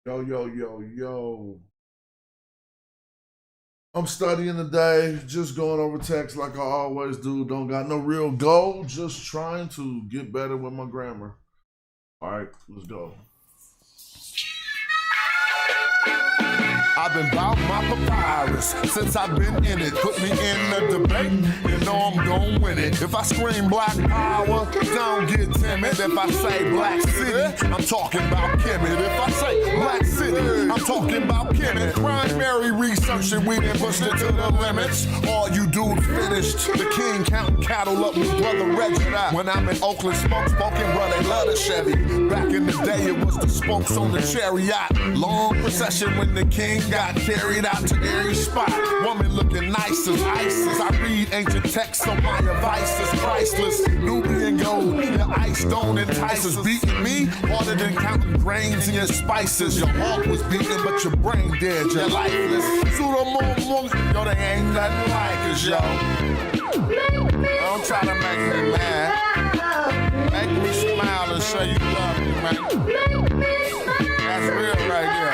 Yo, yo, yo, yo. I'm studying today, just going over text like I always do. Don't got no real goal, just trying to get better with my grammar. All right, let's go. I've been bout my papyrus since I've been in it. Put me in the debate, you know I'm gon' win it. If I scream black power, don't get timid. If I say black city, I'm talking about Kemet. If I say black city, I'm talking about Kemet. Primary research and we done pushed it to the limits. All you dudes finished. The king counting cattle up with brother Reggie. When I'm in Oakland, smoking, bro, they love the Chevy. Back in the day, it was the spokes on the chariot. Long procession when the king got carried out to every spot. Woman looking nice as ISIS. I read ancient texts on my advice is priceless. Nubian gold, your ice don't entice us. Beating me harder than counting grains in your spices. Your heart was beating, but your brain dead. You're lifeless. Yo, they ain't nothing like us, yo. Don't try to make me mad. Make me smile and say you love me, man. That's real right there.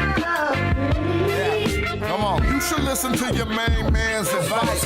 Come on, you should listen to your main man's advice.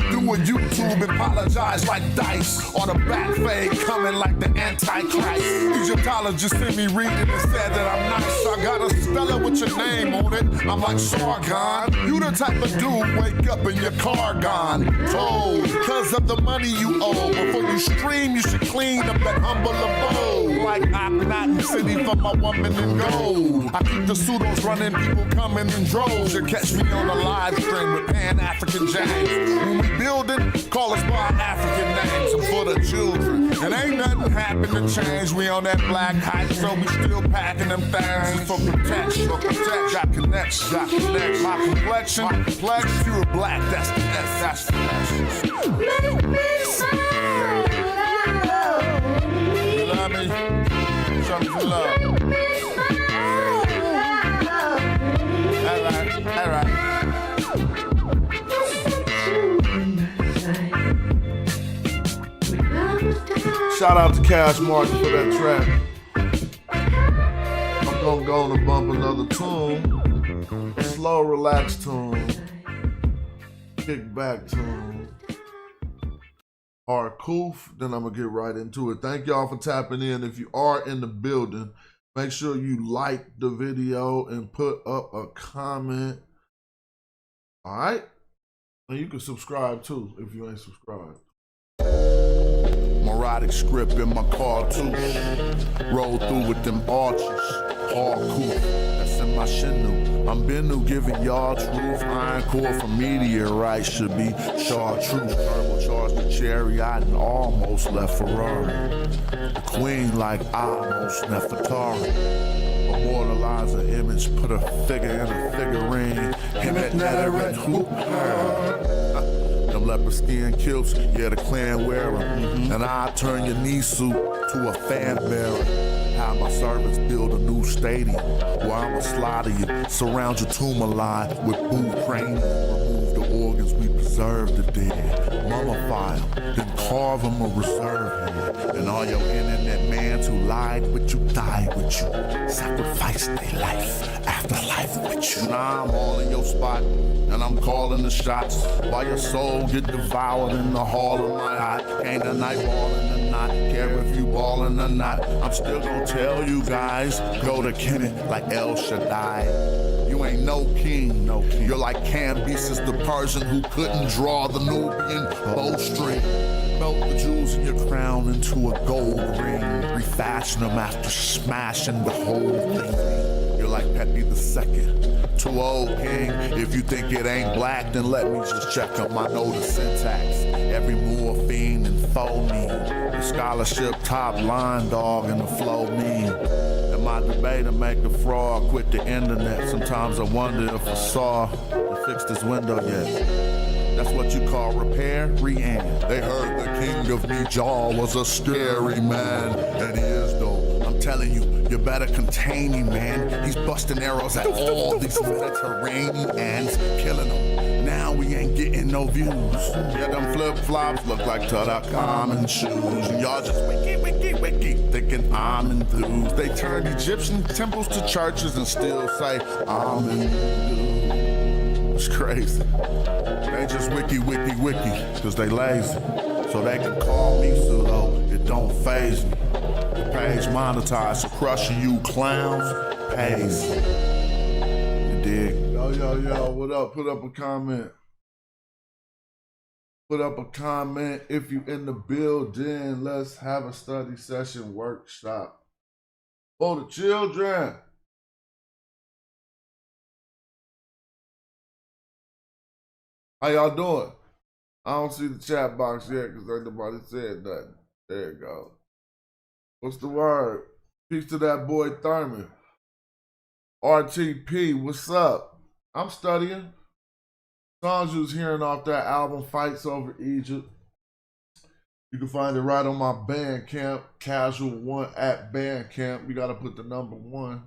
Do a YouTube and apologize like Dice. On a back fade coming like the Antichrist. Egyptologist sent me reading and said that I'm nice. I got a Stella with your name on it. I'm like Sargon. You the type of dude wake up in your car gone. Told, cause of the money you owe. Before you stream, you should clean up that humble abode. Like I'm not in city for my woman in gold. I keep the pseudos running, people coming in droves. You catch me on a live stream with Pan-African James. When we building, call us by our African names. I'm for the children. And ain't nothing happened to change. We on that black hype, so we still packing them things. For protection, got connects. My complexion, pure black, that's the S, that's the S. You love me? Show me some love. All right. Shout out to Cash Martin for that track. I'm gonna go on and bump another tune. A slow, relaxed tune. Kick back tune. Harkoof. Then I'm gonna get right into it. Thank y'all for tapping in. If you are in the building, make sure you like the video and put up a comment. All right? And you can subscribe too if you ain't subscribed. Morodic script in my cartouche. Roll through with them arches. Hardcore. That's in my Shinu. I'm Bennu giving y'all truth. Iron core from meteorite should be chartreuse. Turbocharged the chariot and almost left Ferrari. The queen like almost Nefertari. Immortalize an image, put a figure in a figurine. Him at Netherland, whoop her. Them leopard skin kilts, yeah, the clan wear them. And I turn your knee suit to a fan bearer. Have my servants build a new stadium where I'ma slaughter you, surround your tumor line with boot crane. Remove the organs, we preserve the dead. Mummify them, then carve them a reserve head. And all your internet mans who lied with you, died with you, sacrificed their life, afterlife with you. Now I'm all in your spot, and I'm calling the shots, while your soul get devoured in the hall of my eye. Ain't a night ballin' or not, care if you ballin' or not. I'm still gonna tell you guys, go to Kemet like El Shaddai. You ain't no king, You're like Cambyses the Persian who couldn't draw the Nubian bowstring. Melt the jewels in your crown into a gold ring. Refashion them after smashing the whole thing. You're like Pepe II. Too old, king. If you think it ain't black, then let me just check up my notice syntax. Every morphine and phoneme. The scholarship top line dog and the flow mean. And my debater make the fraud quit the internet. Sometimes I wonder if I saw to fix this window yet. That's what you call repair, re-end. They heard the king of Nijal was a scary man. And he is though. I'm telling you, you better contain him, man. He's busting arrows at all these Mediterraneans, killing them. now we ain't getting no views. Yeah, them flip-flops look like Tutankhamun shoes. And y'all just wiki, thinking I'm enthused. They turned Egyptian temples to churches and still say I'm enthused. It's crazy. They just wiki, cause they lazy. So they can call me pseudo, it don't faze me. The page monetized, so crushing you clowns pays. You dig? Yo, what up? Put up a comment. Put up a comment if you in the building. Let's have a study session workshop for the children. How y'all doing? I don't see the chat box yet because ain't nobody said nothing. There you go. What's the word? Peace to that boy Thurman. RTP, what's up? I'm studying. Songs you was hearing off that album, Fights Over Egypt. You can find it right on my Bandcamp, Casual1 at Bandcamp. You got to put the number 1.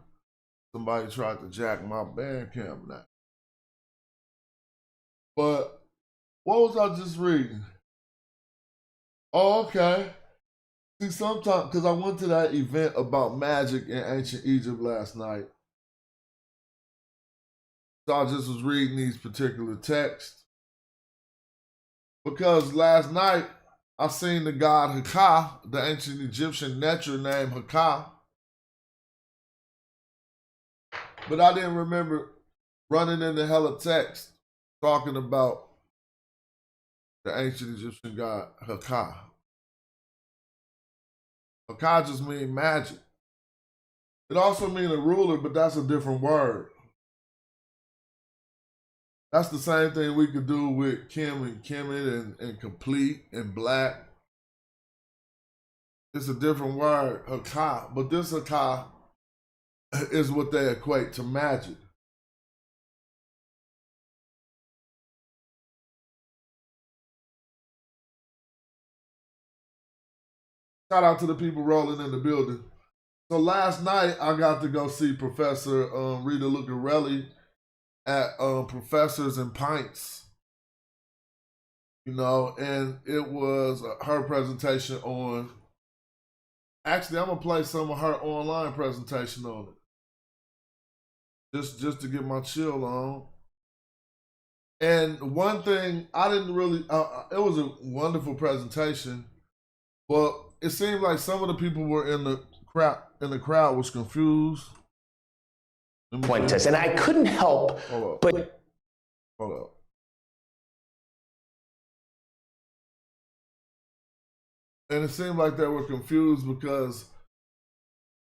Somebody tried to jack my Bandcamp now. But what was I just reading? Oh, okay. See, sometimes, because I went to that event about magic in ancient Egypt last night. So I just was reading these particular texts. Because last night, I seen the god Haka, the ancient Egyptian Neter named Haka. But I didn't remember running into hella text talking about the ancient Egyptian god Haka. Haka just means magic. It also means a ruler, but that's a different word. That's the same thing we could do with Kim and Kemet and complete and black. It's a different word, Haka, but this Haka is what they equate to magic. Shout out to the people rolling in the building. So last night, I got to go see Professor Rita Lucarelli at Professors and Pints, you know, and it was her presentation on, actually I'm gonna play some of her online presentation on it, just to get my chill on. And one thing I didn't really, it was a wonderful presentation, but it seemed like some of the people were in the crowd was confused. Pointers, and I couldn't help but Hold up. And it seemed like they were confused because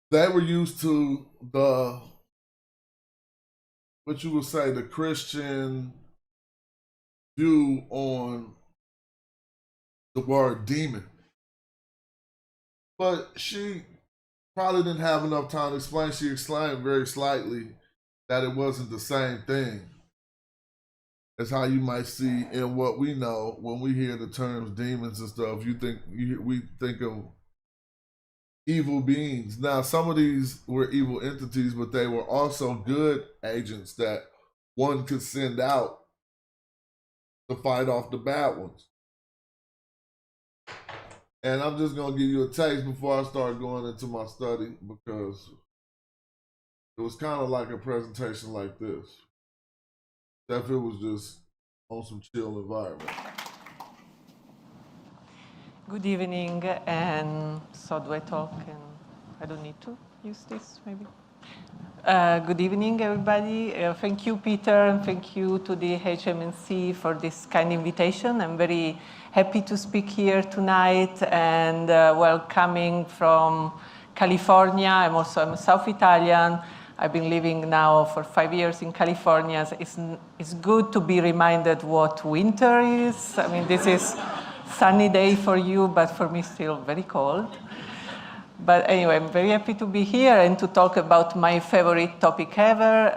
they were used to the, what you would say, the Christian view on the word demon. But she probably didn't have enough time to explain. She explained very slightly that it wasn't the same thing as how you might see in what we know when we hear the terms demons and stuff. We think of evil beings. Now, some of these were evil entities, but they were also good agents that one could send out to fight off the bad ones. And I'm just gonna give you a taste before I start going into my study, because it was kind of like a presentation like this, except it was just on some chill environment. Good evening, and so do I talk, and I don't need to use this, maybe? Good evening, everybody. Thank you, Peter, and thank you to the HMNC for this kind invitation. I'm very happy to speak here tonight, and coming from California. I'm a South Italian. I've been living now for 5 years in California. It's good to be reminded what winter is. I mean, this is sunny day for you, but for me still very cold. But anyway, I'm very happy to be here and to talk about my favorite topic ever,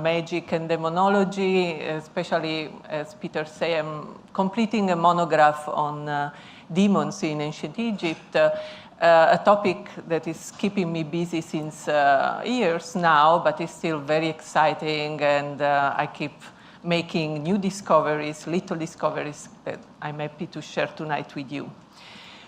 magic and demonology, especially, as Peter said, I'm completing a monograph on demons in ancient Egypt, a topic that is keeping me busy since years now, but is still very exciting, and I keep making new discoveries, little discoveries that I'm happy to share tonight with you.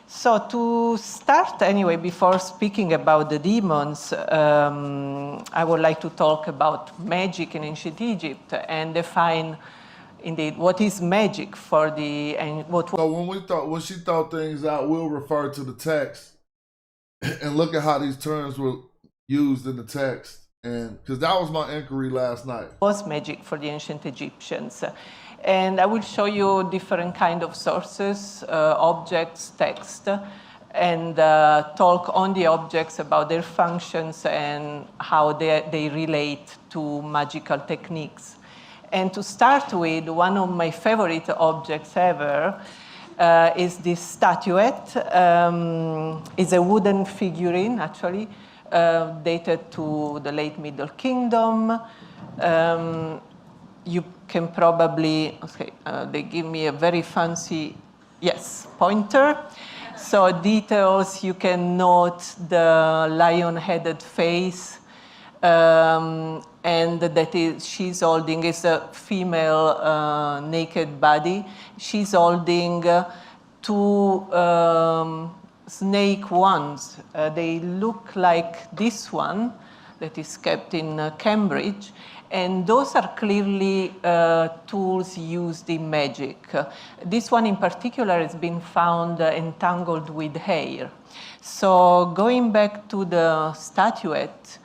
So to start anyway, before speaking about the demons, I would like to talk about magic in ancient Egypt and define indeed what is magic for the, and what. So when she thought things out, we'll refer to the text and look at how these terms were used in the text. And because that was my inquiry last night. Was magic for the ancient Egyptians. And I will show you different kind of sources, objects, text, and talk on the objects about their functions and how they relate to magical techniques. And to start with, one of my favorite objects ever is this statuette. It's a wooden figurine, actually, dated to the late Middle Kingdom. You can probably, okay, they give me a very fancy, yes, pointer. So details, you can note the lion-headed face, and that she's holding is a female naked body. She's holding two snake wands. They look like this one that is kept in Cambridge. And those are clearly tools used in magic. This one in particular has been found entangled with hair. So going back to the statuette,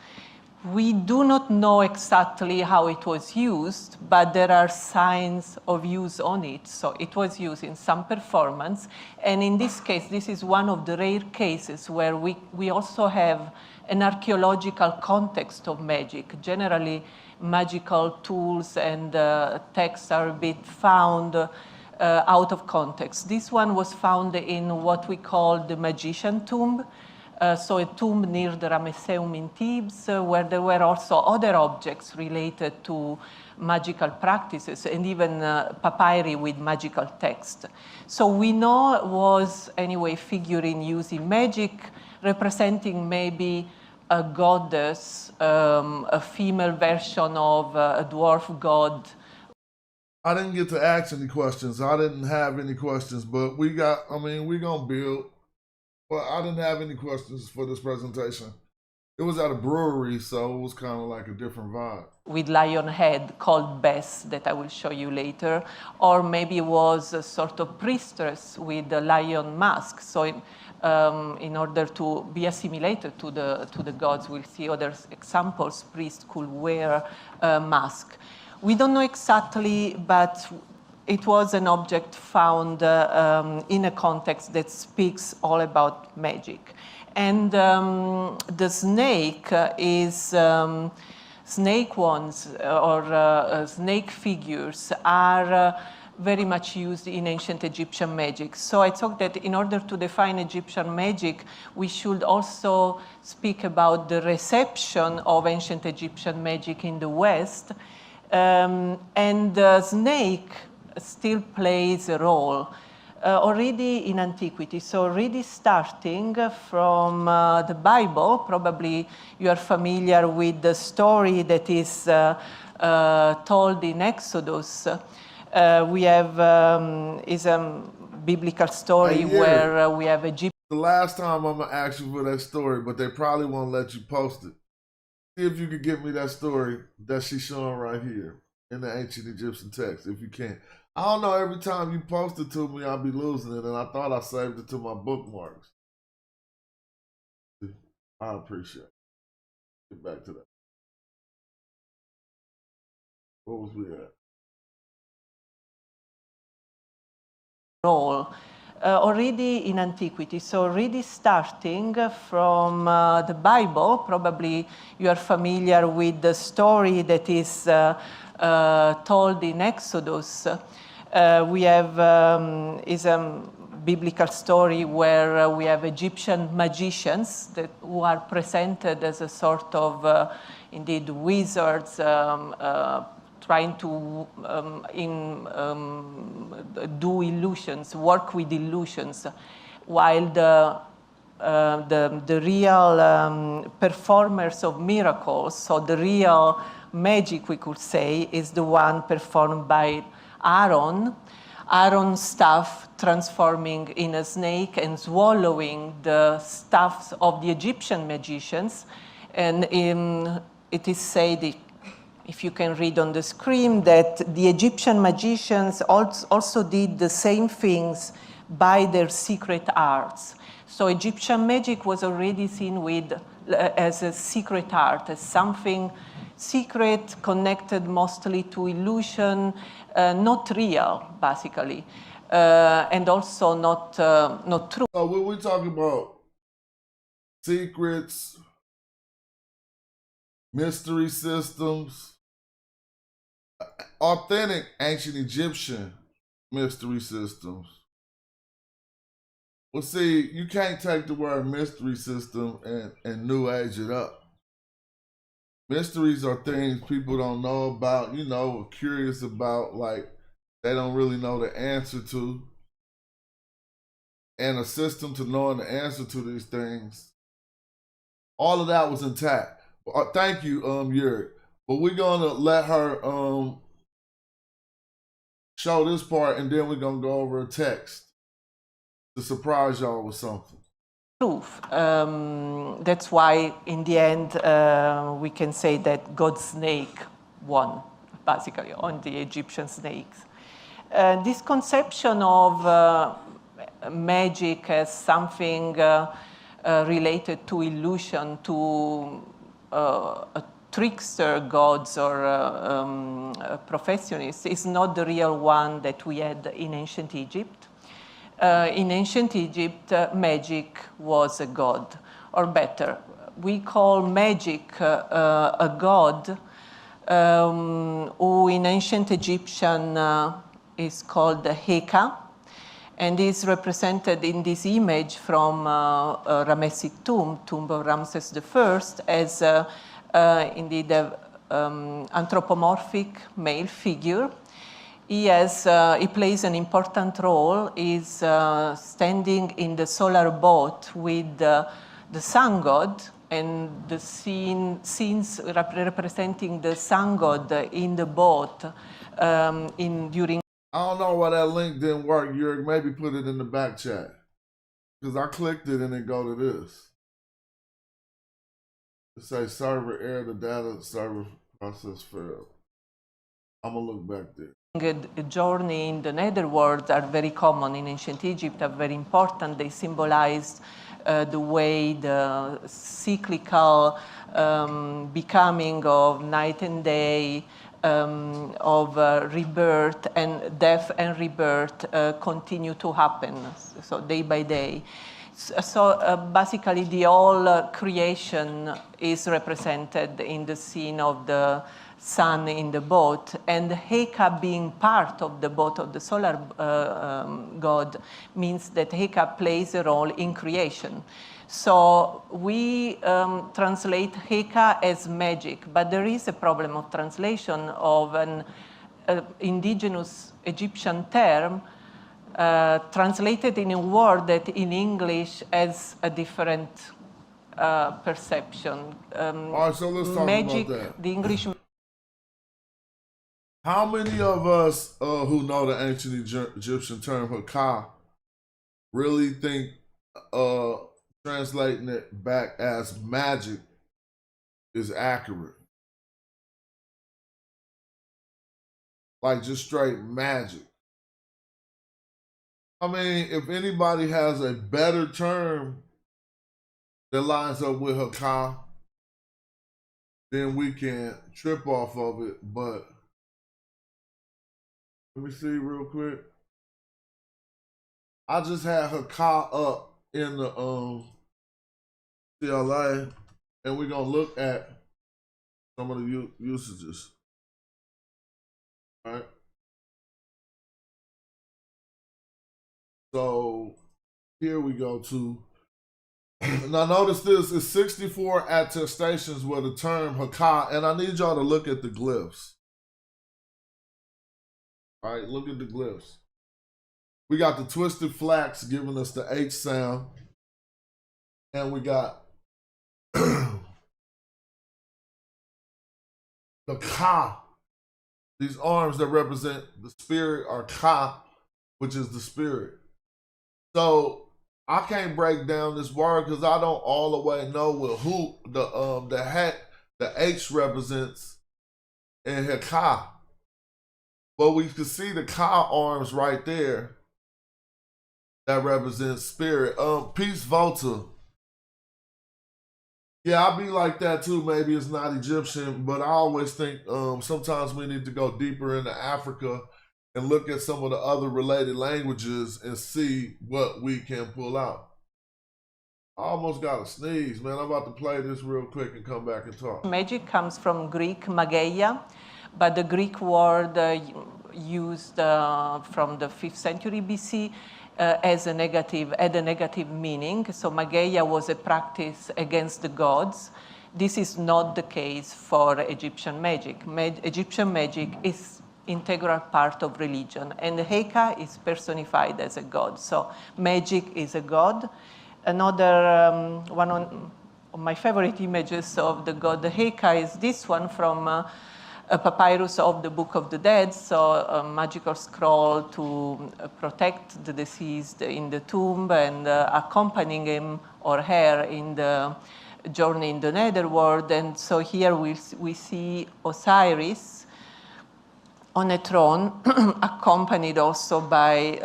we do not know exactly how it was used, but there are signs of use on it. So it was used in some performance. And in this case, this is one of the rare cases where we also have an archaeological context of magic. Generally, magical tools and texts are a bit found out of context. This one was found in what we call the magician tomb. So a tomb near the Ramesseum in Thebes, where there were also other objects related to magical practices and even papyri with magical text. So we know it was anyway figurine used in magic, representing maybe a goddess, a female version of a dwarf god. I didn't get to ask any questions. I didn't have any questions, but we're gonna build. Well, I didn't have any questions for this presentation. It was at a brewery, so it was kind of like a different vibe. With lion head called Bess, that I will show you later, or maybe it was a sort of priestess with a lion mask. So in order to be assimilated to the gods, we'll see other examples, priests could wear a mask. We don't know exactly, but it was an object found in a context that speaks all about magic. And the snake is, snake wands or snake figures are very much used in ancient Egyptian magic. So I thought that in order to define Egyptian magic, we should also speak about the reception of ancient Egyptian magic in the West. And the snake still plays a role already in antiquity. So already starting from the Bible, probably you are familiar with the story that is told in Exodus. We have is a biblical story where we have Egypt. The last time I'm gonna ask you for that story, but they probably won't let you post it. See if you can get me that story that she's showing right here in the ancient Egyptian text, if you can. I don't know, every time you post it to me, I'll be losing it, and I thought I saved it to my bookmarks. I appreciate it. Get back to that. What was we at? Role already in antiquity. So already starting from the Bible, probably you are familiar with the story that is told in Exodus. We have is a biblical story where we have Egyptian magicians who are presented as a sort of indeed wizards trying to do illusions, work with illusions, while the real performers of miracles, so the real magic, we could say, is the one performed by Aaron. Aaron's staff transforming in a snake and swallowing the staffs of the Egyptian magicians. And it is said, if you can read on the screen, that the Egyptian magicians also did the same things by their secret arts. So Egyptian magic was already seen as a secret art, as something secret, connected mostly to illusion, not real, basically, and also not true. So when we talk about secrets, mystery systems, authentic ancient Egyptian mystery systems. Well, see, you can't take the word mystery system and new age it up. Mysteries are things people don't know about, you know, are curious about, like they don't really know the answer to. And a system to knowing the answer to these things. All of that was intact. Thank you, Yuri. But we're gonna let her show this part, and then we're gonna go over a text to surprise y'all with something. Proof. That's why, in the end, we can say that God's snake won, basically, on the Egyptian snakes. This conception of magic as something related to illusion, to a trickster gods or professionists is not the real one that we had in ancient Egypt. In ancient Egypt, magic was a god, or better, we call magic a god who in ancient Egyptian is called Heka, and is represented in this image from Ramessid tomb of Ramses I, as indeed an anthropomorphic male figure. He plays an important role, is standing in the solar boat with the sun god, and the scenes representing the sun god in the boat during. I don't know why that link didn't work, Yuri. Maybe put it in the back chat. Because I clicked it and it go to this. It says server error, the data server process failed. I'm going to look back there. A journey in the netherworld are very common in ancient Egypt, are very important. They symbolized the way the cyclical becoming of night and day, of rebirth and death and rebirth continue to happen, so day by day. So basically the whole creation is represented in the scene of the sun in the boat, and Heka being part of the boat of the solar god means that Heka plays a role in creation. So we translate Heka as magic, but there is a problem of translation of an indigenous Egyptian term translated in a word that in English has a different perception. All right, so let's talk magic, about that. The English. How many of us who know the ancient Egyptian term Heka really think translating it back as magic is accurate? Like just straight magic. I mean, if anybody has a better term that lines up with Heka, then we can trip off of it, but let me see real quick. I just had Heka up in the CLA, and we're gonna look at some of the usages. All right. So here we go to. Now notice this is 64 attestations with the term Heka, and I need y'all to look at the glyphs. All right, look at the glyphs. We got the twisted flax giving us the H sound. And we got the Ka. These arms that represent the spirit are Ka, which is the spirit. So I can't break down this word because I don't all the way know what who the H represents in Heka. But we can see the Ka arms right there that represents spirit. Peace Volta. Yeah, I'll be like that too. Maybe it's not Egyptian, but I always think sometimes we need to go deeper into Africa and look at some of the other related languages and see what we can pull out. I almost got a sneeze, man. I'm about to play this real quick and come back and talk. Magic comes from Greek mageia, but the Greek word used from the 5th century BC had a negative meaning. So mageia was a practice against the gods. This is not the case for Egyptian magic. Egyptian magic is integral part of religion, and Heka is personified as a god. So magic is a god. Another one of my favorite images of the god Heka is this one from a papyrus of the Book of the Dead, so a magical scroll to protect the deceased in the tomb and accompanying him or her in the journey in the netherworld. And so here we see Osiris on a throne, accompanied also by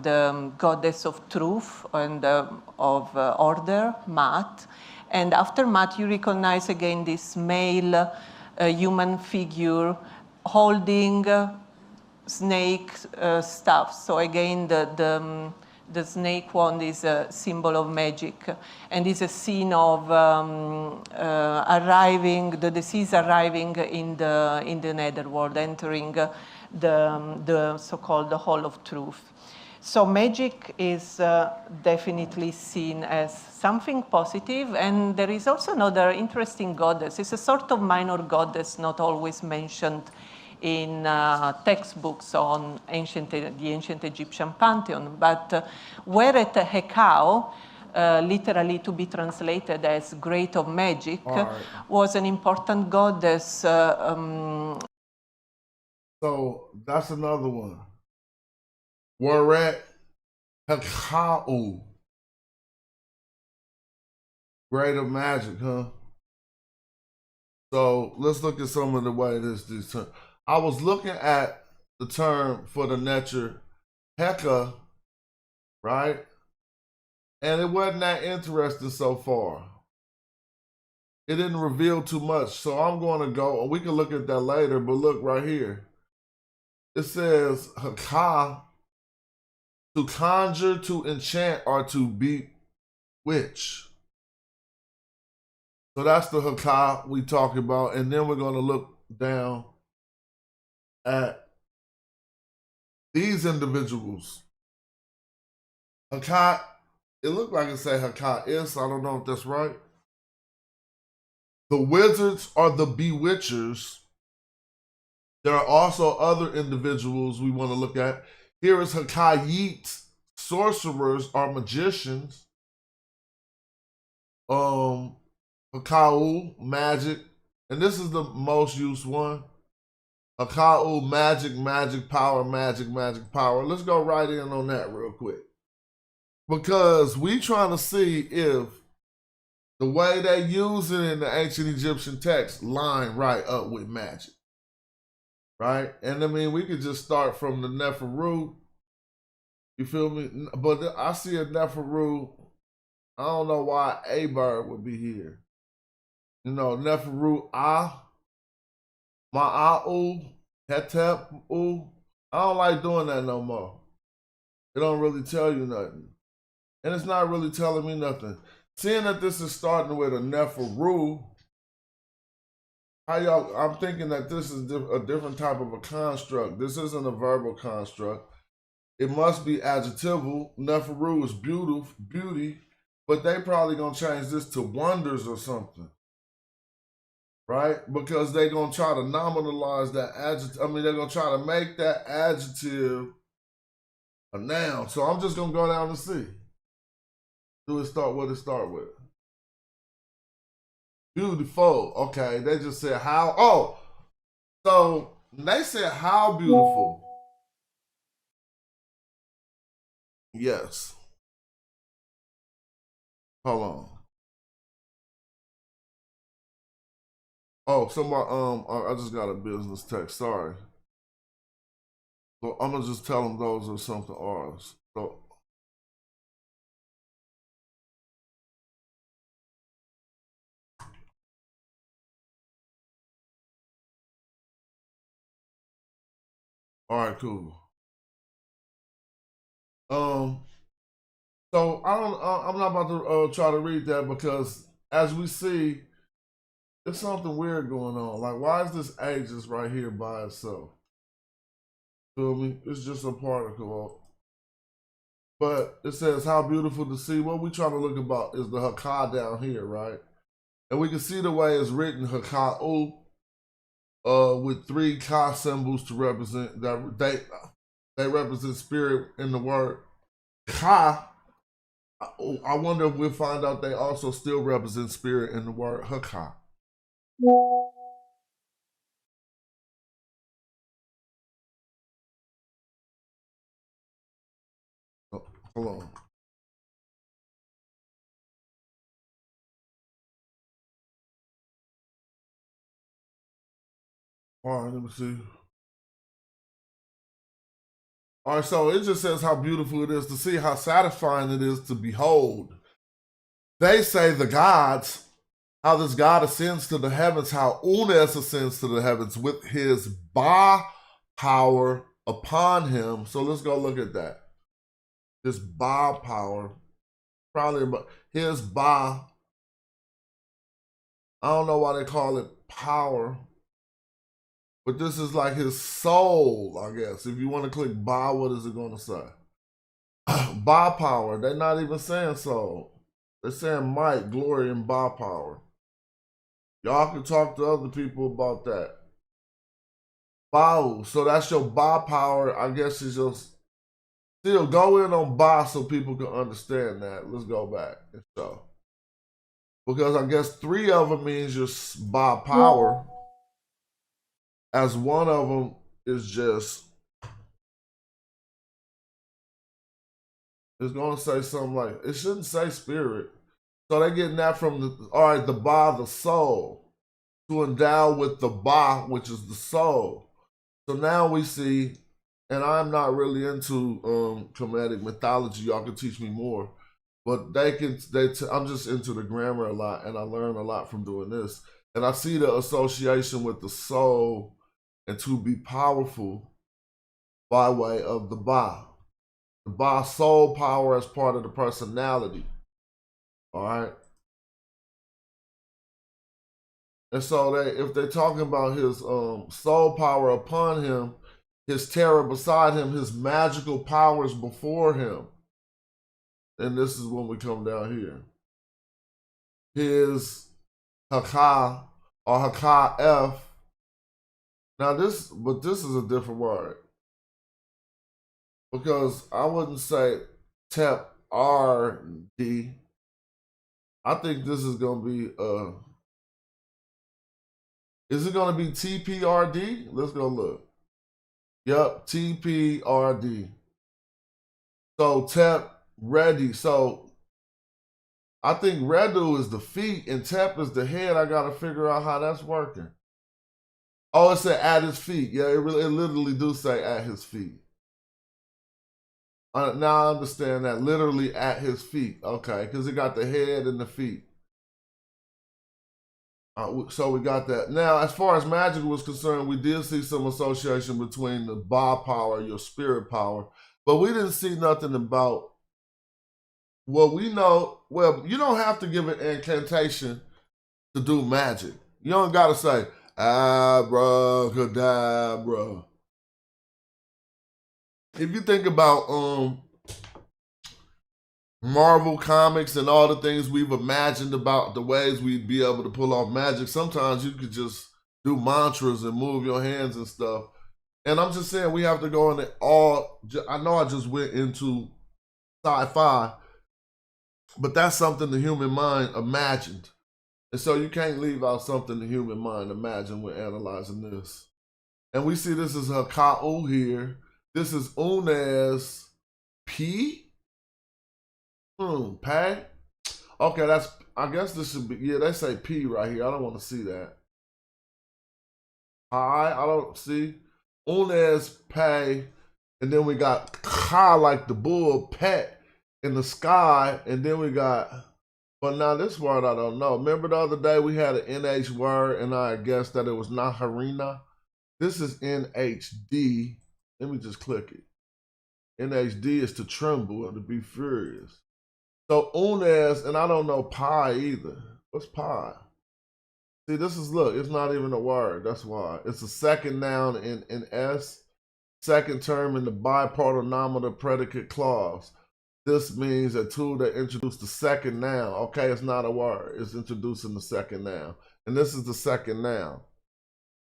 the goddess of truth and of order, Maat. And after Maat, you recognize again this male human figure holding snake staff. So again, the snake wand is a symbol of magic, and is a scene of the deceased arriving in the netherworld, entering the so-called Hall of Truth. So magic is definitely seen as something positive, and there is also another interesting goddess. It's a sort of minor goddess, not always mentioned in textbooks on the ancient Egyptian pantheon, but Weret Hekau, literally to be translated as great of magic, was an important goddess. So that's another one. Weret Hekau, great of magic, huh? So let's look at some of the way these terms. I was looking at the term for the Netcher, Heka, right? And it wasn't that interesting so far. It didn't reveal too much. So I'm going to go, and we can look at that later, but look right here. It says Heka, to conjure, to enchant, or to bewitch. So that's the Heka we talk about. And then we're going to look down at these individuals. Heka, it looked like it said Heka is, I don't know if that's right. The wizards are the bewitchers. There are also other individuals we want to look at. Here is Hekayit, sorcerers are magicians. Hekau, magic, and this is the most used one. Hekau, magic power, magic power. Let's go right in on that real quick. Because we trying to see if the way they use it in the ancient Egyptian text line right up with magic. Right? And I mean, we could just start from the Neferu. You feel me? But I see a Neferu. I don't know why Aber would be here. You know, Neferu Ma'au, Hetep-u. I don't like doing that no more. It don't really tell you nothing. And it's not really telling me nothing. Seeing that this is starting with a Neferu, I'm thinking that this is a different type of a construct. This isn't a verbal construct. It must be adjectival. Neferu is beauty, but they probably gonna change this to wonders or something. Right? Because they're gonna try to nominalize that adjective. I mean, they're gonna try to make that adjective a noun. So I'm just gonna go down and see. What it start with? Beautiful. Okay, they just said how. Oh, So they said, how beautiful. Yes. Hold on. Oh, somebody, I just got a business text. Sorry. So I'm gonna just tell them those are something ours. So, all right, cool. So I'm not about to try to read that because as we see, there's something weird going on. Like, why is this ages right here by itself? Feel me? It's just a particle. But it says, how beautiful to see. What we trying to look about is the Hakah down here, right? And we can see the way it's written, Haka'u, with 3 Ka symbols to represent that they represent spirit in the word. Ka, I wonder if we'll find out they also still represent spirit in the word Hakah. Oh, hold on. All right, let me see. All right, so it just says how beautiful it is to see, how satisfying it is to behold. They say the gods, how this God ascends to the heavens, how Unas ascends to the heavens with his Ba power upon him. So let's go look at that. This Ba power, probably his Ba. I don't know why they call it power, but this is like his soul, I guess. If you want to click Ba, what is it going to say? Ba power. They're not even saying soul. They're saying might, glory, and Ba power. Y'all can talk to other people about that. Ba, so that's your Ba power. I guess it's just still go in on Ba so people can understand that. Let's go back and show. Because I guess 3 of them means your Ba power, as one of them is just, it's going to say something like, it shouldn't say spirit. So they're getting that from the, all right, the Ba, the soul, to endow with the Ba, which is the soul. So now we see, and I'm not really into Kemetic mythology. Y'all can teach me more, but I'm just into the grammar a lot, and I learn a lot from doing this. And I see the association with the soul and to be powerful by way of the Ba. The Ba soul power as part of the personality. All right. And so if they're talking about his soul power upon him, his terror beside him, his magical powers before him, and this is when we come down here. His Hakah or Hakah F. Now this is a different word. Because I wouldn't say Tep RD. I think this is gonna be is it gonna be TPRD? Let's go look. Yep, TPRD. So Tep ready. So I think Redu is the feet and Tep is the head. I gotta figure out how that's working. Oh, it said at his feet. Yeah, it literally do say at his feet. Now I understand that, literally at his feet. Okay, because it got the head and the feet. So we got that. Now, as far as magic was concerned, we did see some association between the Ba power, your spirit power, but we didn't see nothing about what we know. Well, you don't have to give an incantation to do magic. You don't got to say, abracadabra. If you think about Marvel comics and all the things we've imagined about the ways we'd be able to pull off magic, sometimes you could just do mantras and move your hands and stuff. And I'm just saying we have to go into all, I know I just went into sci-fi, but that's something the human mind imagined. And so you can't leave out something the human mind imagined when analyzing this. And we see this is Haka'u here. This is Unes P. Pay. Okay, that's, I guess this should be, yeah, they say P right here. I don't want to see that. I don't see. Unes Pay. And then we got Ka like the bull, pet in the sky. And then we got, but now this word I don't know. Remember the other day we had an NH word and I guessed that it was Naharina? This is NHD. Let me just click it. NHD is to tremble or to be furious. So Unes, and I don't know pi either. What's pi? See, this is, look, it's not even a word. That's why. It's a second noun in S, second term in the bipartal nominative predicate clause. This means a tool that introduced the second noun. Okay, it's not a word. It's introducing the second noun. And this is the second noun.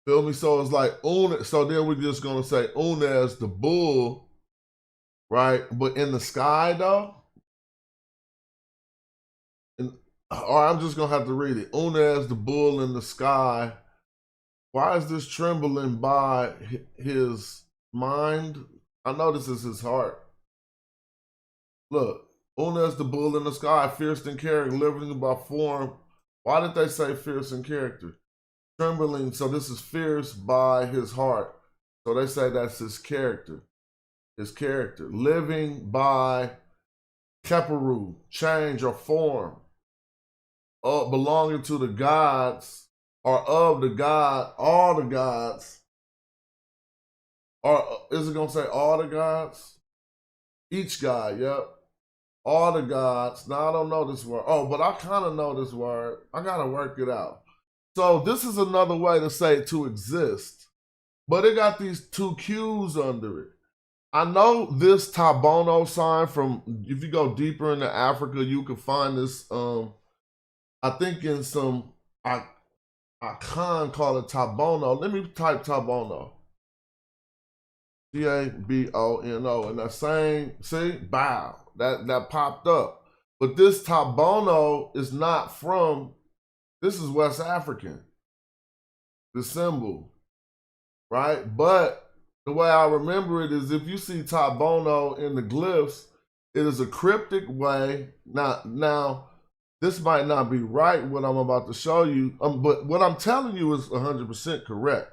Feel me? So it's like Unes. So then we're just going to say Unes, the bull, right? But in the sky, though, or I'm just going to have to read it. Unes, the bull in the sky. Why is this trembling by his mind? I know this is his heart. Look, Unes, the bull in the sky, fierce in character, living by form. Why did they say fierce in character? Trembling, so this is fierce by his heart. So they say that's his character. His character. Living by keperu, change or form. Belonging to the gods, or of the God, all the gods. Or is it going to say all the gods? Each god, yep. All the gods. Now, I don't know this word. Oh, but I kind of know this word. I got to work it out. So this is another way to say to exist. But it got these two Q's under it. I know this Tabono sign from, if you go deeper into Africa, you can find this, I think in some, I can't call it Tabono. Let me type Tabono. Tabono, and that same, see, bow, that popped up. But this Tabono is not from, this is West African, the symbol, right? But the way I remember it is if you see Tabono in the glyphs, it is a cryptic way. Now, this might not be right, what I'm about to show you, but what I'm telling you is 100% correct.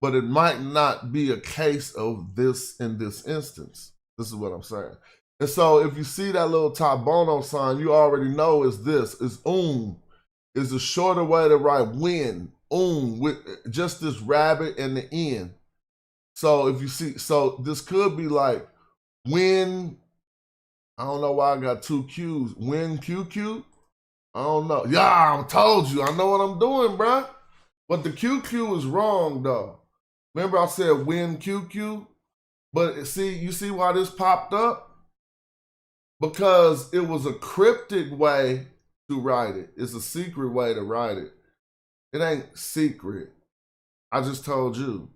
But it might not be a case of this in this instance. This is what I'm saying. And so if you see that little Tabono sign, you already know is this, is is a shorter way to write win, with just this rabbit and the N. So if you see, so this could be like win, I don't know why I got two Q's, win QQ. I don't know. Yeah, I told you. I know what I'm doing, bruh. But the QQ is wrong, though. Remember I said win QQ? But see, you see why this popped up? Because it was a cryptic way to write it. It's a secret way to write it. It ain't secret. I just told you.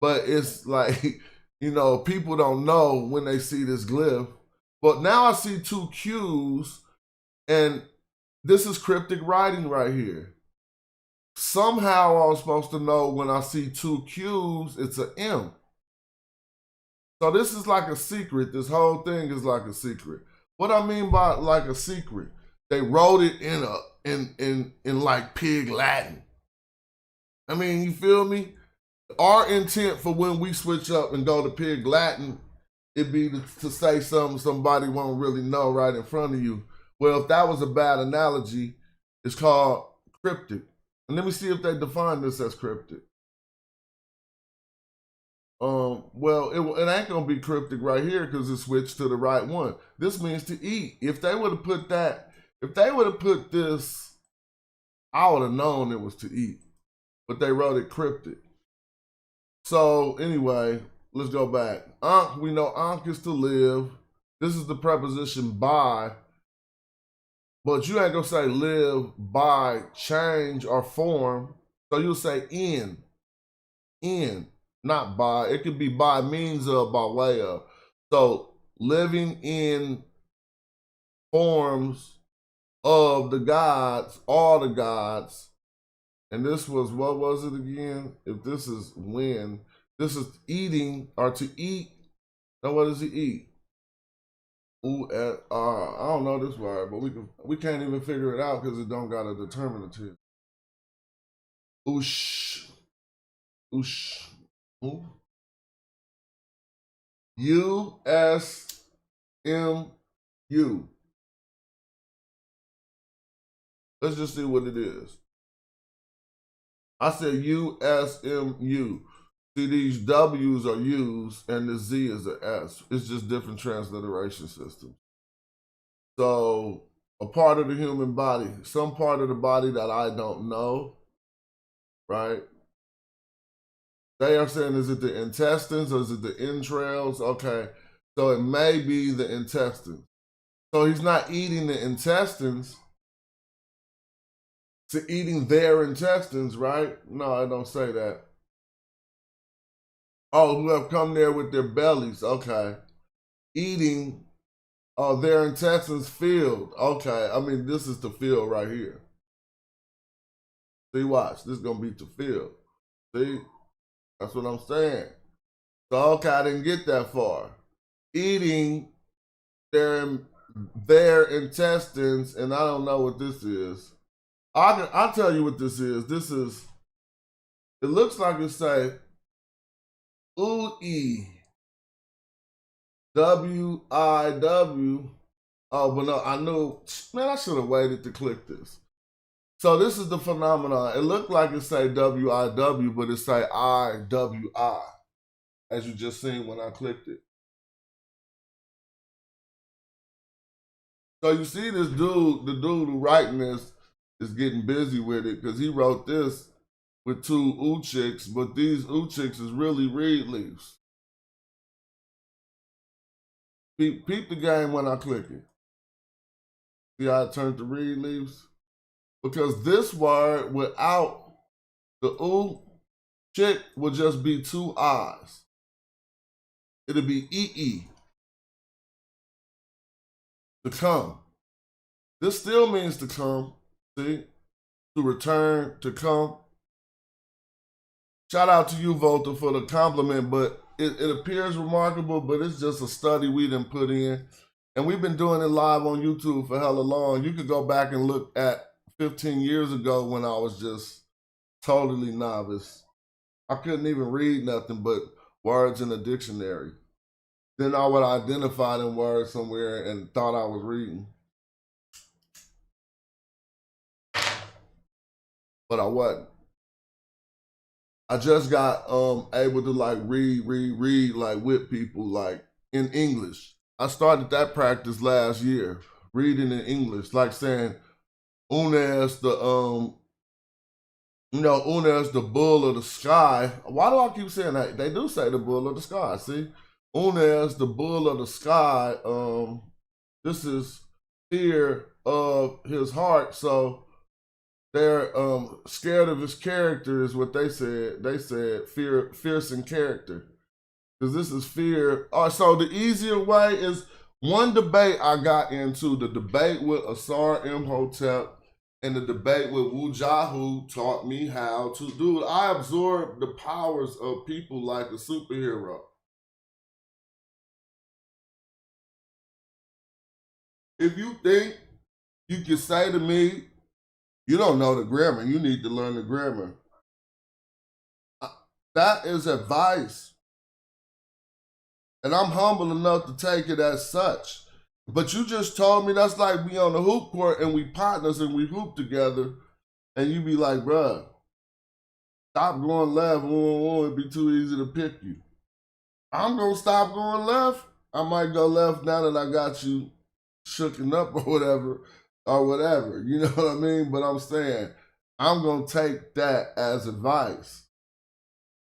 But it's like, you know, people don't know when they see this glyph. But now I see two Q's, and this is cryptic writing right here. Somehow I was supposed to know when I see two Q's, it's an M. So this is like a secret. This whole thing is like a secret. What I mean by like a secret, they wrote it in like pig Latin. I mean, you feel me? Our intent for when we switch up and go to pig Latin, it'd be to say something somebody won't really know right in front of you. Well, if that was a bad analogy, it's called cryptic. And let me see if they define this as cryptic. Well, it ain't gonna be cryptic right here because it switched to the right one. This means to eat. If they would have put that, if they would have put this, I would have known it was to eat. But they wrote it cryptic. So anyway, let's go back. Ankh, we know Ankh is to live. This is the preposition by. But you ain't gonna say live by change or form. So you'll say in, not by. It could be by means of, by way of. So living in forms of the gods, all the gods, And this was, what was it again? If this is when, this is eating or to eat. Now what does he eat? I don't know this word, but we can't even figure it out because it don't got a determinative. Ush. U-S-M-U. Let's just see what it is. I said U-S-M-U. See, these W's are U's and the Z is an S. It's just different transliteration systems. So a part of the human body, some part of the body that I don't know, right? They are saying, is it the intestines or is it the entrails? Okay, so it may be the intestines. So he's not eating the intestines to eating their intestines, right? No, I don't say that. Oh, who have come there with their bellies, okay. Eating their intestines filled, okay. I mean, this is the field right here. See, watch, this is gonna be the field. See, that's what I'm saying. So, okay, I didn't get that far. Eating their intestines, and I don't know what this is. I'll tell you what this is. This is, it looks like it say, U-E-W-I-W. Oh, but no, I knew, man, I should have waited to click this. So this is the phenomenon. It looked like it say W-I-W, but it say I-W-I, as you just seen when I clicked it. So you see this dude, the dude who writing this is getting busy with it because he wrote this with two U-chicks, but these U-chicks is really reed leaves. Peep the game when I click it. See how I turned to reed leaves? Because this word without the U-chick would just be two I's. It'll be E-E. To come. This still means to come, see? To return, to come. Shout out to you, Volta, for the compliment, but it appears remarkable, but it's just a study we done put in. And we've been doing it live on YouTube for hella long. You could go back and look at 15 years ago when I was just totally novice. I couldn't even read nothing but words in a dictionary. Then I would identify them words somewhere and thought I was reading. But I wasn't. I just got able to like read like with people like in English. I started that practice last year, reading in English, like saying, Unes the Unes the bull of the sky. Why do I keep saying that? They do say the bull of the sky, see? Unes the bull of the sky. This is fear of his heart, so they're scared of his character is what they said. They said fearsome character. Because this is fear. So the easier way is one debate I got into, the debate with Asar Imhotep and the debate with Wujahu taught me how to do it. I absorbed the powers of people like a superhero. If you think you can say to me, you don't know the grammar, you need to learn the grammar. That is advice. And I'm humble enough to take it as such. But you just told me that's like we on the hoop court and we partners and we hoop together. And you be like, bruh, stop going left. It'd be too easy to pick you. I'm going to stop going left. I might go left now that I got you shooken up or whatever. You know what I mean? But I'm saying, I'm going to take that as advice.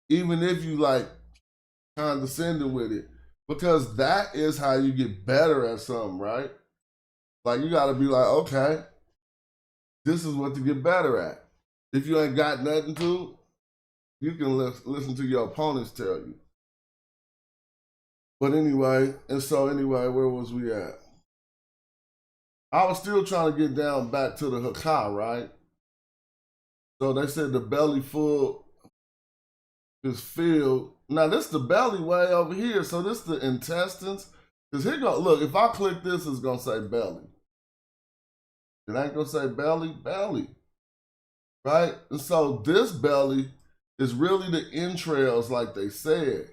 Even if you like condescending with it. Because that is how you get better at something, right? Like you gotta be like, okay, this is what to get better at. If you ain't got nothing to, you can listen to your opponents tell you. But anyway, where was we at? I was still trying to get down back to the Hakah, right? So they said the belly full is filled. Now this the belly way over here. So this the intestines. Because here go, look, if I click this, it's gonna say belly. It ain't gonna say belly, belly. Right? And so this belly is really the entrails like they said.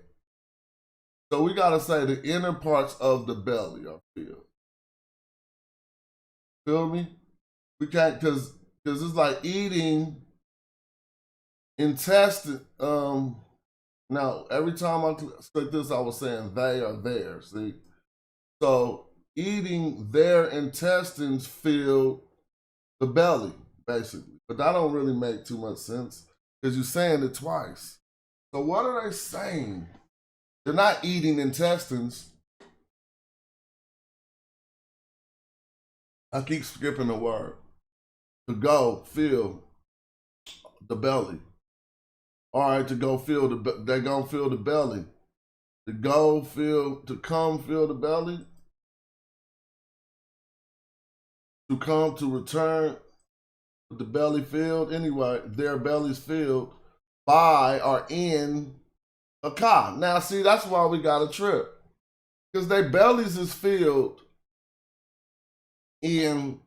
So we gotta say the inner parts of the belly are filled. Feel me? We can't, cause it's like eating intestine. Now every time I click this, I was saying they are there. See, so eating their intestines fill the belly, basically. But that don't really make too much sense because you're saying it twice. So what are they saying? They're not eating intestines. I keep skipping the word. To go fill the belly. All right, to go fill the, they're gonna fill the belly. To go fill, to come fill the belly. To come, to return with the belly filled. Anyway, their bellies filled by or in a ka. Now, see, that's why we got a trip. Because their bellies is filled in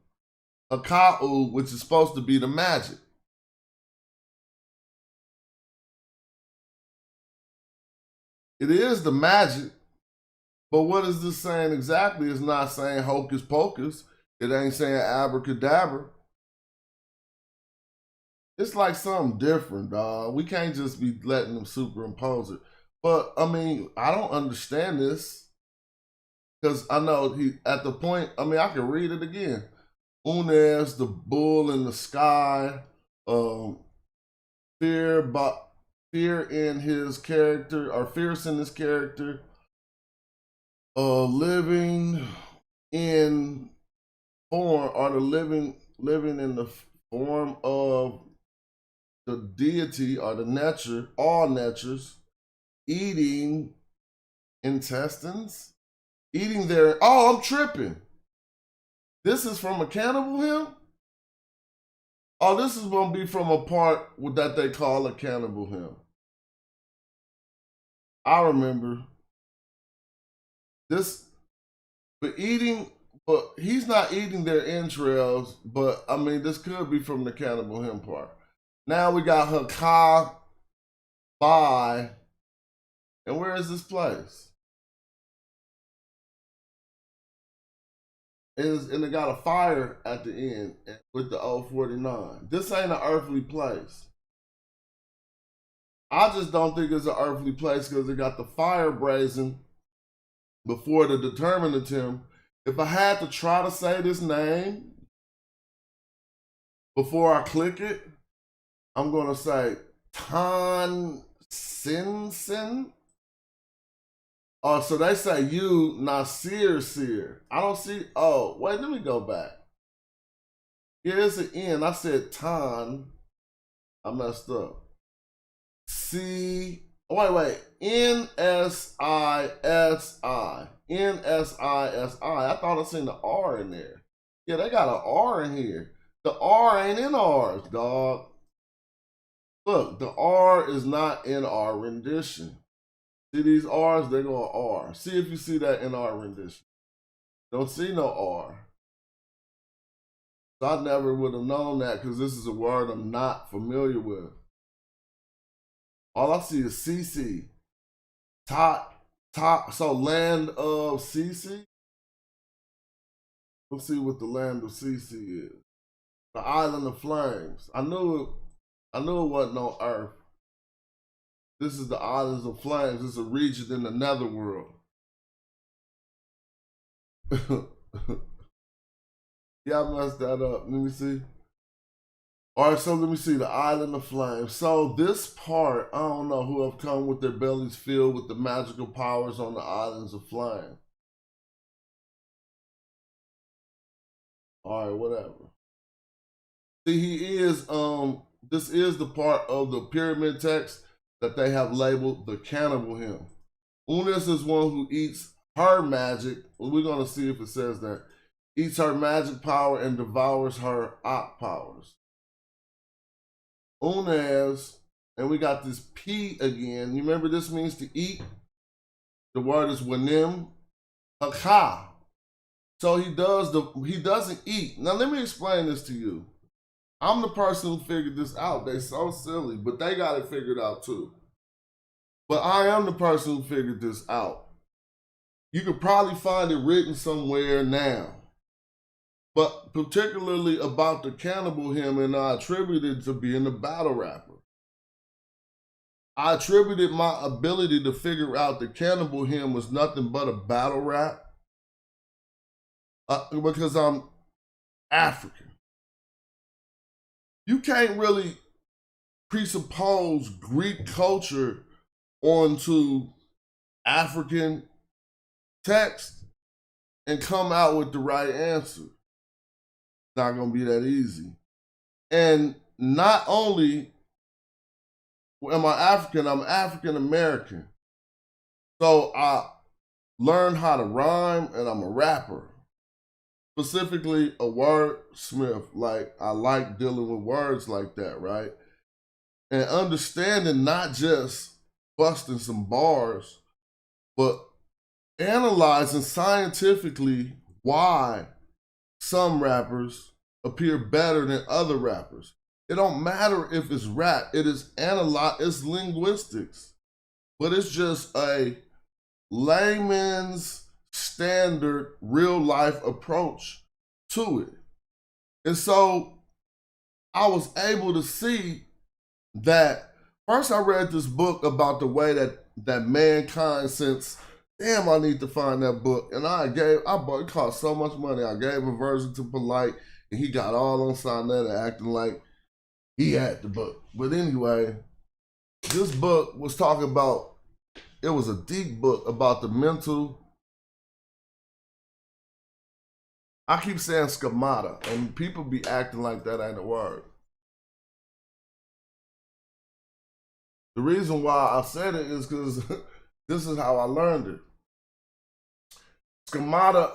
a ka'u, which is supposed to be the magic. It is the magic, but what is this saying exactly? It's not saying hocus pocus. It ain't saying abracadabra. It's like something different, dog. We can't just be letting them superimpose it. But, I mean, I don't understand this. Because I know he, at the point, I mean, I can read it again. Unes, the bull in the sky, fear in his character, or fierce in his character, living in form, or the living in the form of the deity or the nature, all natures, eating intestines, eating their, oh, I'm tripping. This is from a cannibal hymn? Oh, this is going to be from a part that they call a cannibal hymn. I remember this, but he's not eating their entrails, but I mean, this could be from the cannibal hymn part. Now we got her ka, by, and where is this place? And it got a fire at the end with the 049. This ain't an earthly place. I just don't think it's an earthly place because it got the fire brazen before the determinative. If I had to try to say this name before I click it, I'm going to say Tan Sin. Oh, so they say you Nasir Seer. I don't see, oh, wait, let me go back. Yeah, it's an N. I said Tan. I messed up. C, wait. N-S-I-S-I. N-S-I-S-I. I thought I seen the R in there. Yeah, they got an R in here. The R ain't in ours, dog. Look, the R is not in our rendition. See these R's, they're going R. See if you see that in our rendition. Don't see no R. So I never would have known that because this is a word I'm not familiar with. All I see is CC. So land of CC. Let's see what the land of CC is. The island of flames. I knew it wasn't on Earth. This is the Islands of Flames. This is a region in the netherworld. Yeah, I messed that up. Let me see. All right, so let me see. The Island of Flames. So this part, I don't know who have come with their bellies filled with the magical powers on the Islands of Flame. All right, whatever. See, he is, this is the part of the pyramid text that they have labeled the cannibal hymn. Unis is one who eats her magic. Well, we're going to see if it says that. Eats her magic power and devours her Ak powers. Unez, and we got this P again. You remember this means to eat? The word is wanim haka. So he doesn't eat. Now let me explain this to you. I'm the person who figured this out. They're so silly, but they got it figured out too. But I am the person who figured this out. You could probably find it written somewhere now. But particularly about the cannibal hymn, and I attributed it to being a battle rapper. I attributed my ability to figure out the cannibal hymn was nothing but a battle rap because I'm African. You can't really presuppose Greek culture onto African text and come out with the right answer. It's not going to be that easy. And not only am I African, I'm African American. So I learned how to rhyme, and I'm a rapper. Specifically a wordsmith. Like, I like dealing with words like that, right? And understanding not just busting some bars, but analyzing scientifically why some rappers appear better than other rappers. It don't matter if it's rap, it's linguistics, but it's just a layman's standard real life approach to it. And so I was able to see that. First I read this book about the way that mankind, since, damn, I need to find that book. And it cost so much money. I gave a version to Polite, and he got all on Sonetta acting like he had the book. But anyway, this book was talking about, it was a deep book about the mental, I keep saying schemata, and people be acting like that ain't a word. The reason why I said it is because this is how I learned it. Schema.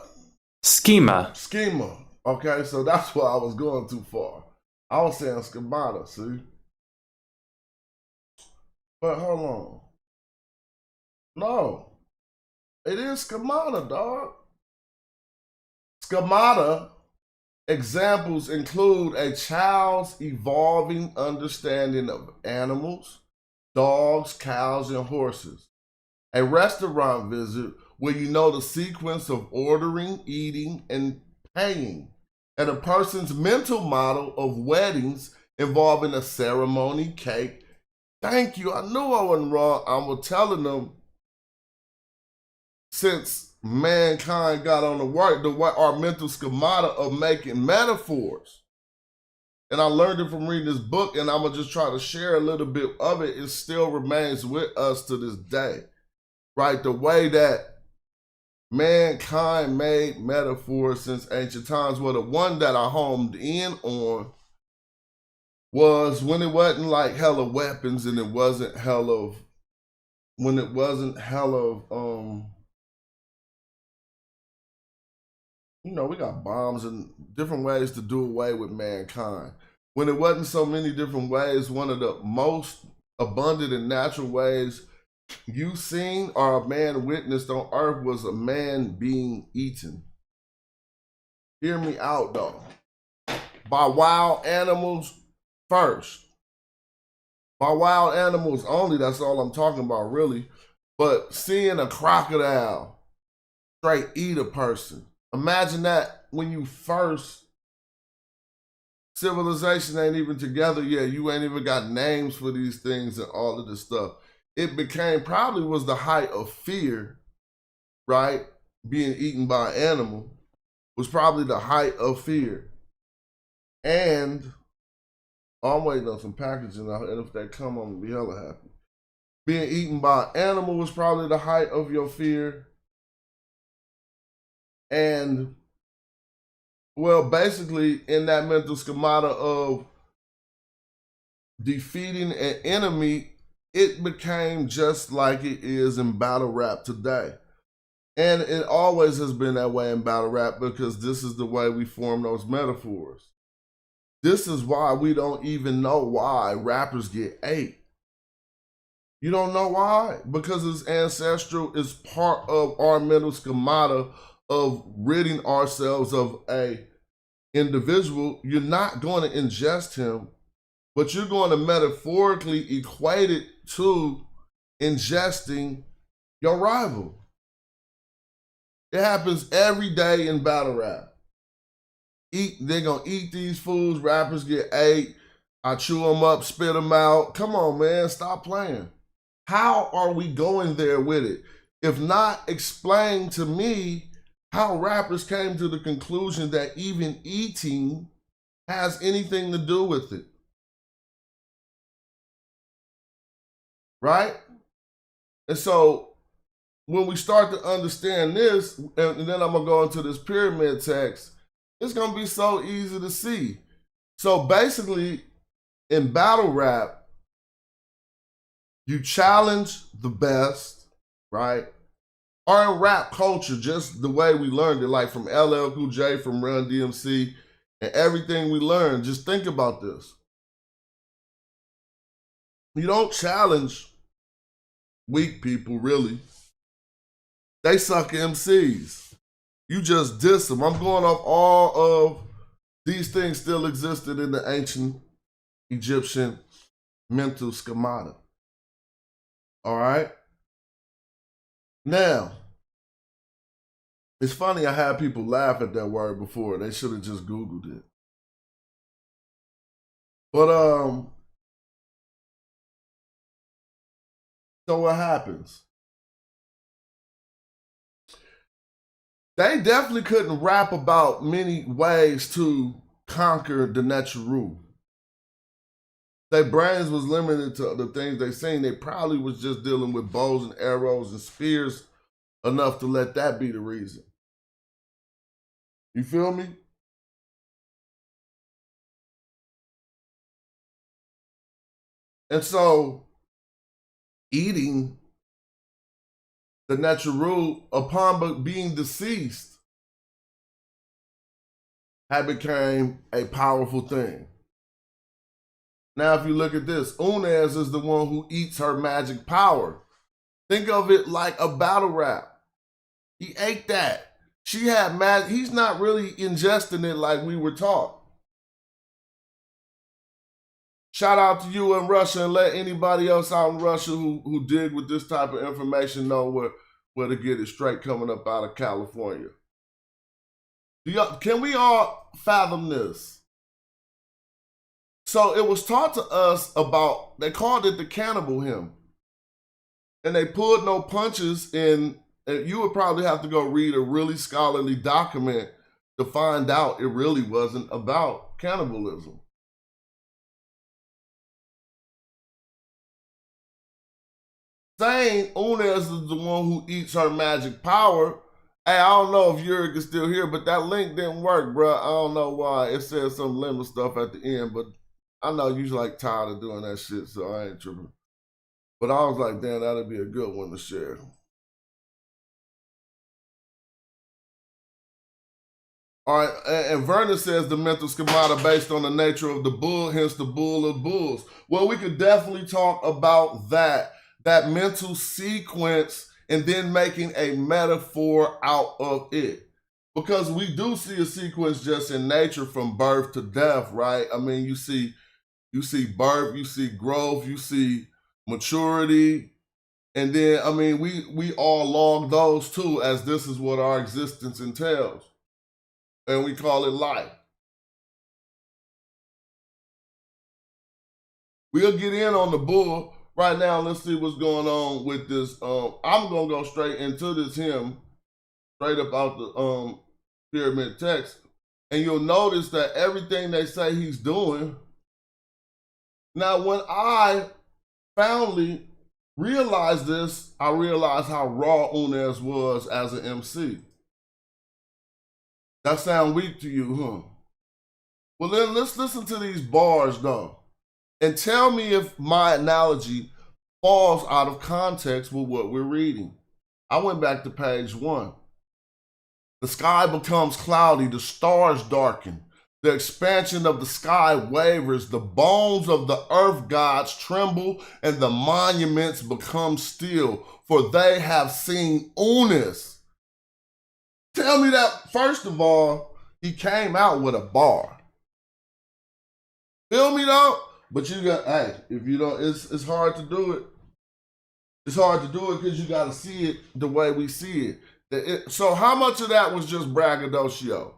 Okay, so that's why I was going too far. I was saying schemata, see? But hold on. No. It is schemata, dog. Schemata examples include a child's evolving understanding of animals, dogs, cows, and horses. A restaurant visit where you know the sequence of ordering, eating, and paying. And a person's mental model of weddings involving a ceremony, cake. Thank you. I knew I wasn't wrong. I was telling them, since mankind got on our mental schemata of making metaphors. And I learned it from reading this book, and I'm going to just try to share a little bit of it. It still remains with us to this day, right? The way that mankind made metaphors since ancient times. Well, the one that I homed in on was when it wasn't like hella weapons, and it wasn't we got bombs and different ways to do away with mankind. When it wasn't so many different ways, one of the most abundant and natural ways you seen or a man witnessed on earth was a man being eaten. Hear me out though. By wild animals first. By wild animals only, that's all I'm talking about really. But seeing a crocodile straight eat a person. Imagine that when you first, civilization ain't even together yet. You ain't even got names for these things and all of this stuff. It probably was the height of fear, right? Being eaten by an animal was probably the height of fear. And I'm waiting on some packaging, and if they come, I'm gonna be hella happy. Being eaten by an animal was probably the height of your fear. And, well, basically, in that mental schemata of defeating an enemy, it became just like it is in battle rap today. And it always has been that way in battle rap because this is the way we form those metaphors. This is why we don't even know why rappers get ate. You don't know why? Because it's ancestral. It's part of our mental schemata of ridding ourselves of a individual. You're not going to ingest him, but you're going to metaphorically equate it to ingesting your rival. It happens every day in battle rap. They're going to eat these fools. Rappers get ate. I chew them up, spit them out. Come on, man. Stop playing. How are we going there with it? If not, explain to me how rappers came to the conclusion that even eating has anything to do with it. Right? And so when we start to understand this, and then I'm going to go into this pyramid text, it's going to be so easy to see. So basically, in battle rap, you challenge the best, right? Or in rap culture, just the way we learned it, like from LL Cool J, from Run DMC, and everything we learned. Just think about this. You don't challenge weak people, really. They suck MCs. You just diss them. I'm going off all of these things still existed in the ancient Egyptian mental schemata. All right? Now, it's funny I had people laugh at that word before. They should have just Googled it. But, so what happens? They definitely couldn't rap about many ways to conquer the Neteru. Their brains was limited to the things they seen. They probably was just dealing with bows and arrows and spears enough to let that be the reason. You feel me? And so, eating the Neteru upon being deceased had become a powerful thing. Now, if you look at this, Unez is the one who eats her magic power. Think of it like a battle rap. He ate that. She had magic. He's not really ingesting it like we were taught. Shout out to you in Russia, and let anybody else out in Russia who dig with this type of information know where to get it straight coming up out of California. Can we all fathom this? So it was taught to us about, they called it the cannibal hymn. And they pulled no punches, and you would probably have to go read a really scholarly document to find out it really wasn't about cannibalism. Saying Unez is the one who eats her magic power. Hey, I don't know if Yurik is still here, but that link didn't work, bro. I don't know why. It said some lemon stuff at the end, but I know you like tired of doing that shit, so I ain't tripping. But I was like, damn, that'd be a good one to share. All right, and Vernon says the mental schemata based on the nature of the bull, hence the bull of bulls. Well, we could definitely talk about that mental sequence, and then making a metaphor out of it. Because we do see a sequence just in nature from birth to death, right? I mean, you see birth, you see growth, you see maturity, and then, I mean, we all log those too, as this is what our existence entails. And we call it life. We'll get in on the bull. Right now, let's see what's going on with this. I'm going to go straight into this hymn, straight up out the pyramid text. And you'll notice that everything they say he's doing. Now, when I finally realized this, I realized how raw Unez was as an MC. That sound weak to you, huh? Well, then let's listen to these bars, though. And tell me if my analogy falls out of context with what we're reading. I went back to page 1. The sky becomes cloudy, the stars darken. The expansion of the sky wavers, the bones of the earth gods tremble, and the monuments become still, for they have seen Unis. Tell me that, first of all, he came out with a bar. Feel me though? But you got, hey, if you don't, it's hard to do it. It's hard to do it because you got to see it the way we see it. So how much of that was just braggadocio?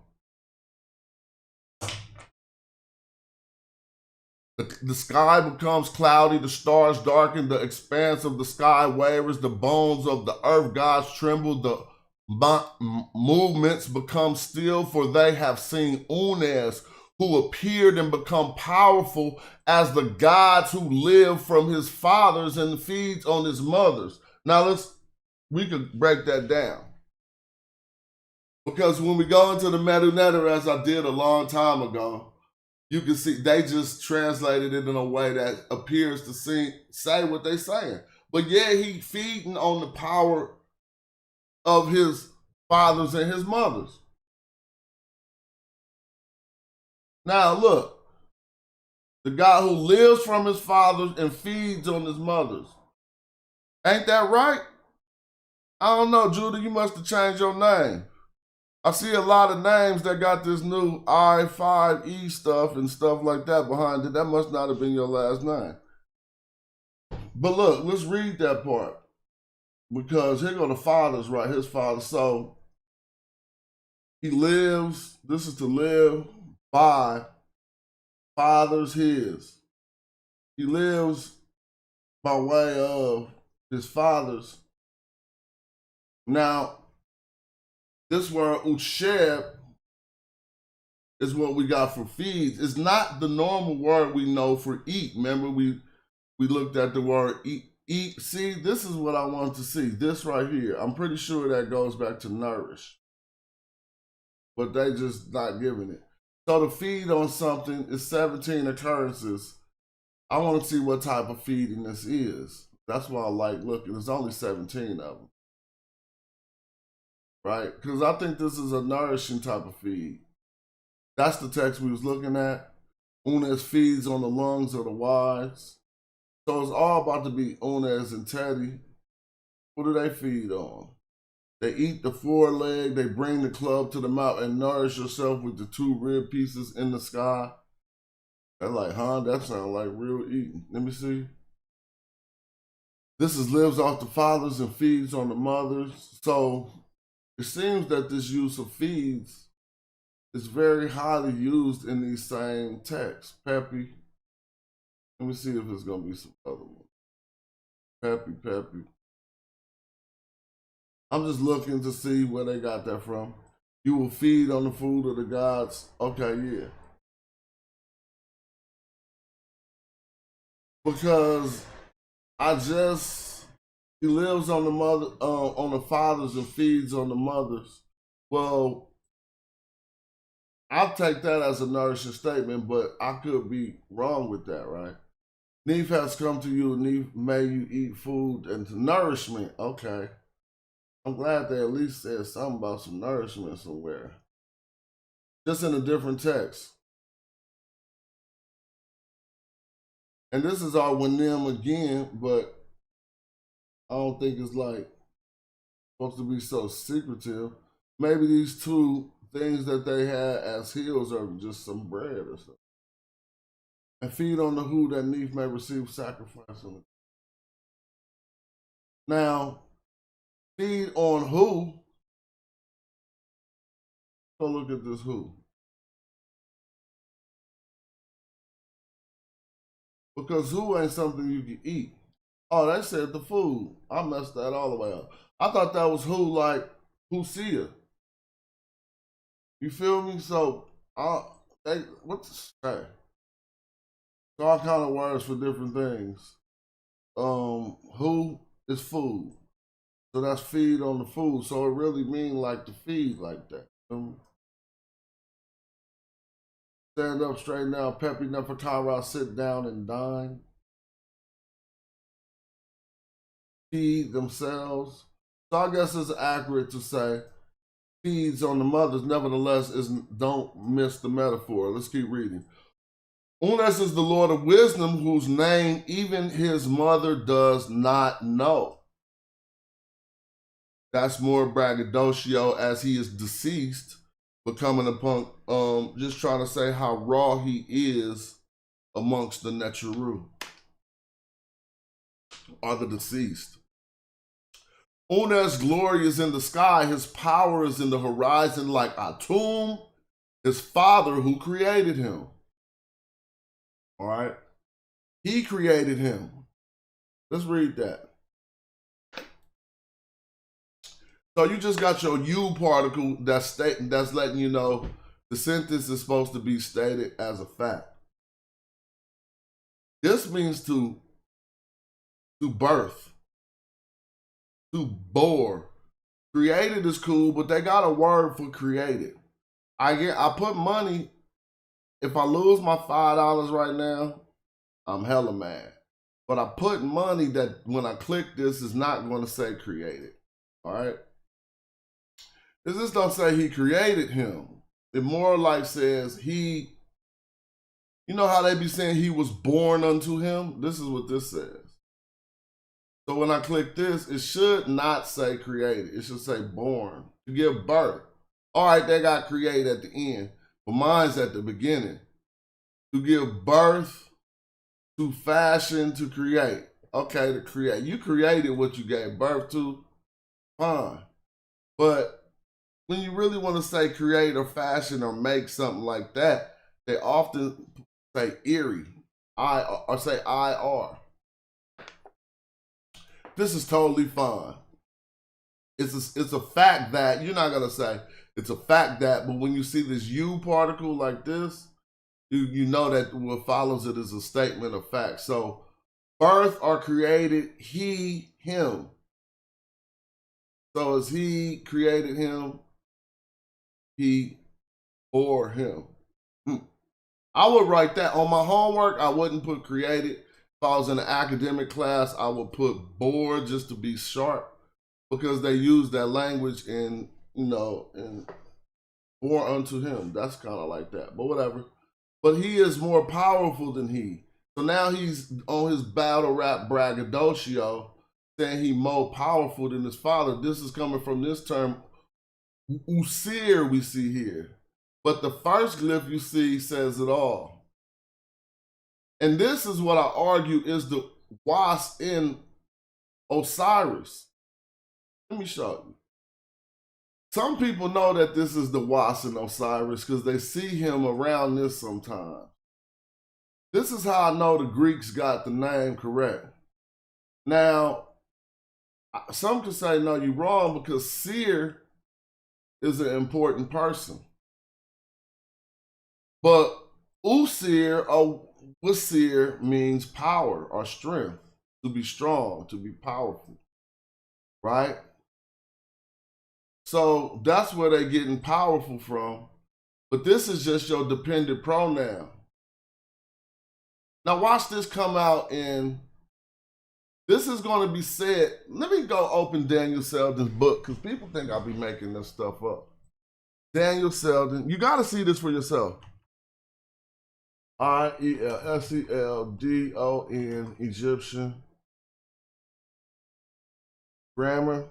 The sky becomes cloudy, the stars darken, the expanse of the sky wavers, the bones of the earth gods tremble, the movements become still, for they have seen Unes, who appeared and become powerful as the gods who live from his fathers and feeds on his mothers. Now we could break that down. Because when we go into the Medu Neter, as I did a long time ago, you can see they just translated it in a way that appears to say what they're saying. But yeah, he feeding on the power of his fathers and his mothers. Now look, the guy who lives from his fathers and feeds on his mothers. Ain't that right? I don't know, Judah, you must have changed your name. I see a lot of names that got this new I-5E stuff and stuff like that behind it. That must not have been your last name. But look, let's read that part. Because here go the fathers, right? His father. So he lives, this is to live by fathers his. He lives by way of his fathers. Now, this word Usheb is what we got for feeds. It's not the normal word we know for eat. Remember, we looked at the word eat. See, this is what I want to see. This right here. I'm pretty sure that goes back to nourish. But they just not giving it. So to feed on something is 17 occurrences. I want to see what type of feeding this is. That's why I like looking. There's only 17 of them. Right? Because I think this is a nourishing type of feed. That's the text we was looking at. Unes feeds on the lungs of the wise. So it's all about to be Unes and Teddy. What do they feed on? They eat the foreleg, they bring the club to the mouth and nourish yourself with the 2 rib pieces in the sky. They're like, huh? That sounds like real eating. Let me see. This is lives off the fathers and feeds on the mothers. So it seems that this use of feeds is very highly used in these same texts. Peppy. Let me see if there's going to be some other ones. Peppy. I'm just looking to see where they got that from. You will feed on the food of the gods. Okay, yeah. Because he lives on the mother, on the fathers and feeds on the mothers. Well, I'll take that as a nourishing statement, but I could be wrong with that, right? Neef has come to you, Neef, may you eat food and nourishment. Okay. I'm glad they at least said something about some nourishment somewhere. Just in a different text. And this is our Winim again, but I don't think it's like supposed to be so secretive. Maybe these 2 things that they had as heels are just some bread or something. And feed on the who that Neef may receive sacrifice on it. Now, feed on who? Go look at this who. Because who ain't something you can eat. Oh, they said the food. I messed that all the way up. I thought that was who, like Hosea. You feel me? So, what to say? So all kind of words for different things. Who is food. So that's feed on the food. So it really means like to feed like that. Stand up, straighten out, Peppy Nefertara, sit down and dine. Feed themselves. So I guess it's accurate to say feeds on the mothers, nevertheless, don't miss the metaphor. Let's keep reading. Unas is the Lord of wisdom, whose name even his mother does not know. That's more braggadocio as he is deceased, but coming upon, just trying to say how raw he is amongst the Necharu, or the deceased. Unas' glory is in the sky, his power is in the horizon like Atum, his father who created him. All right? He created him. Let's read that. So you just got your U particle that's letting you know the sentence is supposed to be stated as a fact. This means to birth, to bore. Created is cool, but they got a word for created. I put money. If I lose my $5 right now, I'm hella mad. But I put money that when I click this is not going to say created. All right? This don't say he created him. It more like says he, you know how they be saying he was born unto him? This is what this says. So when I click this, it should not say created. It should say born, to give birth. All right, they got created at the end, but mine's at the beginning. To give birth, to fashion, to create. Okay, to create. You created what you gave birth to, fine. But when you really want to say create or fashion or make something like that, they often say eerie, or say IR. This is totally fine. It's a fact that, you're not going to say it's a fact that, but when you see this U particle like this, you know that what follows it is a statement of fact. So birth or created, he, him. So as he created him, he bore him. I would write that on my homework. I wouldn't put created. If I was in an academic class, I would put bore just to be sharp, because they use that language in, and bore unto him. That's kind of like that, but whatever. But he is more powerful than he. So now he's on his battle rap braggadocio, saying he more powerful than his father. This is coming from this term, Usir, we see here. But the first glyph you see says it all. And this is what I argue is the was in Osiris. Let me show you. Some people know that this is the was in Osiris because they see him around this sometimes. This is how I know the Greeks got the name correct. Now, some could say, no, you're wrong, because Seer is an important person. But Usir or Wasir means power or strength, to be strong, to be powerful, right? So that's where they're getting powerful from. But this is just your dependent pronoun. Now watch this come out in, this is going to be said. Let me go open Daniel Selden's book, because people think I'll be making this stuff up. Daniel Selden, you got to see this for yourself. IELSELDON, Egyptian. Grammar.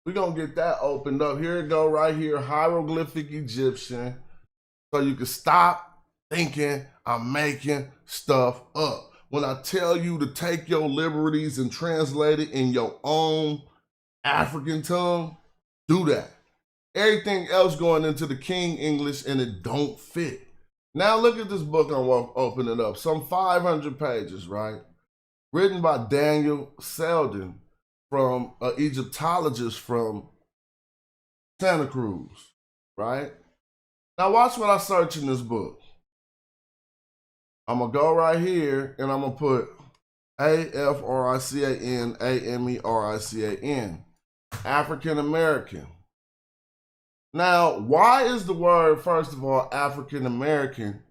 We're going to get that opened up. Here it go right here, hieroglyphic Egyptian. So you can stop thinking I'm making stuff up. When I tell you to take your liberties and translate it in your own African tongue, do that. Everything else going into the King English and it don't fit. Now look at this book I'm opening up. Some 500 pages, right? Written by Daniel Selden, from an Egyptologist from Santa Cruz, right? Now watch what I search in this book. I'm gonna go right here and I'm gonna put AFRICAN, AMERICAN, African American. Now, why is the word, first of all, African American,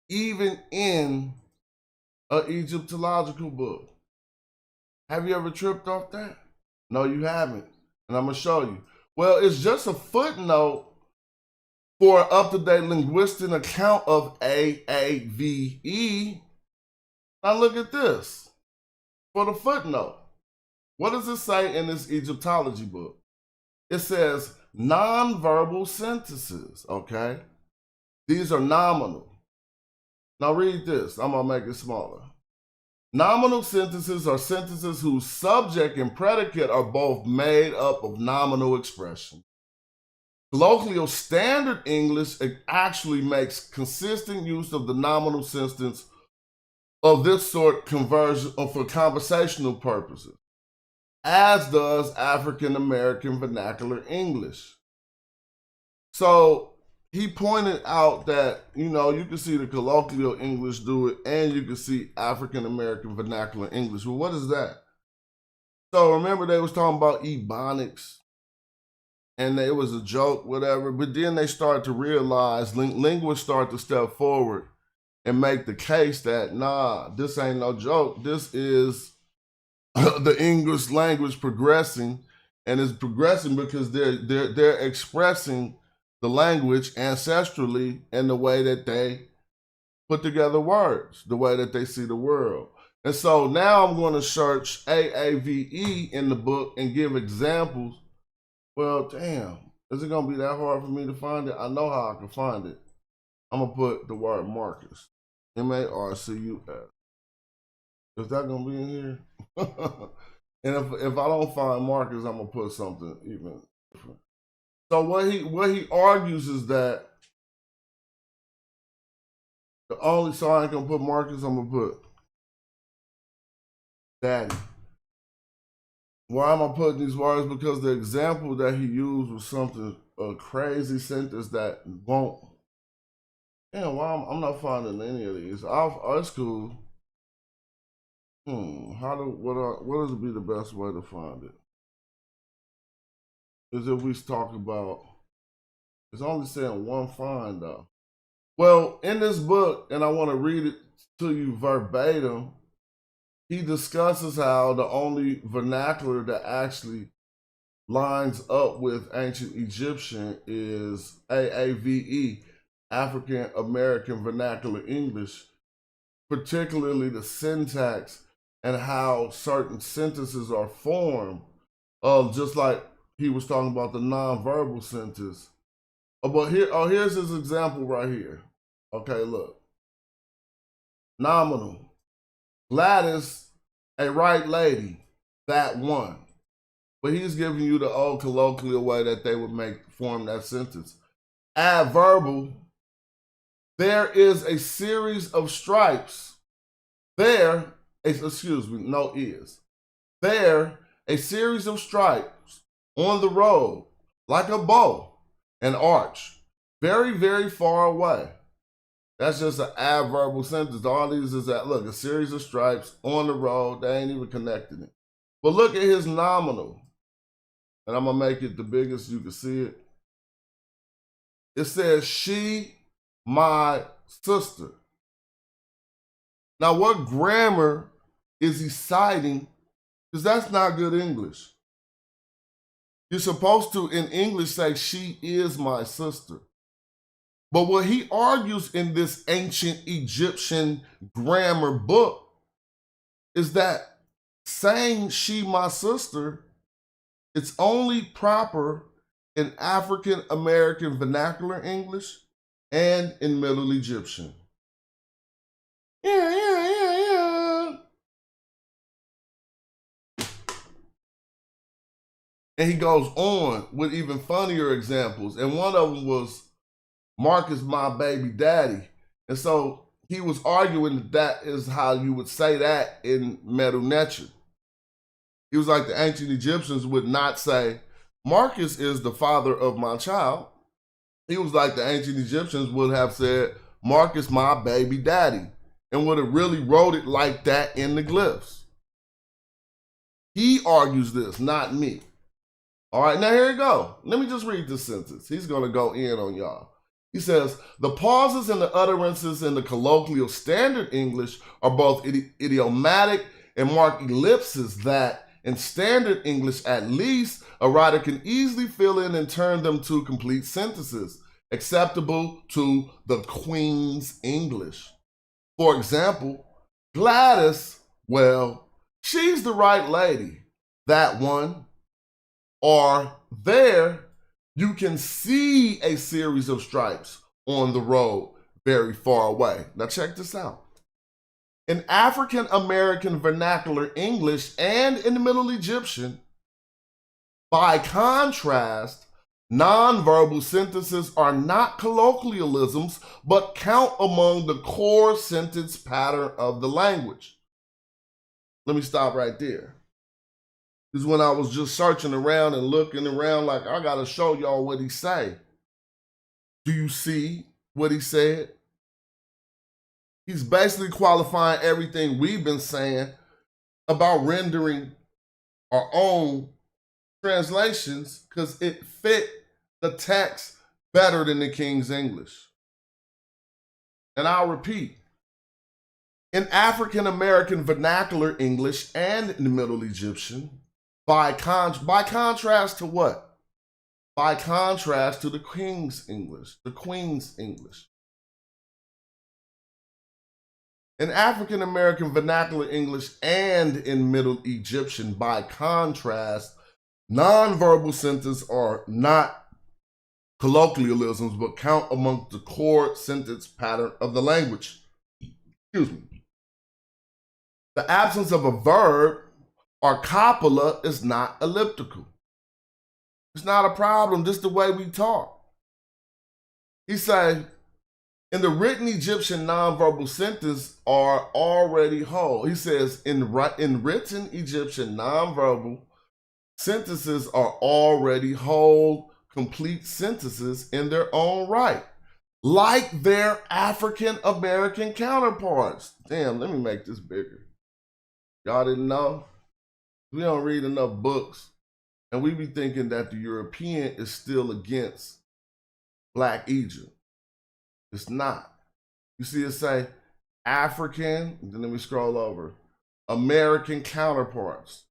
even in an Egyptological book? Have you ever tripped off that? No, you haven't. And I'm going to show you. Well, it's just a footnote for an up-to-date linguistic account of AAVE. Now look at this. For the footnote, what does it say in this Egyptology book? It says nonverbal sentences, okay? These are nominal. Now read this. I'm going to make it smaller. Nominal sentences are sentences whose subject and predicate are both made up of nominal expression. Colloquial standard English actually makes consistent use of the nominal sentence of this sort conversion for conversational purposes, as does African American vernacular English. So he pointed out that, you know, you can see the colloquial English do it and you can see African American vernacular English. Well, what is that? So remember they was talking about Ebonics and it was a joke, whatever, but then they started to realize, linguists start to step forward and make the case that, nah, this ain't no joke. This is the English language progressing, and it's progressing because they're expressing the language ancestrally in the way that they put together words, the way that they see the world. And so now I'm going to search AAVE in the book and give examples. Well, damn, is it going to be that hard for me to find it? I know how I can find it. I'm going to put the word Marcus, M-A-R-C-U-S. Is that going to be in here? And if I don't find Marcus, I'm going to put something even different. So what he argues is that so I ain't gonna put Marcus, I'm gonna put Daddy. Why am I putting these words? Because the example that he used was something, a crazy sentence that won't. Damn, why I'm not finding any of these. It's cool. What would be the best way to find it? Is if we talk about, it's only saying one find though. Well, in this book, and I want to read it to you verbatim, he discusses how the only vernacular that actually lines up with ancient Egyptian is AAVE, African American Vernacular English, particularly the syntax and how certain sentences are formed, just like he was talking about the nonverbal sentence. But here's his example right here. Okay, look. Nominal. Gladys, a right lady, that one. But he's giving you the old colloquial way that they would form that sentence. Adverbal. There is a series of stripes. There, a series of stripes on the road, like a bow, an arch, very, very far away. That's just an adverbal sentence. All these is that, look, a series of stripes on the road, they ain't even connecting it. But look at his nominal, and I'm gonna make it the biggest you can see it. It says, she, my sister. Now, what grammar is he citing? Because that's not good English. You're supposed to, in English, say, she is my sister. But what he argues in this ancient Egyptian grammar book is that saying she, my sister, it's only proper in African American vernacular English and in Middle Egyptian. Yeah. And he goes on with even funnier examples. And one of them was, Marcus, my baby daddy. And so he was arguing that is how you would say that in Medu Neter. He was like, the ancient Egyptians would not say, Marcus is the father of my child. He was like, the ancient Egyptians would have said, Marcus, my baby daddy, and would have really wrote it like that in the glyphs. He argues this, not me. All right, now here we go. Let me just read this sentence. He's going to go in on y'all. He says, the pauses and the utterances in the colloquial standard English are both idiomatic and mark ellipses that, In standard English, at least, a writer can easily fill in and turn them to complete sentences, acceptable to the Queen's English. For example, Gladys, well, she's the right lady. That one. Or there, you can see a series of stripes on the road very far away. Now check this out. In African American vernacular English and in the Middle Egyptian, by contrast, nonverbal sentences are not colloquialisms, but count among the core sentence pattern of the language. Let me stop right there. This is when I was just searching around and looking around like, I gotta show y'all what he say. Do you see what he said? He's basically qualifying everything we've been saying about rendering our own translations because it fit the text better than the King's English. And I'll repeat, in African American vernacular English and in the Middle Egyptian, by contrast to what? By contrast to the King's English, the Queen's English. In African American vernacular English and in Middle Egyptian, by contrast, nonverbal sentences are not colloquialisms, but count among the core sentence pattern of the language. Excuse me. The absence of a verb or copula is not elliptical. It's not a problem, just the way we talk. He said, in the written Egyptian nonverbal sentences are already whole. He says, in written Egyptian nonverbal sentences are already whole, complete sentences in their own right, like their African American counterparts. Damn, let me make this bigger. Y'all didn't know? We don't read enough books, and we be thinking that the European is still against Black Egypt. It's not. You see it say African, then let me scroll over, American counterparts.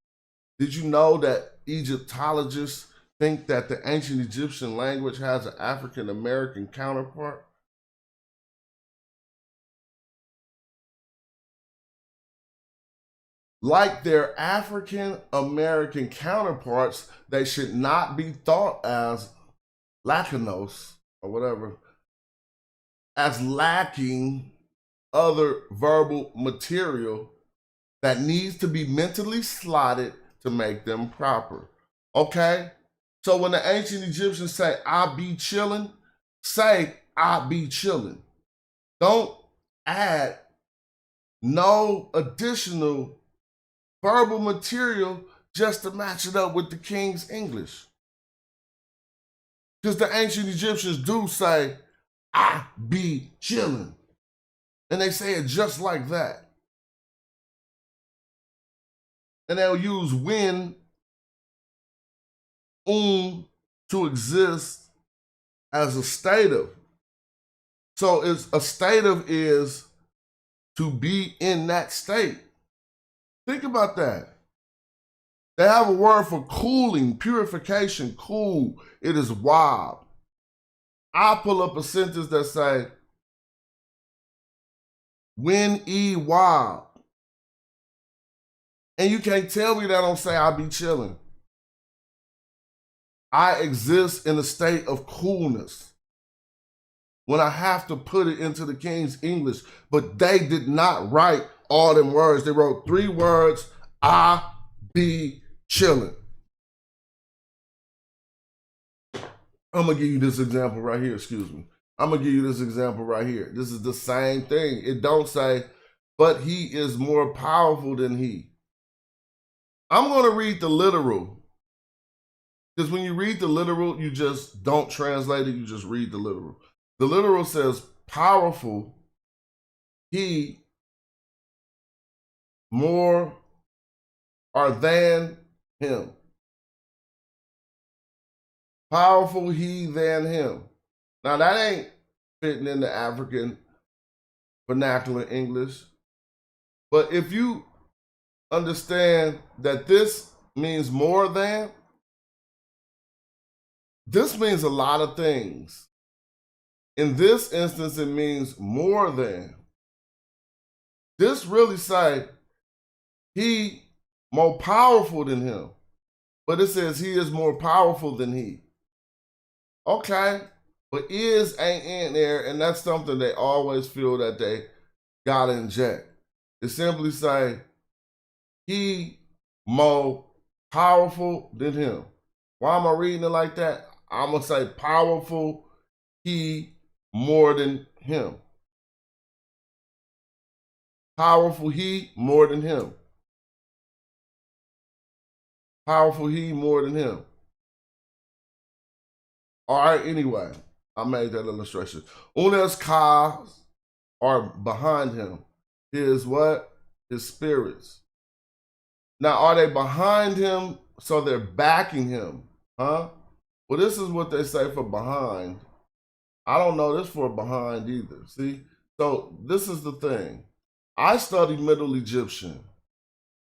Did you know that Egyptologists think that the ancient Egyptian language has an African American counterpart? Like their African American counterparts, they should not be thought as Latinos or whatever, as lacking other verbal material that needs to be mentally slotted to make them proper. Okay? So when the ancient Egyptians say, I be chillin', say, I be chillin'. Don't add no additional verbal material just to match it up with the King's English. Because the ancient Egyptians do say, I be chillin'. And they say it just like that. And they'll use when, to exist as a stative. So it's a stative is to be in that state. Think about that. They have a word for cooling, purification, cool. It is wild. I pull up a sentence that say, when wild. And you can't tell me that I don't say I be chilling. I exist in a state of coolness when I have to put it into the King's English, but they did not write all them words. They wrote 3 words, I be chilling. I'm gonna give you this example right here, excuse me. I'm gonna give you this example right here. This is the same thing. It don't say, but he is more powerful than he. I'm gonna read the literal. Because when you read the literal, you just don't translate it, you just read the literal. The literal says, powerful, he, more, or than him. Powerful he than him. Now that ain't fitting in the African vernacular English. But if you understand that this means more than, this means a lot of things. In this instance, it means more than. This really say he more powerful than him. But it says he is more powerful than he. Okay, but is ain't in there, and that's something they always feel that they gotta inject. It simply say he more powerful than him. Why am I reading it like that? I'm gonna say powerful, he more than him. Powerful he more than him. Powerful he more than him. All right, anyway, I made that illustration. Unas cars are behind him. His what? His spirits. Now, are they behind him so they're backing him? Huh? Well, this is what they say for behind. I don't know this for behind either. See? So this is the thing. I study Middle Egyptian.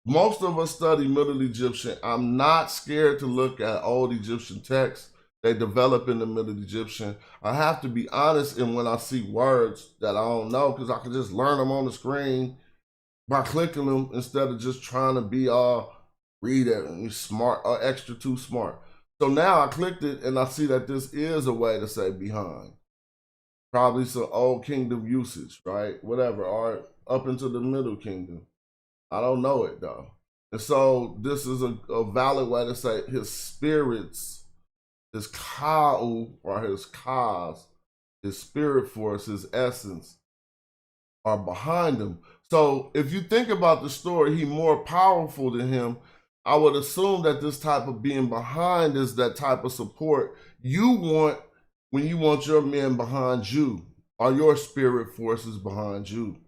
Most of us study Middle Egyptian. I'm not scared to look at old Egyptian texts. They develop in the Middle Egyptian. I have to be honest in when I see words that I don't know, because I can just learn them on the screen by clicking them instead of just trying to be all read it and smart or extra too smart. So now I clicked it and I see that this is a way to say behind. Probably some old kingdom usage, right? Whatever, or up into the Middle Kingdom. I don't know it though. And so this is a valid way to say his spirits, his ka'u or his kas, his spirit force, his essence are behind him. So if you think about the story, he more powerful than him. I would assume that this type of being behind is that type of support you want when you want your men behind you, or your spirit forces behind you.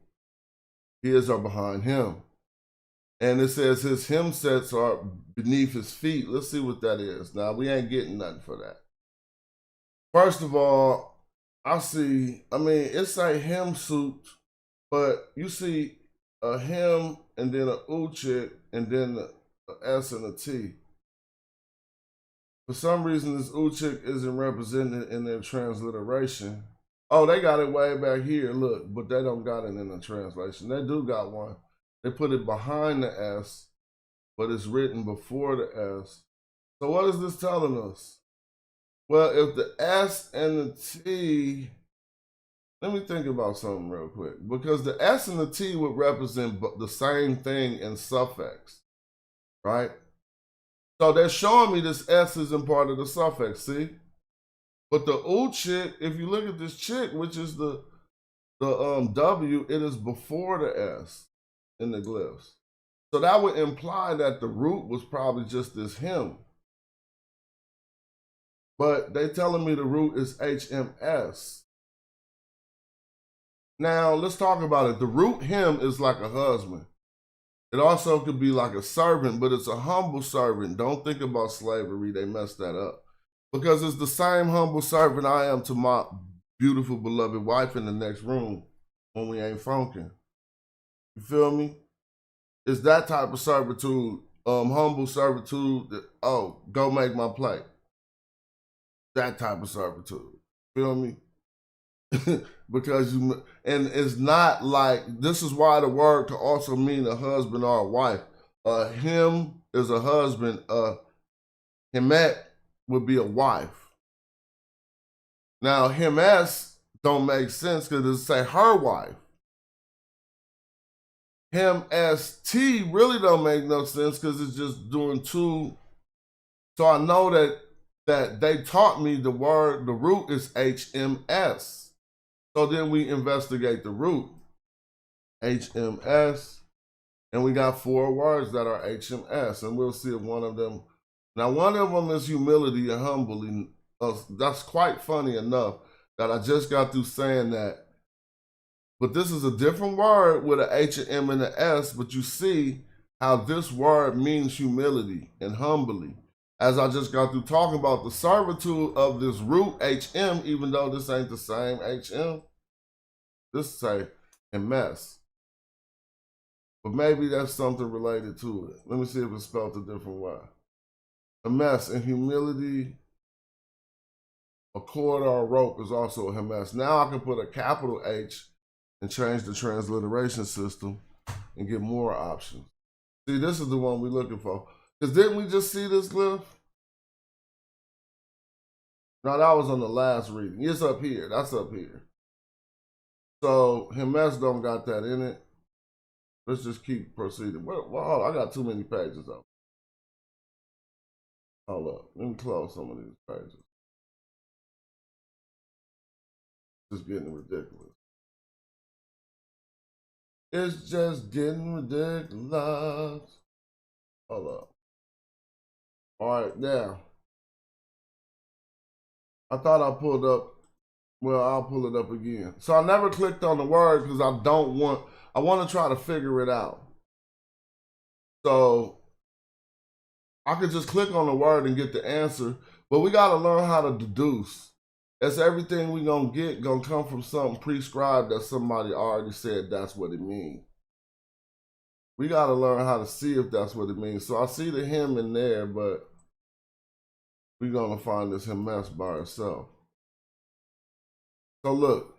His are behind him. And it says his hymn sets are beneath his feet. Let's see what that is. Now, we ain't getting nothing for that. First of all, it's a hymn suit, but you see a hymn and then a uchik and then a S and a T. For some reason, this uchik isn't represented in their transliteration. Oh, they got it way back here, look, but they don't got it in the translation. They do got one. They put it behind the S, but it's written before the S. So what is this telling us? Well, if the S and the T, let me think about something real quick. Because the S and the T would represent the same thing in suffix, right? So they're showing me this S isn't part of the suffix, see? But the uchik, if you look at this chick, which is the W, it is before the S in the glyphs. So that would imply that the root was probably just this hymn. But they telling me the root is HMS. Now, let's talk about it. The root hymn is like a husband. It also could be like a servant, but it's a humble servant. Don't think about slavery. They messed that up. Because it's the same humble servant I am to my beautiful, beloved wife in the next room when we ain't funking. You feel me? It's that type of servitude, humble servitude that, oh, go make my plate. That type of servitude. Feel me? Because and it's not like, this is why the word could also mean a husband or a wife. Him is a husband. Hemet would be a wife. Now, Hemes don't make sense because it say her wife. Him ST really don't make no sense because it's just doing two. So I know that they taught me the root is HMS. So then we investigate the root, HMS, and we got 4 words that are HMS, and we'll see if one of them. Now, one of them is humility and humbly. That's quite funny enough that I just got through saying that. But this is a different word with an H, an M, and an S, but you see how this word means humility and humbly. As I just got through talking about the servitude of this root HM, even though this ain't the same HM, this say MS. But maybe that's something related to it. Let me see if it's spelled a different way. Hemes in humility, a cord or a rope is also a hemes. Now I can put a capital H and change the transliteration system and get more options. See, this is the one we're looking for. Because didn't we just see this glyph? No, that was on the last reading. It's up here. That's up here. So Hemes don't got that in it. Let's just keep proceeding. Well, I got too many pages though. Hold up. Let me close some of these pages. It's getting ridiculous. It's just getting ridiculous. Hold up. All right, now. I thought I pulled up. Well, I'll pull it up again. So I never clicked on the word because I want to try to figure it out. So I could just click on the word and get the answer, but we got to learn how to deduce. That's everything we gonna get gonna come from something prescribed that somebody already said that's what it means. We got to learn how to see if that's what it means. So I see the him in there, but we're gonna find this hemes by itself. So look,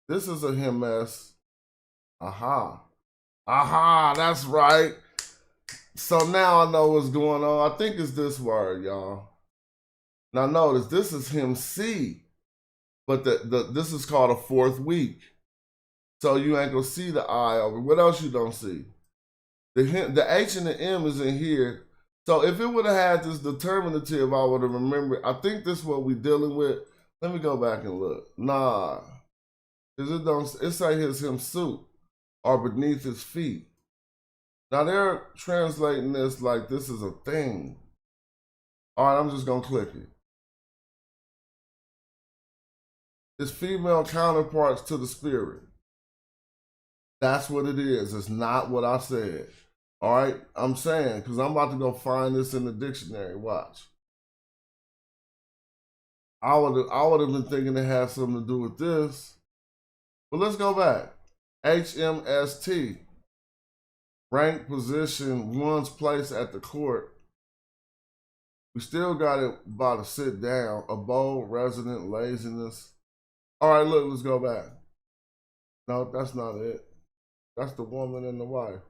this is a hemes. Aha. Aha, that's right. So now I know what's going on. I think it's this word, y'all. Now notice, this is him C, but this is called a fourth week. So you ain't gonna see the I over. What else you don't see? The H and the M is in here. So if it would have had this determinative, I would have remembered. I think this is what we're dealing with. Let me go back and look. Nah, because it say his him suit or beneath his feet. Now they're translating this like this is a thing. All right, I'm just gonna click it. His female counterparts to the spirit. That's what it is. It's not what I said. All right, I'm saying, because I'm about to go find this in the dictionary. Watch. I would have been thinking it had something to do with this. But let's go back. HMST. Rank, position, one's place at the court. We still got it about to sit down. Abode, resident, laziness. All right, look, let's go back. No, that's not it. That's the woman and the wife.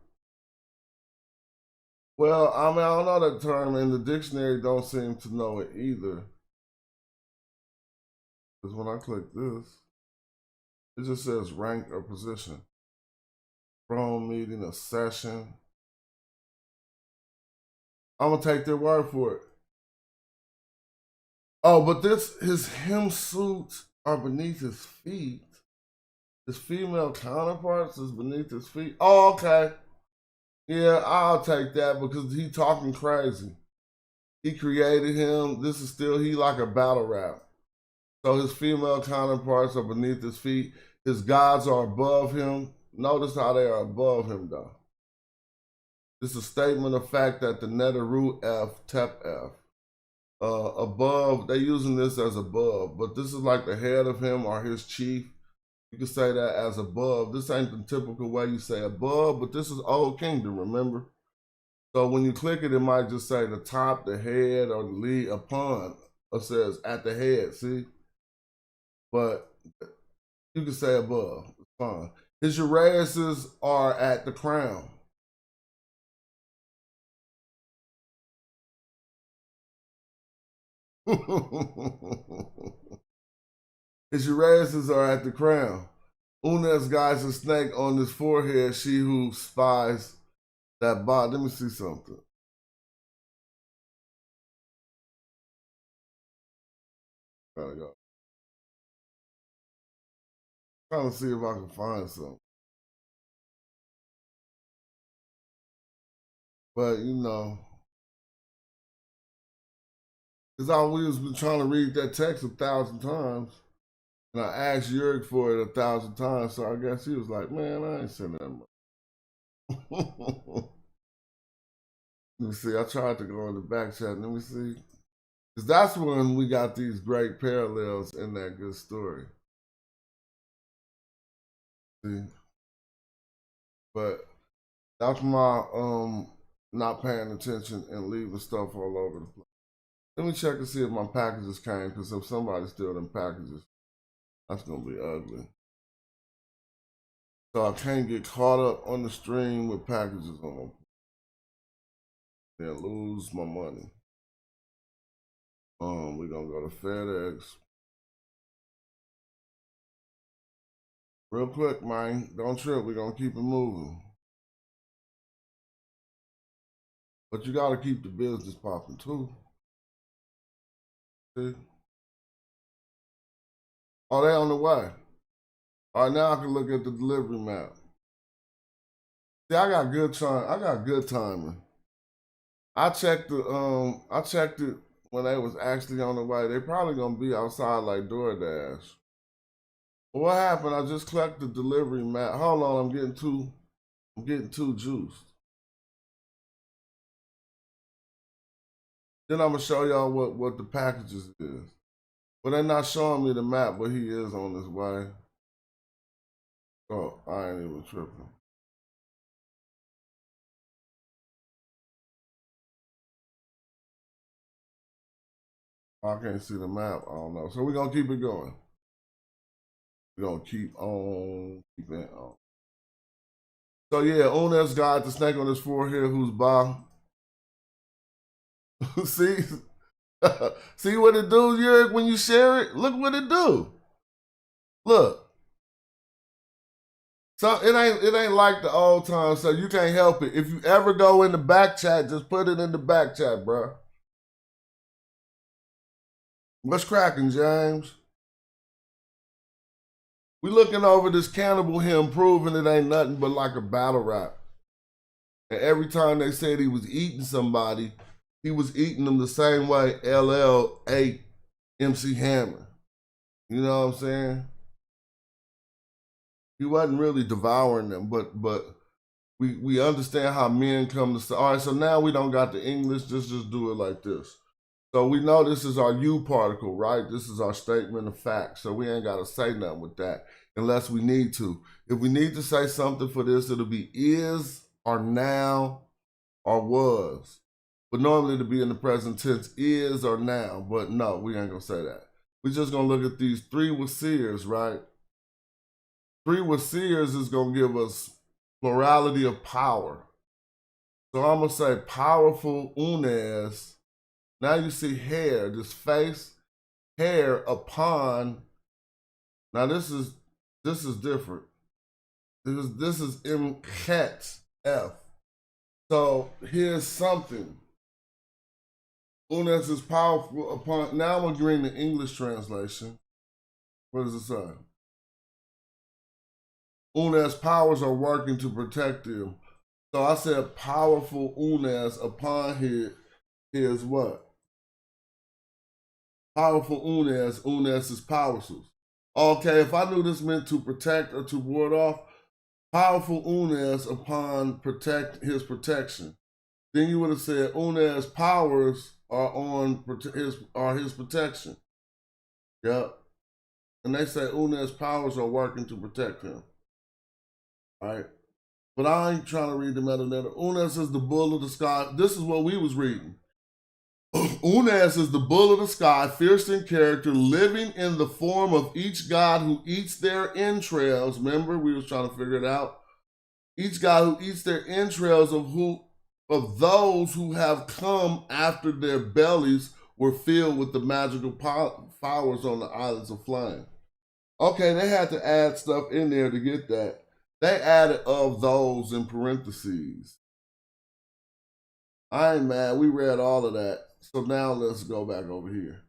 Well, I mean, I don't know that term, and the dictionary don't seem to know it either. Because when I click this, it just says rank or position. Throne meeting, a session. I'm going to take their word for it. Oh, but his him suits are beneath his feet. His female counterparts is beneath his feet. Oh, okay. Yeah, I'll take that because he talking crazy. He created him. This is still, he like a battle rap. So his female counterparts are beneath his feet. His gods are above him. Notice how they are above him though. This is a statement of fact that the Neteru F, Tep F. Above, they're using this as above, but this is like the head of him or his chief. You can say that as above. This ain't the typical way you say above, but this is Old Kingdom, remember? So when you click it, it might just say the top, the head, or the lead upon. It says at the head, see? But you can say above, it's fine. His Uraeuses are at the crown. His Uraeuses are at the crown. Unas guides a snake on his forehead, she who spies that body. Let me see something. Gotta go. Trying to see if I can find something. But you know, because we was been trying to read that text 1,000 times. And I asked Jurg for it 1,000 times, so I guess he was like, man, I ain't saying that much. Let me see, I tried to go in the back chat. Let me see. Because that's when we got these great parallels in that good story. See? But That's my not paying attention and leaving stuff all over the place. Let me check and see if my packages came, because if somebody steal them packages, that's gonna be ugly. So I can't get caught up on the stream with packages on them. Then lose my money. We're gonna go to FedEx. Real quick, man. Don't trip. We're gonna keep it moving. But you gotta keep the business popping too. See? Oh, they on the way. All right, now I can look at the delivery map. See, I got good time. I got good timing. I checked it when they was actually on the way. They probably gonna be outside like DoorDash. What happened? I just clicked the delivery map. Hold on, I'm getting too juiced. Then I'm gonna show y'all what the packages is. But they're not showing me the map, but he is on his way. So I ain't even tripping. I can't see the map. I don't know. So we're gonna keep it going. We're gonna keep on keeping on. So yeah, Unes got the snake on his forehead who's by. See? See what it do, Yurik, when you share it? Look what it do. Look. So it ain't like the old time, so you can't help it. If you ever go in the back chat, just put it in the back chat, bro. What's cracking, James? We looking over this Cannibal hymn, proving it ain't nothing but like a battle rap. And every time they said he was eating somebody, he was eating them the same way LL ate MC Hammer. You know what I'm saying? He wasn't really devouring them, but we understand how men come to say, all right, so now we don't got the English, just do it like this. So we know this is our U particle, right? This is our statement of fact. So we ain't got to say nothing with that unless we need to. If we need to say something for this, it'll be is or now or was. But normally it'll be in the present tense, is or now. But no, we ain't going to say that. We're just going to look at these three wasirs, right? Three wasirs is going to give us plurality of power. So I'm going to say powerful Unes. Now you see hair, this face, hair upon. Now this is different. This is Mchet F. So here's something. Unes is powerful upon. Now I'm agreeing the English translation. What does it say? Unes powers are working to protect him. So I said powerful Unes upon his what? Powerful Unes is powerful. Okay, if I knew this meant to protect or to ward off, powerful Unes upon his protection, then you would have said Unes powers are on his protection. Yep. And they say Unes powers are working to protect him. All right. But I ain't trying to read the meta. Unes is the bull of the sky. This is what we was reading. Unes is the bull of the sky, fierce in character, living in the form of each god who eats their entrails. Remember, we was trying to figure it out. Each god who eats their entrails of those who have come after their bellies were filled with the magical powers on the islands of flame. Okay, they had to add stuff in there to get that. They added of those in parentheses. I ain't mad. We read all of that. So now let's go back over here.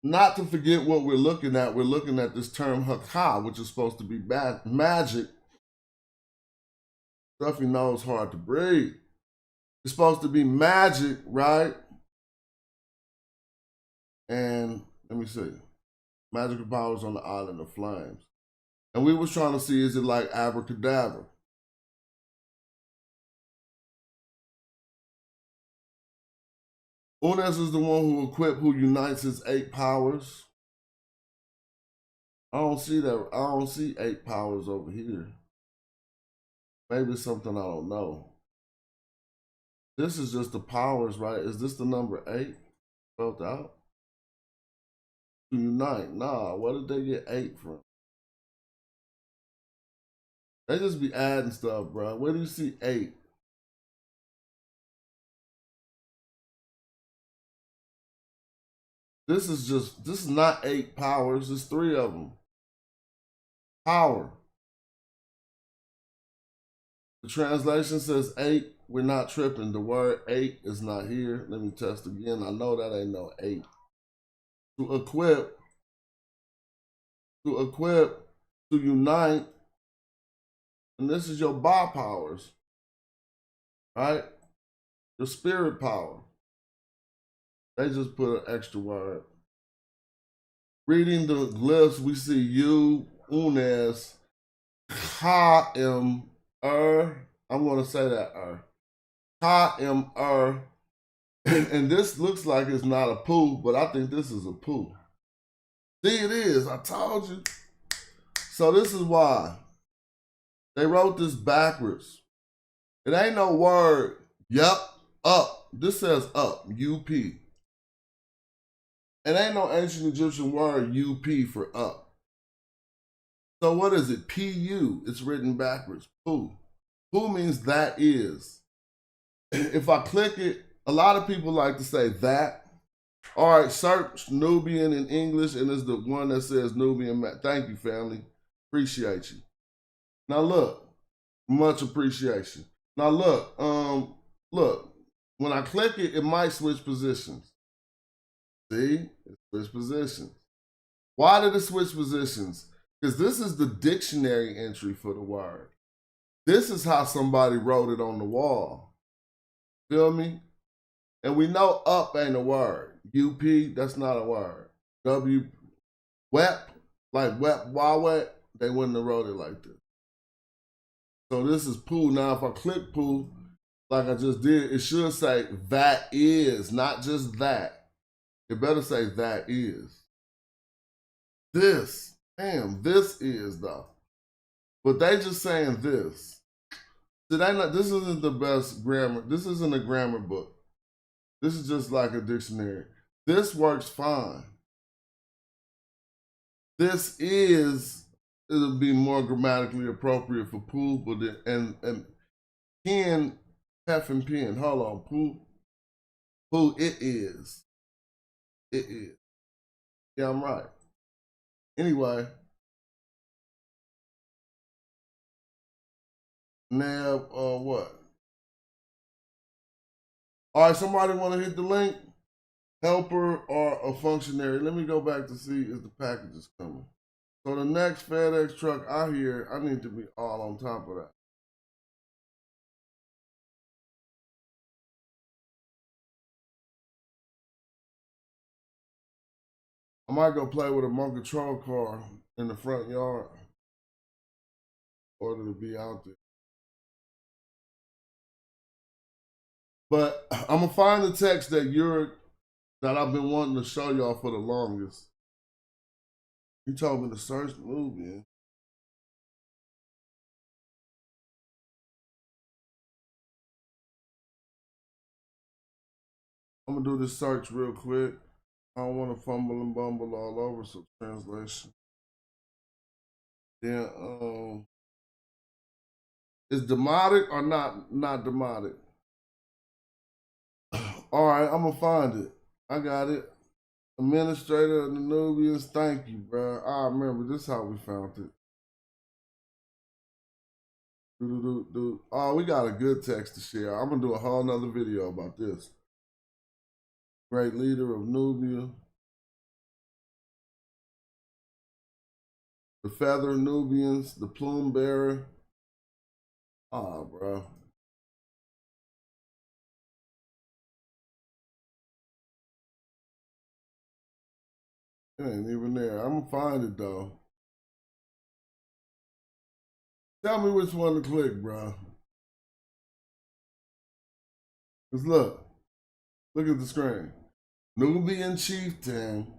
Not to forget what we're looking at. We're looking at this term haka, which is supposed to be magic. Stuffy nose hard to breathe. It's supposed to be magic, right? And let me see. Magical powers on the island of flames. And we was trying to see, is it like abracadabra? Unes is the one who unites his 8 powers. I don't see that. I don't see 8 powers over here. Maybe it's something I don't know. This is just the powers, right? Is this the number 8 spelled out? To unite. Nah, where did they get 8 from? They just be adding stuff, bro. Where do you see 8? This is not 8 powers. There's 3 of them. Power. The translation says 8. We're not tripping. The word 8 is not here. Let me test again. I know that ain't no 8. To equip, to unite, and this is your Ba powers, right? Your spirit power. They just put an extra word. Reading the glyphs, we see you, Unes, Ka-im, I'm going to say that, Ka-im, and this looks like it's not a poo, but I think this is a poo. See, it is. I told you. So this is why. They wrote this backwards. It ain't no word. Yup, up. This says up, U-P. It ain't no ancient Egyptian word U-P for up. So what is it? P-U. It's written backwards. Poo. Poo means that is. If I click it, a lot of people like to say that. All right, search Nubian in English, and it's the one that says Nubian. Thank you, family. Appreciate you. Now look, much appreciation. Now look, look. When I click it, it might switch positions. See, it switched positions. Why did it switch positions? Because this is the dictionary entry for the word. This is how somebody wrote it on the wall. Feel me? And we know up ain't a word. UP, that's not a word. W, wep, like wep, wawet, they wouldn't have wrote it like this. So this is poo. Now if I click poo, like I just did, it should say that is, not just that. It better say that is. This, damn, this is though. But they just saying this. See, this isn't the best grammar. This isn't a grammar book. This is just like a dictionary. This works fine. This is, it'll be more grammatically appropriate for pool, but and pen, F and pen. Hold on, pool, it is. It is. Yeah, I'm right. Anyway. Now, what? All right, somebody want to hit the link? Helper or a functionary? Let me go back to see if the package is coming. So the next FedEx truck I hear, I need to be all on top of that. I might go play with a monkey control car in the front yard in order to be out there. But I'm gonna find the text that I've been wanting to show y'all for the longest. You told me to search the movie. I'm gonna do this search real quick. I don't want to fumble and bumble all over, so translation. Then, is demotic or not demotic? All right, I'm gonna find it. I got it. Administrator of the Nubians, thank you, bro. I remember this is how we found it. Oh, we got a good text to share. I'm gonna do a whole nother video about this. Great leader of Nubia. The feather Nubians, the plume bearer. Oh, bro. It ain't even there. I'm gonna find it though. Tell me which one to click, bro. Cause look at the screen. Nubian chieftain,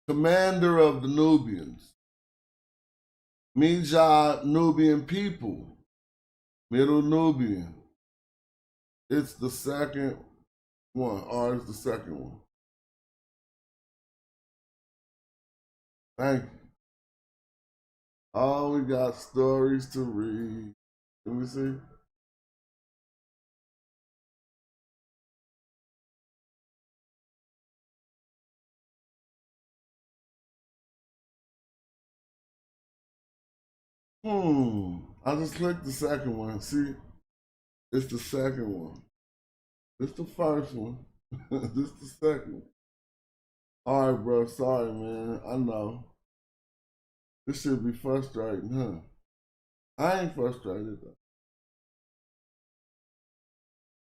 commander of the Nubians. Mijah, Nubian people. Middle Nubian. It's the second one, or it's the second one. Thank you. Oh, we got stories to read. Let me see. I just clicked the second one. See, it's the second one. This the first one. This the second one. All right, bro. Sorry, man. I know. This should be frustrating, huh? I ain't frustrated, though.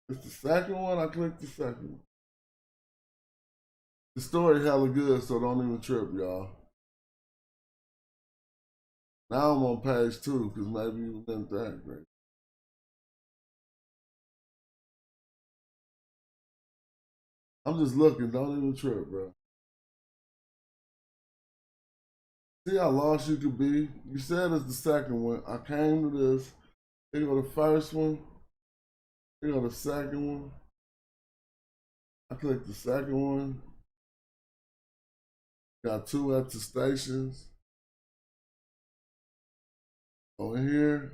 It's the second one. I clicked the second one. The story hella good, so don't even trip, y'all. Now I'm on page 2, because maybe you didn't think, right? I'm just looking. Don't even trip, bro. See how lost you could be? You said it's the second one. I came to this. Here go the first one. Here go the second one. I clicked the second one. Got 2 attestations. Over here.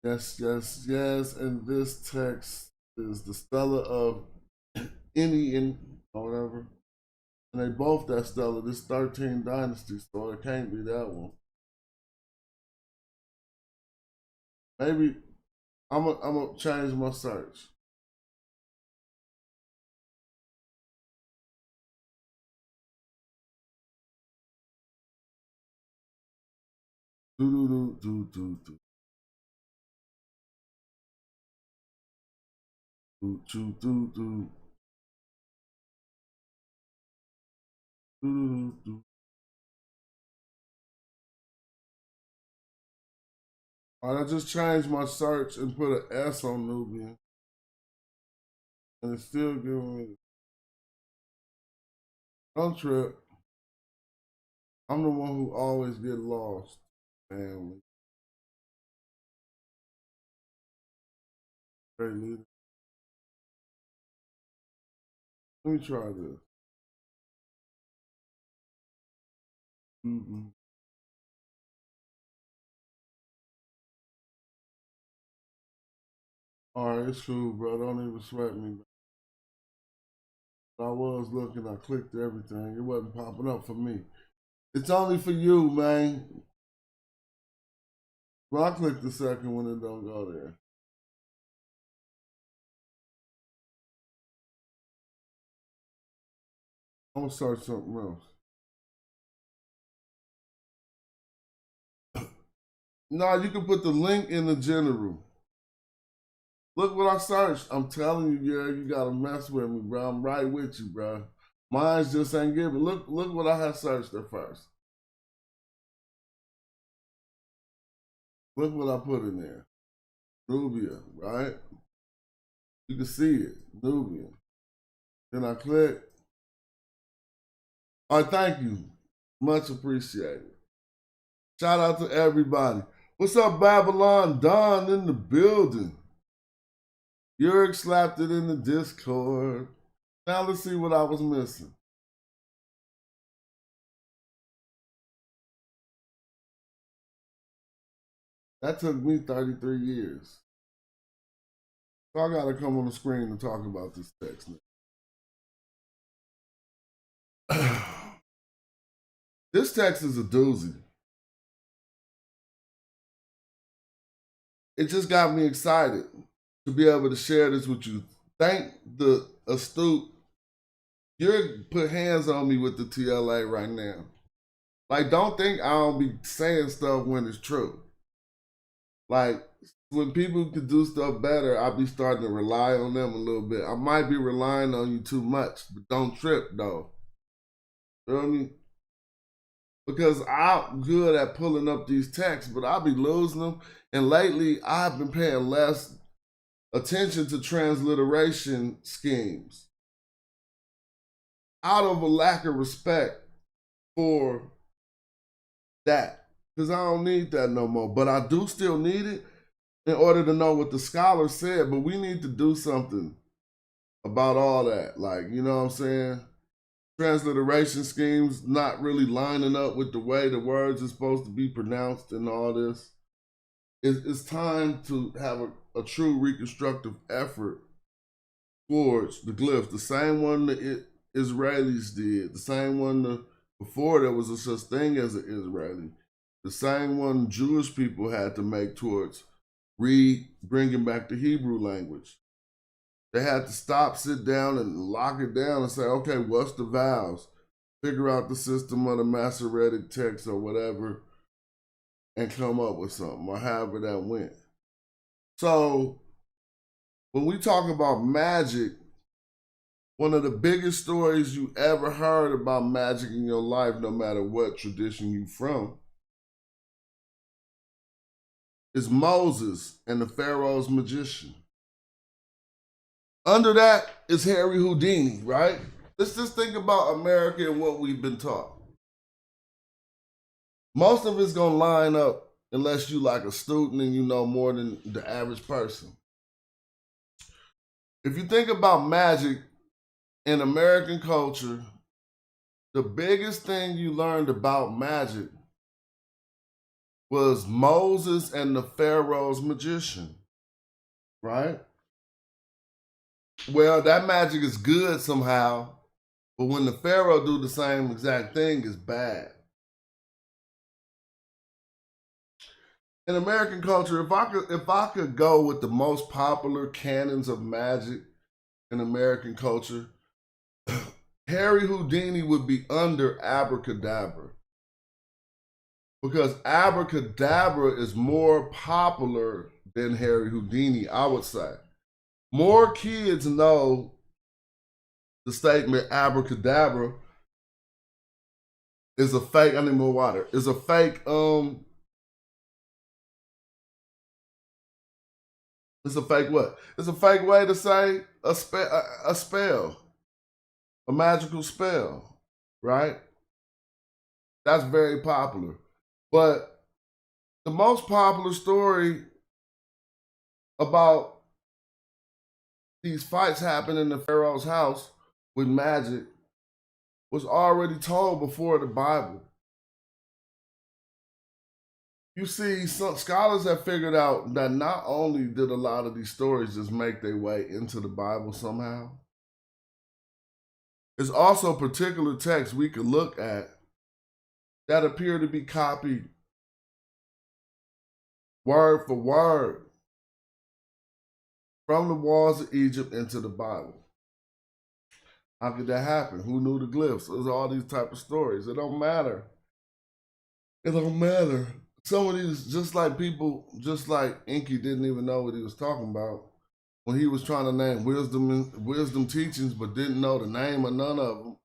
Yes, yes, yes. And this text is the Stella of Eni or whatever. And they both that Stella. This 13 Dynasty, so it can't be that one. Maybe I'm gonna change my search. Do. All right, I just changed my search and put an S on Nubian. And it's still giving me. Don't trip. I'm the one who always get lost, family. Great leader. Let me try this. All right, it's cool, bro. Don't even sweat me. I was looking, I clicked everything. It wasn't popping up for me. It's only for you, man. Well, I clicked the second one and don't go there. I'm gonna search something else. No, you can put the link in the general. Look what I searched. I'm telling you, yeah, you gotta mess with me, bro. I'm right with you, bro. Mine just ain't giving. Look what I had searched at first. Look what I put in there. Nubia, right? You can see it, Nubia. Then I click. All right, thank you. Much appreciated. Shout out to everybody. What's up, Babylon Don in the building? Yurik slapped it in the Discord. Now let's see what I was missing. That took me 33 years. So I gotta come on the screen and talk about this text now. This text is a doozy. It just got me excited to be able to share this with you. Thank the astute. You're put hands on me with the TLA right now. Like, don't think I don't be saying stuff when it's true. Like, when people could do stuff better, I'll be starting to rely on them a little bit. I might be relying on you too much, but don't trip, though. You know what I mean? Because I'm good at pulling up these texts, but I'll be losing them. And lately, I've been paying less attention to transliteration schemes out of a lack of respect for that. because I don't need that no more. But I do still need it in order to know what the scholars said. But we need to do something about all that. Like, you know what I'm saying? Transliteration schemes not really lining up with the way the words are supposed to be pronounced and all this. It's time to have a true reconstructive effort towards the glyphs, the same one the Israelis did, the same one before there was a such thing as an Israeli, the same one Jewish people had to make towards bringing back the Hebrew language. They had to stop, sit down, and lock it down and say, okay, what's the vowels? Figure out the system of the Masoretic text or whatever and come up with something, or however that went. So when we talk about magic, one of the biggest stories you ever heard about magic in your life, no matter what tradition you from, is Moses and the Pharaoh's magician. Under that is Harry Houdini, right? Let's just think about America and what we've been taught. Most of it's gonna line up unless you like a student and you know more than the average person. If you think about magic in American culture, the biggest thing you learned about magic was Moses and the Pharaoh's magician, right? Well, that magic is good somehow, but when the Pharaoh do the same exact thing, it's bad. In American culture, if I could go with the most popular canons of magic in American culture, Harry Houdini would be under abracadabra. Because abracadabra is more popular than Harry Houdini, I would say. More kids know the statement abracadabra is a fake, I need more water, is a fake, it's a fake what? It's a fake way to say a spell, a magical spell, right? That's very popular. But the most popular story about these fights happening in the Pharaoh's house with magic was already told before the Bible. You see, some scholars have figured out that not only did a lot of these stories just make their way into the Bible somehow, there's also particular texts we could look at that appear to be copied word for word from the walls of Egypt into the Bible. How could that happen? Who knew the glyphs? There's all these type of stories. It don't matter. It don't matter. Some of these, just like Enki didn't even know what he was talking about when he was trying to name wisdom teachings, but didn't know the name of none of them.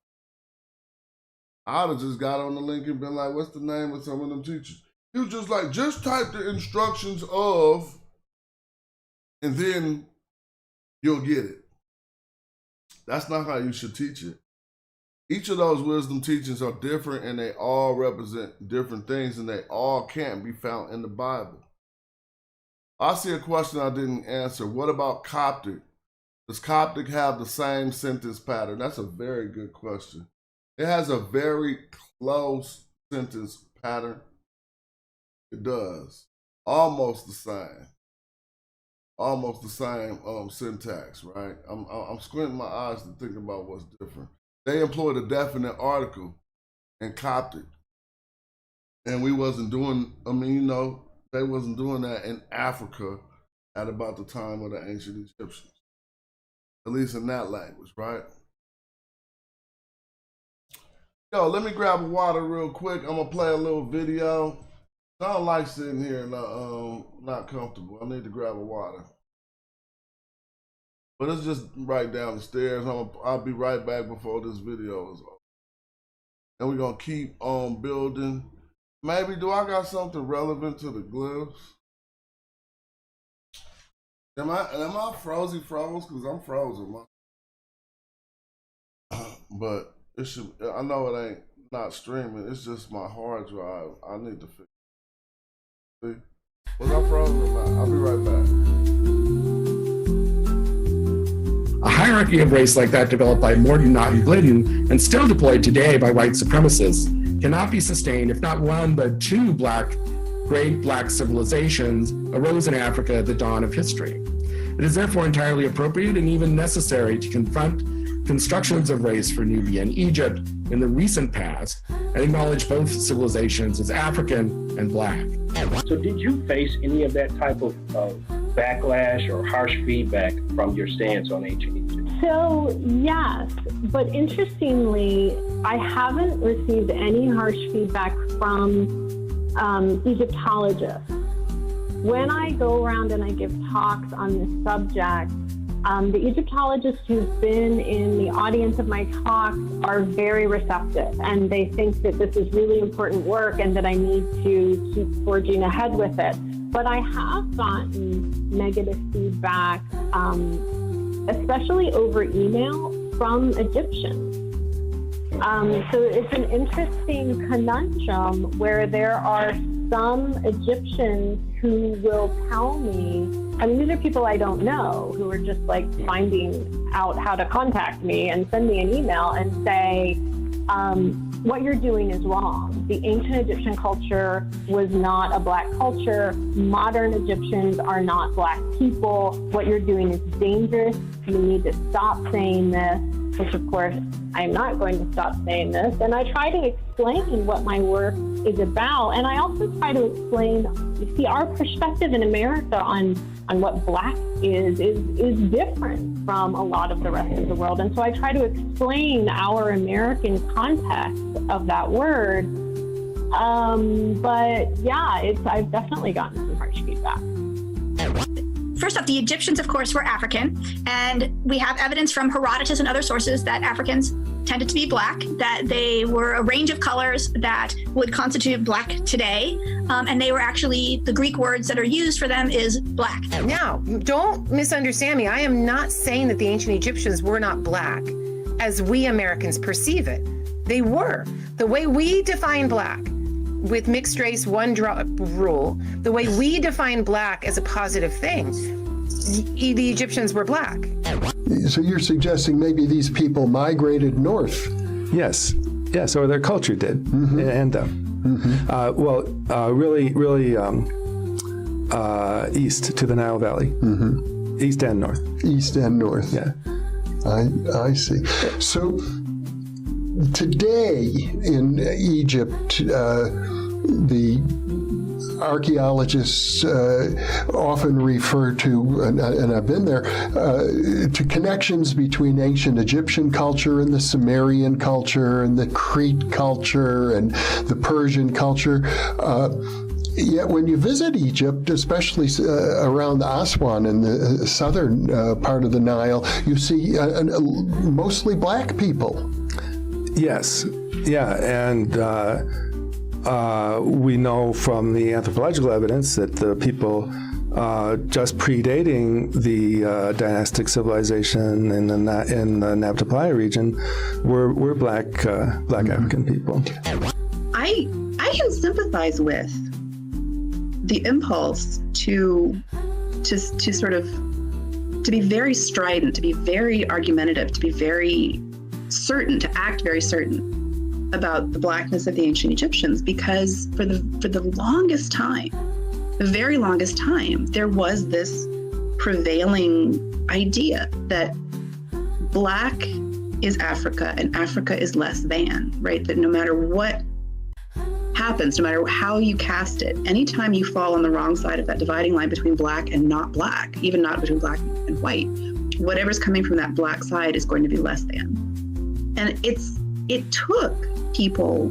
I'd have just got on the link and been like, what's the name of some of them teachers? He was just like, just type the instructions of, and then you'll get it. That's not how you should teach it. Each of those wisdom teachings are different and they all represent different things and they all can't be found in the Bible. I see a question I didn't answer. What about Coptic? Does Coptic have the same sentence pattern? That's a very good question. It has a very close sentence pattern. It does. Almost the same. Almost the same syntax, right? I'm squinting my eyes to think about what's different. They employed a definite article in Coptic. And we wasn't doing, they wasn't doing that in Africa at about the time of the ancient Egyptians. At least in that language, right? Yo, let me grab a water real quick. I'm gonna play a little video. I don't like sitting here not comfortable. I need to grab a water. But it's just right down the stairs. I'll be right back before this video is over. And we're gonna keep on building. Maybe, do I got something relevant to the glyphs? Am I froze? Because I'm frozen. But it should, I know it ain't not streaming. It's just my hard drive. I need to fix See? Was I frozen or not? I'll be right back. A hierarchy of race like that developed by Morton Glidden and still deployed today by white supremacists cannot be sustained if not one but two great black civilizations arose in Africa at the dawn of history. It is therefore entirely appropriate and even necessary to confront constructions of race for Nubia and Egypt in the recent past and acknowledge both civilizations as African and black. So did you face any of that type of backlash or harsh feedback from your stance on ancient Egypt? So yes, but interestingly, I haven't received any harsh feedback from Egyptologists. When I go around and I give talks on this subject, the Egyptologists who've been in the audience of my talks are very receptive, and they think that this is really important work and that I need to keep forging ahead with it. But I have gotten negative feedback, especially over email from Egyptians. So it's an interesting conundrum where there are some Egyptians who will tell me, I mean, these are people I don't know who are just like finding out how to contact me and send me an email and say, what you're doing is wrong. The ancient Egyptian culture was not a black culture. Modern Egyptians are not black people. What you're doing is dangerous. You need to stop saying this, which of course, I'm not going to stop saying this. And I try to explain what my work is about. And I also try to explain, you see, our perspective in America on what black is different from a lot of the rest of the world. And so I try to explain our American context of that word. But yeah, I've definitely gotten some harsh feedback. First off, the Egyptians, of course, were African, and we have evidence from Herodotus and other sources that Africans tended to be black, that they were a range of colors that would constitute black today, and they were actually, the Greek words that are used for them is black. Now, don't misunderstand me. I am not saying that the ancient Egyptians were not black, as we Americans perceive it. They were. The way we define black, with mixed race one drop rule, the way we define black as a positive thing, the Egyptians were black. So you're suggesting maybe these people migrated north? Yes, or their culture did, and really east to the Nile Valley, east and north. East and north. Yeah, I see. So today in Egypt, the archaeologists often refer to, and I've been there, to connections between ancient Egyptian culture and the Sumerian culture and the Crete culture and the Persian culture. Yet when you visit Egypt, especially around Aswan in the southern part of the Nile, you see mostly black people. Yes, yeah, and we know from the anthropological evidence that the people just predating the dynastic civilization in the Nabta region were black African people. I can sympathize with the impulse to sort of to be very strident, to be very argumentative, to be very certain, to act very certain about the blackness of the ancient Egyptians, because for the longest time, the very longest time, there was this prevailing idea that black is Africa and Africa is less than, right? That no matter what happens, no matter how you cast it, anytime you fall on the wrong side of that dividing line between black and not black, even not between black and white, whatever's coming from that black side is going to be less than. And it took people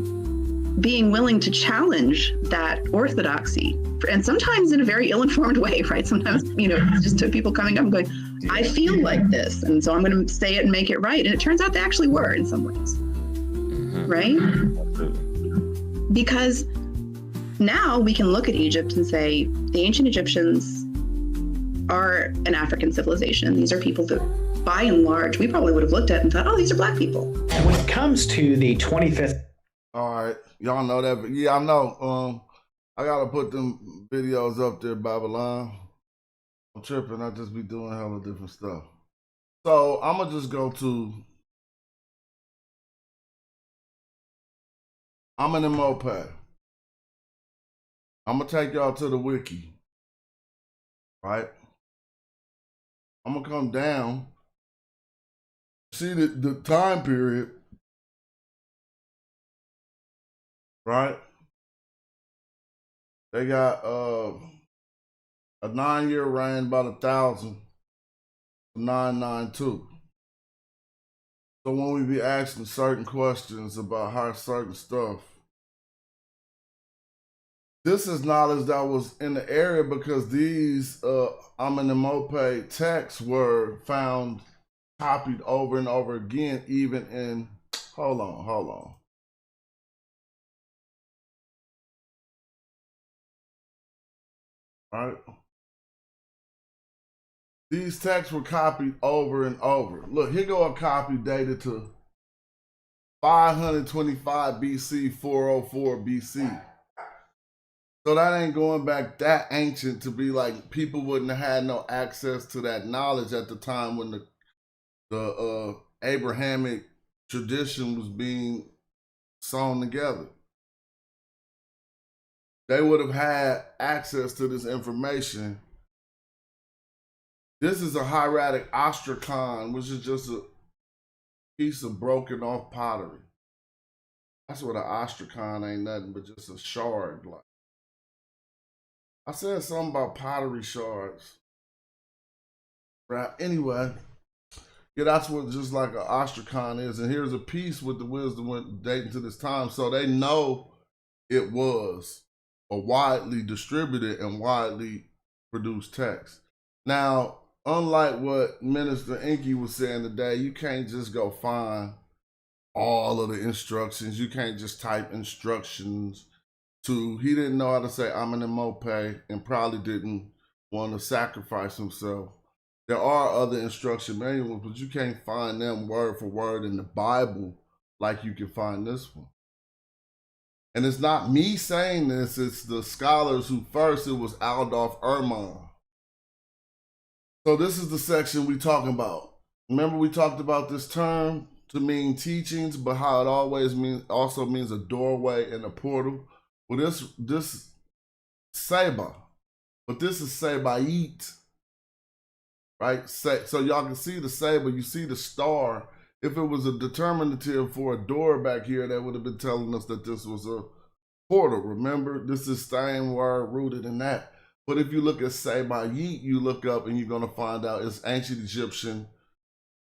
being willing to challenge that orthodoxy, and sometimes in a very ill-informed way, right? Sometimes, it just took people coming up and going, I feel like this, and so I'm going to say it and make it right. And it turns out they actually were in some ways, right? Because now we can look at Egypt and say, the ancient Egyptians are an African civilization. These are people that, by and large, we probably would have looked at and thought, oh, these are black people. And when it comes to the 25th. All right. Y'all know that. Yeah, I know. I gotta put them videos up there, Babylon. I'm tripping. I just be doing hella different stuff. So I'm gonna just go to Amenemopay. I'm gonna take y'all to the wiki, right? I'm gonna come down. See the time period, right? They got a 9-year reign, about 1,000 to 992. So when we be asking certain questions about how certain stuff, this is knowledge that was in the area because these Amenemopay texts were found copied over and over again, even in, hold on. All right. These texts were copied over and over. Look, here go a copy dated to 525 BC, 404 BC. So that ain't going back that ancient to be like people wouldn't have had no access to that knowledge at the time when the Abrahamic tradition was being sewn together. They would have had access to this information. This is a hieratic ostrakhan, which is just a piece of broken off pottery. That's what an ostrakhan ain't nothing but just a shard. Like I said something about pottery shards. Right. Anyway, yeah, that's what just like an ostrakhan is. And here's a piece with the wisdom dating to this time. So they know it was a widely distributed and widely produced text. Now, unlike what Minister Inky was saying today, you can't just go find all of the instructions. You can't just type instructions to, he didn't know how to say Amenemopay and probably didn't want to sacrifice himself. There are other instruction manuals, but you can't find them word for word in the Bible like you can find this one. And it's not me saying this, it's the scholars who first, it was Aldolf Erman. So this is the section we talking about. Remember we talked about this term to mean teachings, but how it always also means a doorway and a portal. Well, this Seba, but this is Sebaite, right? So y'all can see the Seba, you see the star. If it was a determinative for a door back here, that would have been telling us that this was a portal. Remember, this is same word rooted in that. But if you look at Sebaite, you look up and you're going to find out it's ancient Egyptian.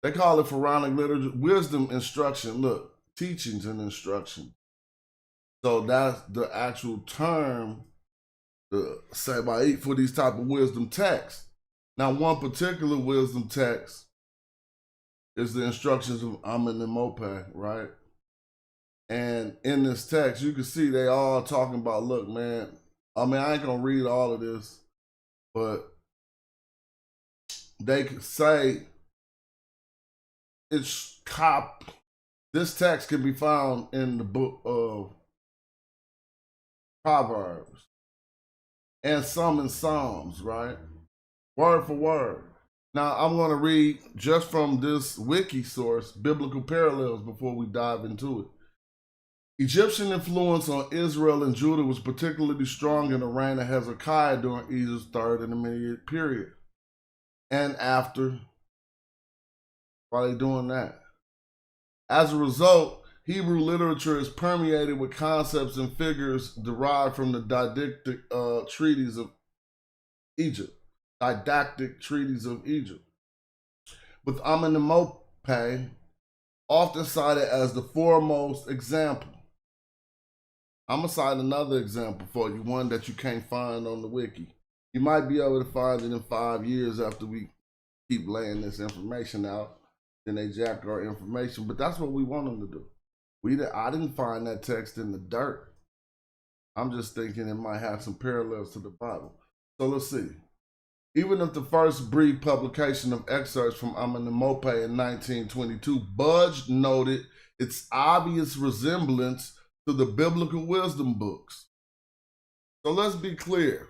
They call it Pharaonic literature, wisdom, instruction. Look, teachings and instruction. So that's the actual term, the Sebaite, for these type of wisdom texts. Now, one particular wisdom text is the instructions of Amenemopay, right? And in this text, you can see they all talking about, look, man, I mean, I ain't gonna read all of this, but they could say it's this text can be found in the book of Proverbs and some in Psalms, right? Word for word. Now, I'm going to read just from this wiki source, biblical parallels, before we dive into it. Egyptian influence on Israel and Judah was particularly strong in the reign of Hezekiah during Egypt's third intermediate period. And after, while they're doing that. As a result, Hebrew literature is permeated with concepts and figures derived from the didactic treaties of Egypt. Didactic treaties of Egypt, with Amenemopay often cited as the foremost example. I'm going to cite another example for you, one that you can't find on the wiki. You might be able to find it in 5 years after we keep laying this information out, then they jack our information, but that's what we want them to do. I didn't find that text in the dirt. I'm just thinking it might have some parallels to the Bible. So let's see. Even if the first brief publication of excerpts from Amenemopay in 1922, Budge noted its obvious resemblance to the biblical wisdom books. So let's be clear.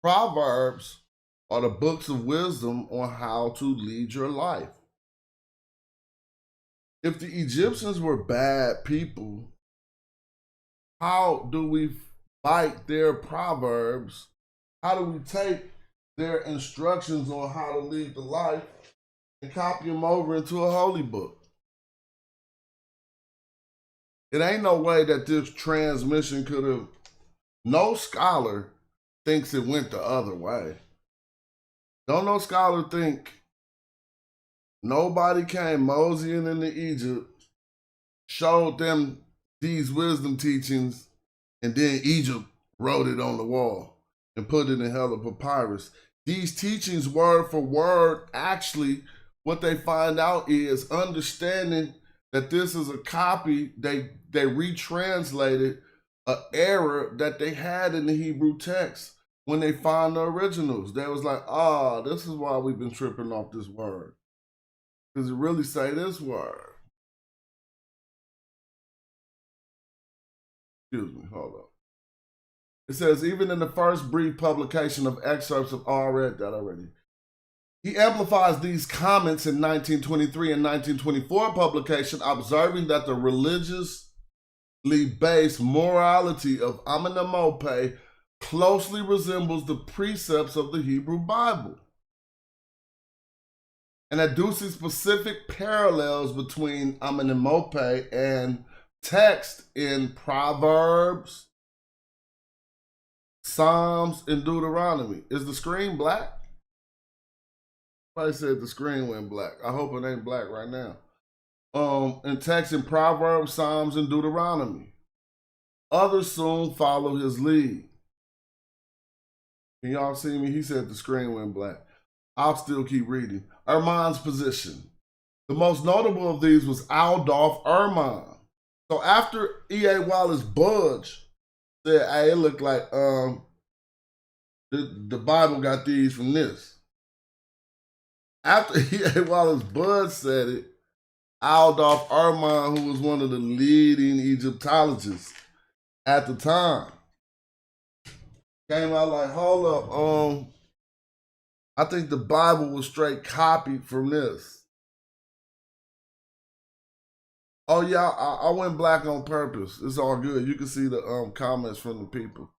Proverbs are the books of wisdom on how to lead your life. If the Egyptians were bad people, how do we fight their proverbs? How do we take their instructions on how to lead the life and copy them over into a holy book? It ain't no way that this transmission could have, no scholar thinks it went the other way. Don't no scholar think nobody came moseying into Egypt, showed them these wisdom teachings, and then Egypt wrote it on the wall and put it in hell of papyrus. These teachings, word for word, actually, what they find out is understanding that this is a copy. They retranslated an error that they had in the Hebrew text when they found the originals. They was like, this is why we've been tripping off this word. Because it really say this word. Excuse me, hold up. It says, even in the first brief publication of excerpts of, I read that already. He amplifies these comments in 1923 and 1924 publication, observing that the religiously based morality of Amenemope closely resembles the precepts of the Hebrew Bible, and adducing specific parallels between Amenemope and text in Proverbs, Psalms, and Deuteronomy. Is the screen black? Somebody said the screen went black. I hope it ain't black right now. And text in Proverbs, Psalms, and Deuteronomy. Others soon follow his lead. Can y'all see me? He said the screen went black. I'll still keep reading. Erman's position. The most notable of these was Adolph Erman. So after E.A. Wallace Budge said, hey, it looked like the Bible got these from this. After E.A. Wallace Budge said it, Adolph Erman, who was one of the leading Egyptologists at the time, came out like, hold up, I think the Bible was straight copied from this. Oh yeah, I went black on purpose. It's all good. You can see the comments from the people.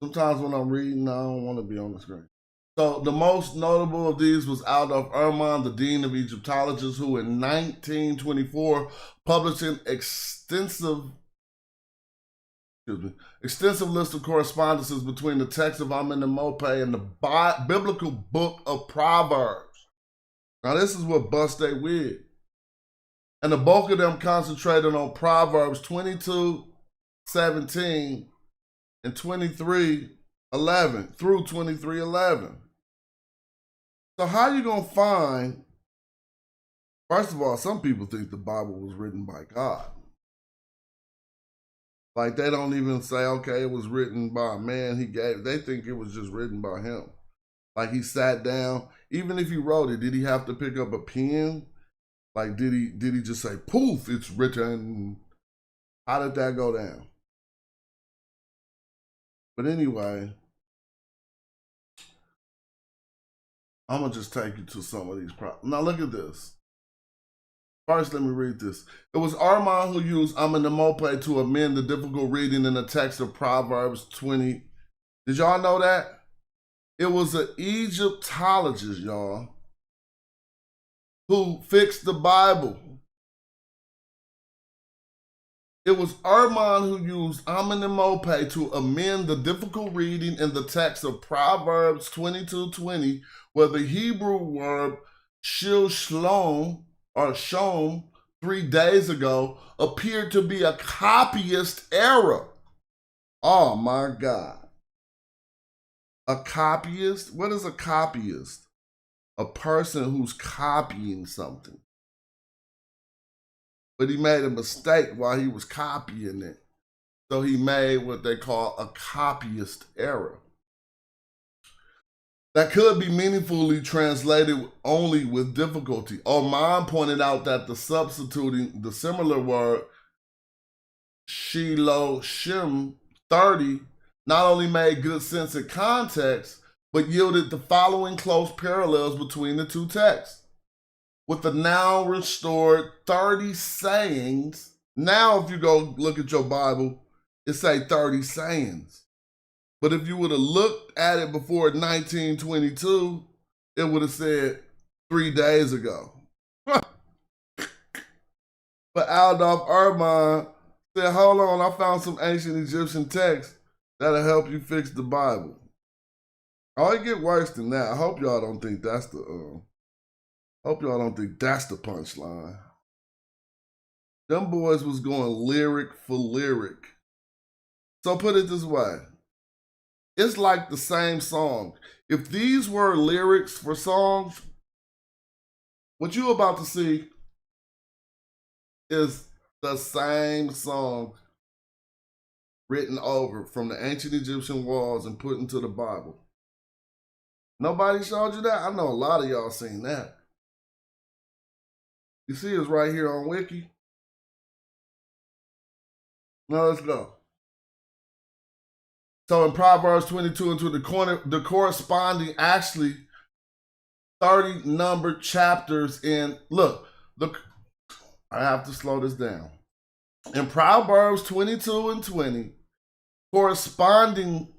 Sometimes when I'm reading, I don't want to be on the screen. So the most notable of these was Adolph Erman, the Dean of Egyptologists, who in 1924 published an extensive list of correspondences between the text of Amenemope and the biblical book of Proverbs. Now this is what bust they wig. And the bulk of them concentrated on Proverbs 22:17 and 23:11 through 23:11. So how you gonna find, first of all, some people think the Bible was written by God. Like they don't even say, okay, it was written by a man he gave. They think it was just written by him. Like he sat down. Even if he wrote it, did he have to pick up a pen? Like did he just say, poof, it's written? How did that go down? But anyway, I'm gonna just take you to some of these problems. Now look at this. First, let me read this. It was Erman who used Amenemope to amend the difficult reading in the text of Proverbs 20. Did y'all know that? It was an Egyptologist, y'all, who fixed the Bible. It was Erman who used Amenemope to amend the difficult reading in the text of Proverbs 22:20, where the Hebrew word shilshlom, or shom, 3 days ago, appeared to be a copyist error. Oh my God. A copyist? What is a copyist? A person who's copying something. But he made a mistake while he was copying it. So he made what they call a copyist error. That could be meaningfully translated only with difficulty. Oman pointed out that the substituting the similar word Shiloh Shim 30 not only made good sense in context, but yielded the following close parallels between the two texts. With the now restored 30 sayings, now if you go look at your Bible, it say 30 sayings. But if you would have looked at it before 1922, it would have said 3 days ago. But Adolf Erman said, hold on, I found some ancient Egyptian text that'll help you fix the Bible. Oh, it get worse than that. I hope y'all don't think that's the punchline. Them boys was going lyric for lyric. So put it this way. It's like the same song. If these were lyrics for songs, what you're about to see is the same song written over from the ancient Egyptian walls and put into the Bible. Nobody showed you that? I know a lot of y'all seen that. You see it's right here on Wiki. Now let's go. So in Proverbs 22 into the corresponding actually 30 numbered chapters in, look, I have to slow this down. In Proverbs 22 and 20, corresponding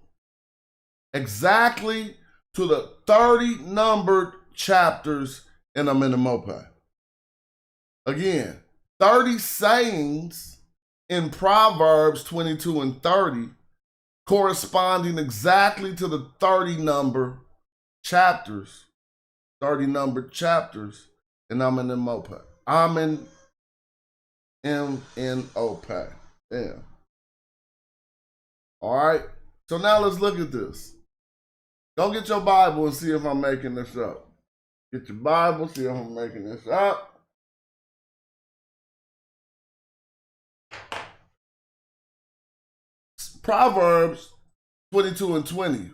exactly to the 30 numbered chapters in Amenemope. Again, 30 sayings in Proverbs 22 and 30 corresponding exactly to the 30 numbered chapters in Amenemope. Amenemope. Yeah. All right. So now let's look at this. Go get your Bible and see if I'm making this up. Get your Bible, see if I'm making this up. Proverbs 22 and 20.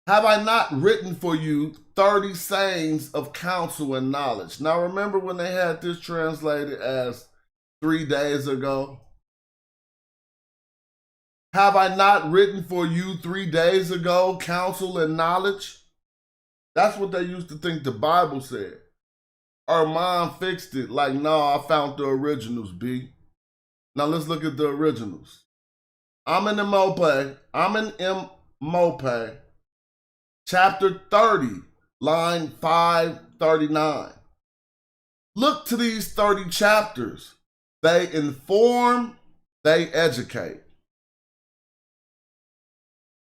Have I not written for you 30 sayings of counsel and knowledge? Now remember when they had this translated as 3 days ago? Have I not written for you 3 days ago counsel and knowledge? That's what they used to think the Bible said. Erman fixed it like, no, I found the originals, B. Now let's look at the originals. Amenemope, chapter 30, line 539. Look to these 30 chapters. They inform, they educate.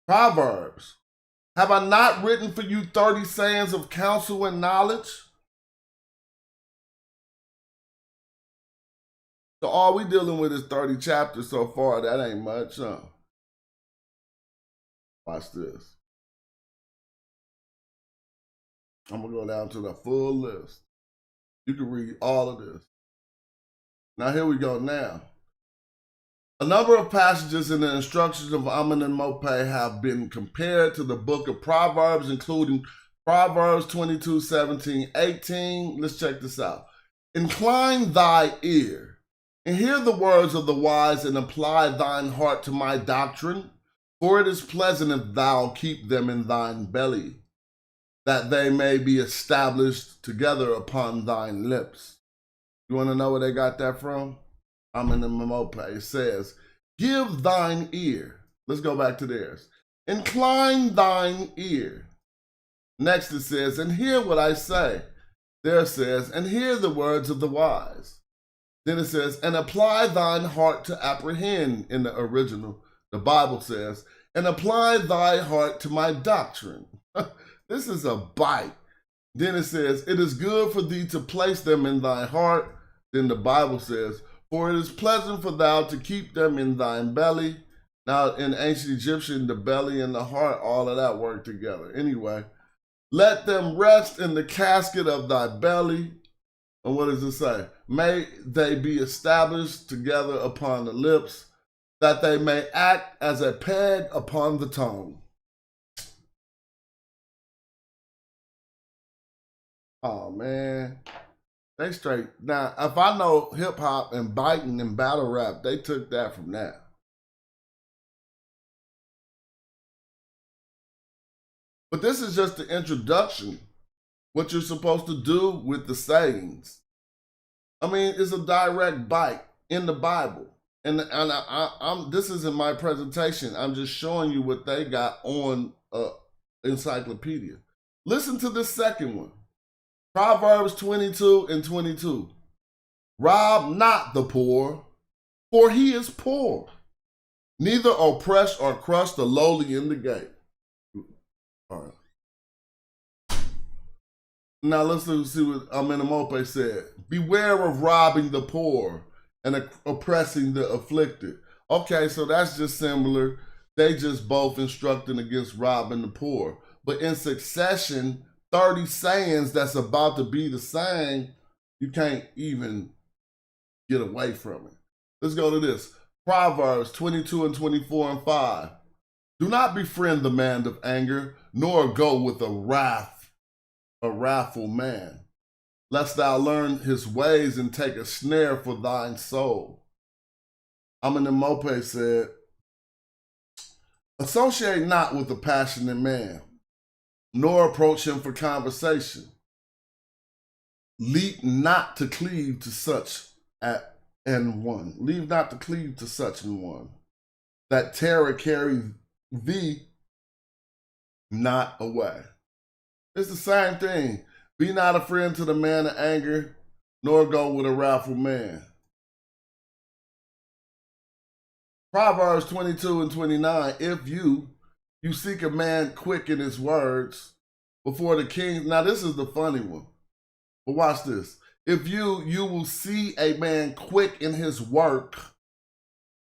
Proverbs, have I not written for you 30 sayings of counsel and knowledge? So all we dealing with is 30 chapters so far. That ain't much, huh? Watch this. I'm going to go down to the full list. You can read all of this. Now here we go now. A number of passages in the instructions of Amenemope have been compared to the book of Proverbs, including Proverbs 22, 17, 18. Let's check this out. Incline thy ear and hear the words of the wise, and apply thine heart to my doctrine. For it is pleasant if thou keep them in thine belly, that they may be established together upon thine lips. You want to know where they got that from? Amenemope. It says, give thine ear. Let's go back to theirs. Incline thine ear. Next it says, and hear what I say. There says, and hear the words of the wise. Then it says, and apply thine heart to apprehend. In the original, the Bible says, and apply thy heart to my doctrine. This is a bite. Then it says, it is good for thee to place them in thy heart. Then the Bible says, for it is pleasant for thou to keep them in thine belly. Now in ancient Egyptian, the belly and the heart, all of that work together. Anyway, let them rest in the casket of thy belly. And what does it say? May they be established together upon the lips, that they may act as a peg upon the tongue. Oh, man. They straight. Now, if I know hip hop and biting and battle rap, they took that from that. But this is just the introduction, what you're supposed to do with the sayings. I mean, it's a direct bite in the Bible. And I'm this isn't my presentation. I'm just showing you what they got on encyclopedia. Listen to this second one. Proverbs 22 and 22. Rob not the poor, for he is poor. Neither oppress or crush the lowly in the gate. All right. Now let's see what Amenemope said. Beware of robbing the poor and oppressing the afflicted. Okay, so that's just similar. They just both instructing against robbing the poor. But in succession, 30 sayings that's about to be the same, you can't even get away from it. Let's go to this. Proverbs 22 and 24 and 5. Do not befriend the man of anger, nor go with a wrathful man, lest thou learn his ways and take a snare for thine soul. Amenemope said, associate not with a passionate man, nor approach him for conversation. Leave not to cleave to such an one. Leave not to cleave to such an one. That terror carry thee not away. It's the same thing. Be not a friend to the man of anger, nor go with a wrathful man. Proverbs 22 and 29. If you seek a man quick in his words before the king. Now this is the funny one. But watch this. If you will see a man quick in his work,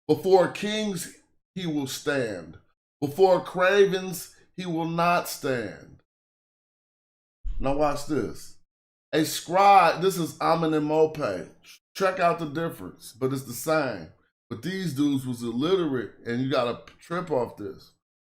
before kings he will stand. Before cravens he will not stand. Now watch this. A scribe, this is Amenemope. Check out the difference, but it's the same. But these dudes was illiterate, and you gotta trip off this.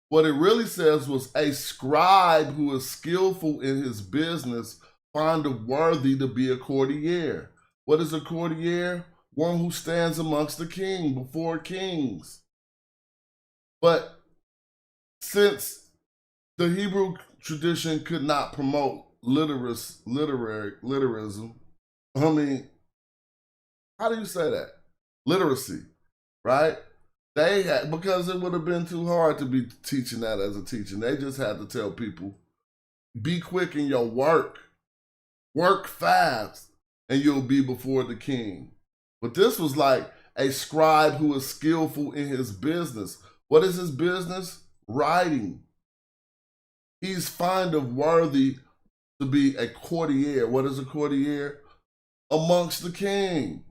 What it really says was a scribe who is skillful in his business findeth worthy to be a courtier. What is a courtier? One who stands amongst the king, before kings. But since the Hebrew tradition could not promote literalism, I mean, how do you say that? Literacy, right? They had, because it would have been too hard to be teaching that as a teacher. They just had to tell people, be quick in your work. Work fast, and you'll be before the king. But this was like a scribe who is skillful in his business. What is his business? Writing. He's found of worthy to be a courtier. What is a courtier? Amongst the king.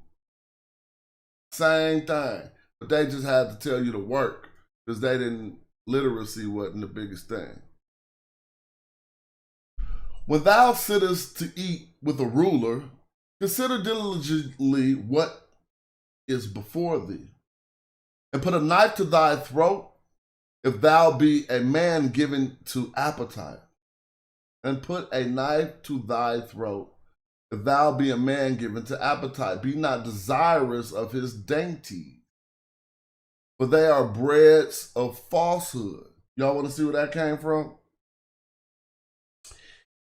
Same thing. But they just had to tell you to work because they didn't, literacy wasn't the biggest thing. When thou sittest to eat with a ruler, consider diligently what is before thee, and put a knife to thy throat, if thou be a man given to appetite. And put a knife to thy throat, if thou be a man given to appetite. Be not desirous of his dainties, for they are breads of falsehood. Y'all want to see where that came from?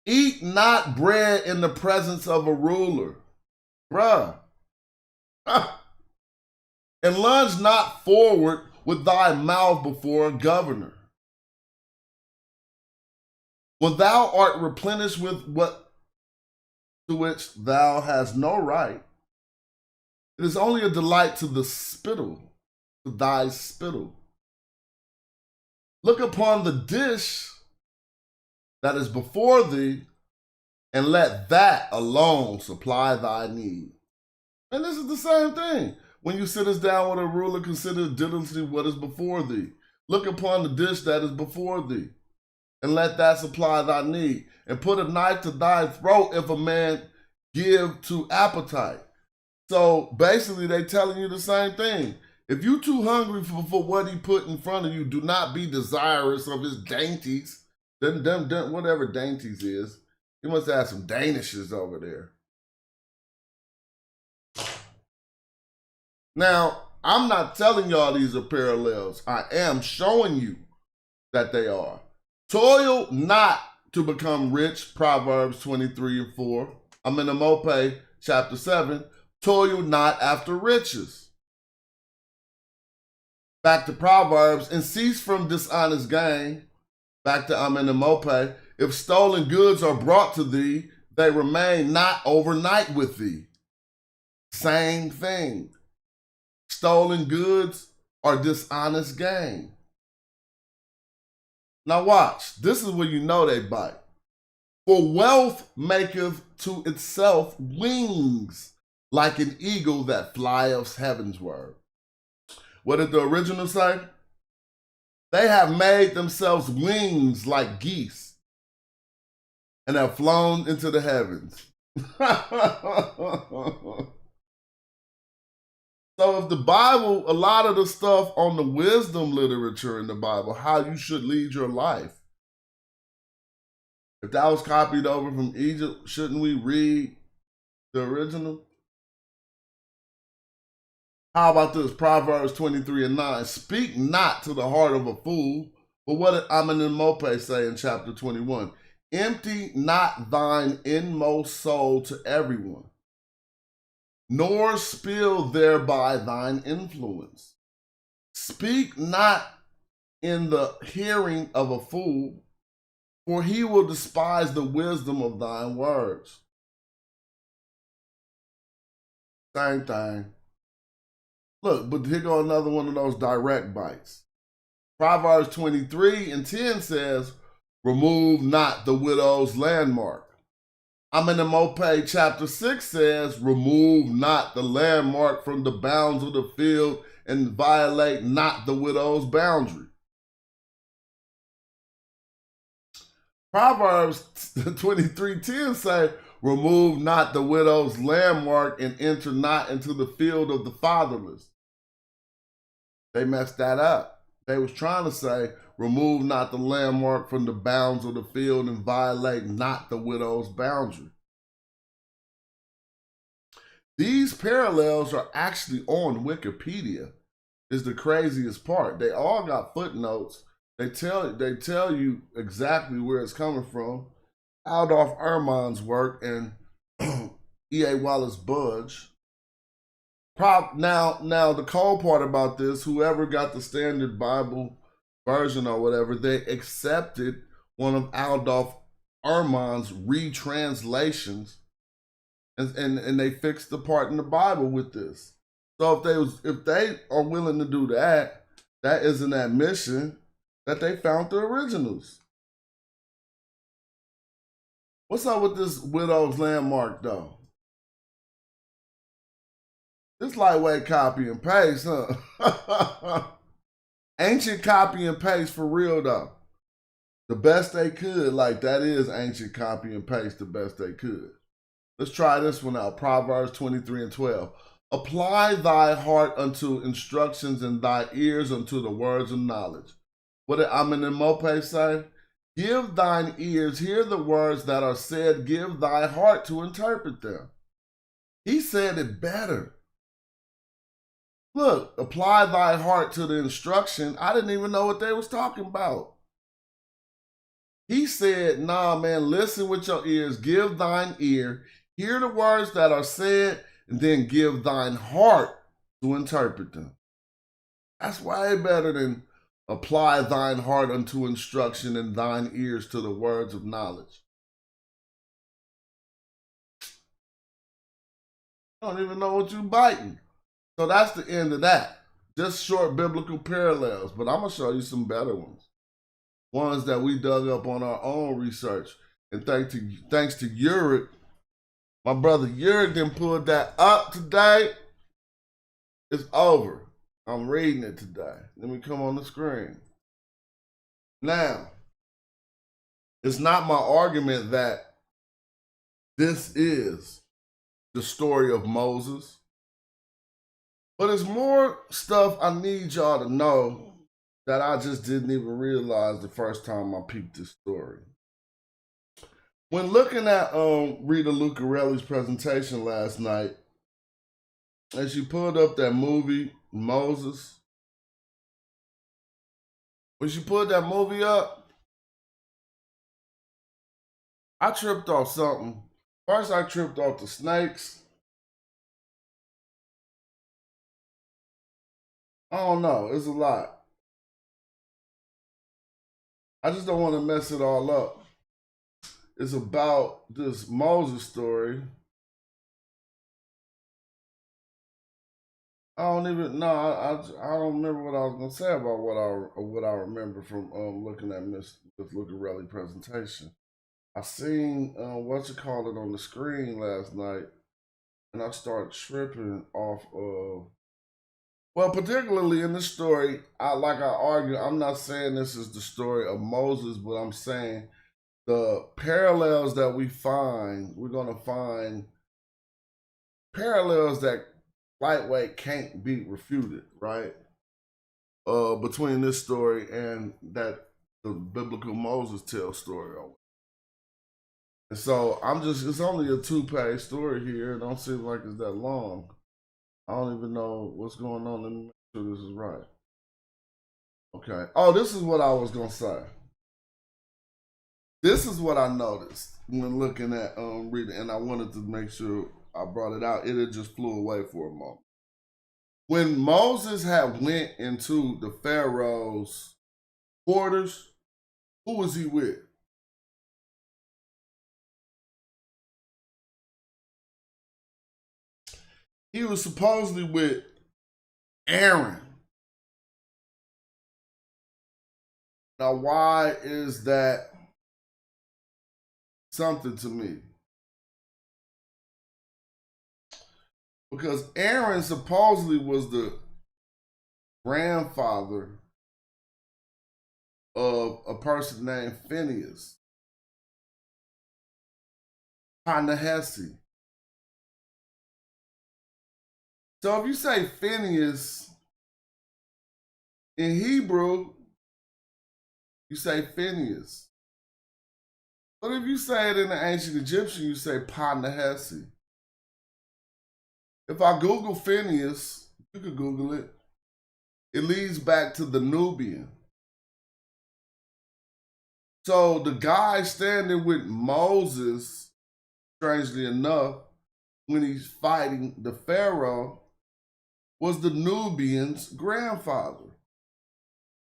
Eat not bread in the presence of a ruler. Bruh. And lunge not forward with thy mouth before a governor. When thou art replenished with what to which thou hast no right, it is only a delight to the spittle, to thy spittle. Look upon the dish that is before thee, and let that alone supply thy need. And this is the same thing. When you sit us down with a ruler, consider diligently what is before thee. Look upon the dish that is before thee, and let that supply thy need. And put a knife to thy throat if a man give to appetite. So basically they telling you the same thing. If you too hungry for what he put in front of you, do not be desirous of his dainties. Them, whatever dainties is. You must have some Danishes over there. Now, I'm not telling y'all these are parallels. I am showing you that they are. Toil not to become rich, Proverbs 23:4. I'm in the Mope, chapter 7. Toil not after riches. Back to Proverbs, and cease from dishonest gain. Back to I'm in the Mope. If stolen goods are brought to thee, they remain not overnight with thee. Same thing. Stolen goods are dishonest gain. Now watch. This is where you know they bite. For wealth maketh to itself wings, like an eagle that flieth heavensward. What did the original say? They have made themselves wings like geese and have flown into the heavens. So if the Bible, a lot of the stuff on the wisdom literature in the Bible, how you should lead your life, if that was copied over from Egypt, shouldn't we read the original? How about this? Proverbs 23:9. Speak not to the heart of a fool, but what did Amen Mope say in chapter 21? Empty not thine inmost soul to everyone, nor spill thereby thine influence. Speak not in the hearing of a fool, for he will despise the wisdom of thine words. Same thing. Look, but here go another one of those direct bites. Proverbs 23:10 says, remove not the widow's landmark. I'm in the Mope, chapter 6 says, remove not the landmark from the bounds of the field and violate not the widow's boundary. Proverbs 23:10 say, remove not the widow's landmark and enter not into the field of the fatherless. They messed that up. They was trying to say, remove not the landmark from the bounds of the field and violate not the widow's boundary. These parallels are actually on Wikipedia, is the craziest part. They all got footnotes. They tell you exactly where it's coming from. Adolf Ehrman's work and E.A. Wallace Budge. Now the cold part about this, whoever got the Standard Bible version or whatever, they accepted one of Adolf Ehrman's retranslations, and they fixed the part in the Bible with this. So if they are willing to do that, that is an admission that they found the originals. What's up with this widow's landmark though? This lightweight copy and paste, huh? Ancient copy and paste for real though. The best they could, like that is ancient copy and paste the best they could. Let's try this one out. Proverbs 23:12. Apply thy heart unto instructions and thy ears unto the words of knowledge. What did Amen Mope say? Give thine ears, hear the words that are said, give thy heart to interpret them. He said it better. Look, apply thy heart to the instruction. I didn't even know what they was talking about. He said, nah, man, listen with your ears, give thine ear, hear the words that are said, and then give thine heart to interpret them. That's way better than apply thine heart unto instruction and thine ears to the words of knowledge. I don't even know what you're biting. So that's the end of that. Just short biblical parallels, but I'm going to show you some better ones. Ones that we dug up on our own research. And thanks to Yurik, my brother Yurik then pulled that up today. It's over. I'm reading it today. Let me come on the screen. Now, it's not my argument that this is the story of Moses, but it's more stuff I need y'all to know that I just didn't even realize the first time I peeped this story. When looking at Rita Lucarelli's presentation last night, and she pulled up that movie, Moses. When she pulled that movie up, I tripped off something. First, I tripped off the snakes. I don't know. It's a lot. I just don't want to mess it all up. It's about this Moses story. I don't even know. I don't remember what I was gonna say about what I remember from looking at Miss Lucarelli presentation. I seen what you call it on the screen last night, and I started tripping off of. Well, particularly in this story, I argue. I'm not saying this is the story of Moses, but I'm saying the parallels that we find. We're gonna find parallels that lightweight can't be refuted, right? Between this story and the biblical Moses tells story. And so it's only a 2-page story here. It don't seem like it's that long. I don't even know what's going on. Let me make sure this is right. Okay. Oh, this is what I was gonna say. This is what I noticed when looking at reading, and I wanted to make sure I brought it out. It had just flew away for a moment. When Moses had went into the Pharaoh's quarters, who was he with? He was supposedly with Aaron. Now, why is that something to me? Because Aaron supposedly was the grandfather of a person named Phineas, Ta-Nehesi. So if you say Phineas in Hebrew, you say Phineas. But if you say it in the ancient Egyptian, you say Pa-Nehesi. If I Google Phineas, you could Google it. It leads back to the Nubian. So the guy standing with Moses, strangely enough, when he's fighting the Pharaoh, was the Nubian's grandfather.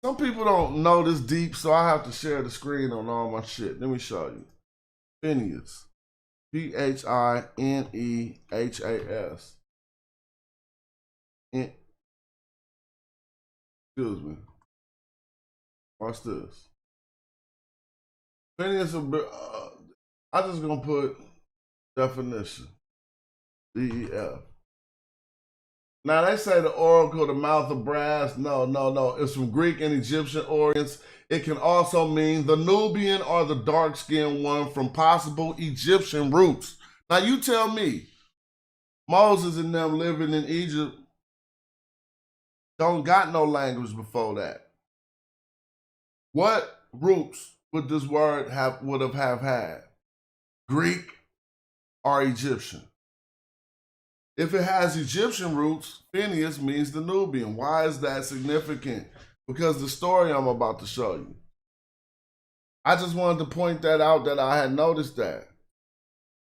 Some people don't know this deep, so I have to share the screen on all my shit. Let me show you. Phineas. P-H-I-N-E-H-A-S. Excuse me. Watch this. Phineas, I'm just gonna put definition. D-E-F. Now they say the oracle, the mouth of brass. No. It's from Greek and Egyptian origins. It can also mean the Nubian or the dark-skinned one from possible Egyptian roots. Now you tell me, Moses and them living in Egypt don't got no language before that. What roots would this word would have had? Greek or Egyptian? If it has Egyptian roots, Phineas means the Nubian. Why is that significant? Because the story I'm about to show you. I just wanted to point that out, that I had noticed that.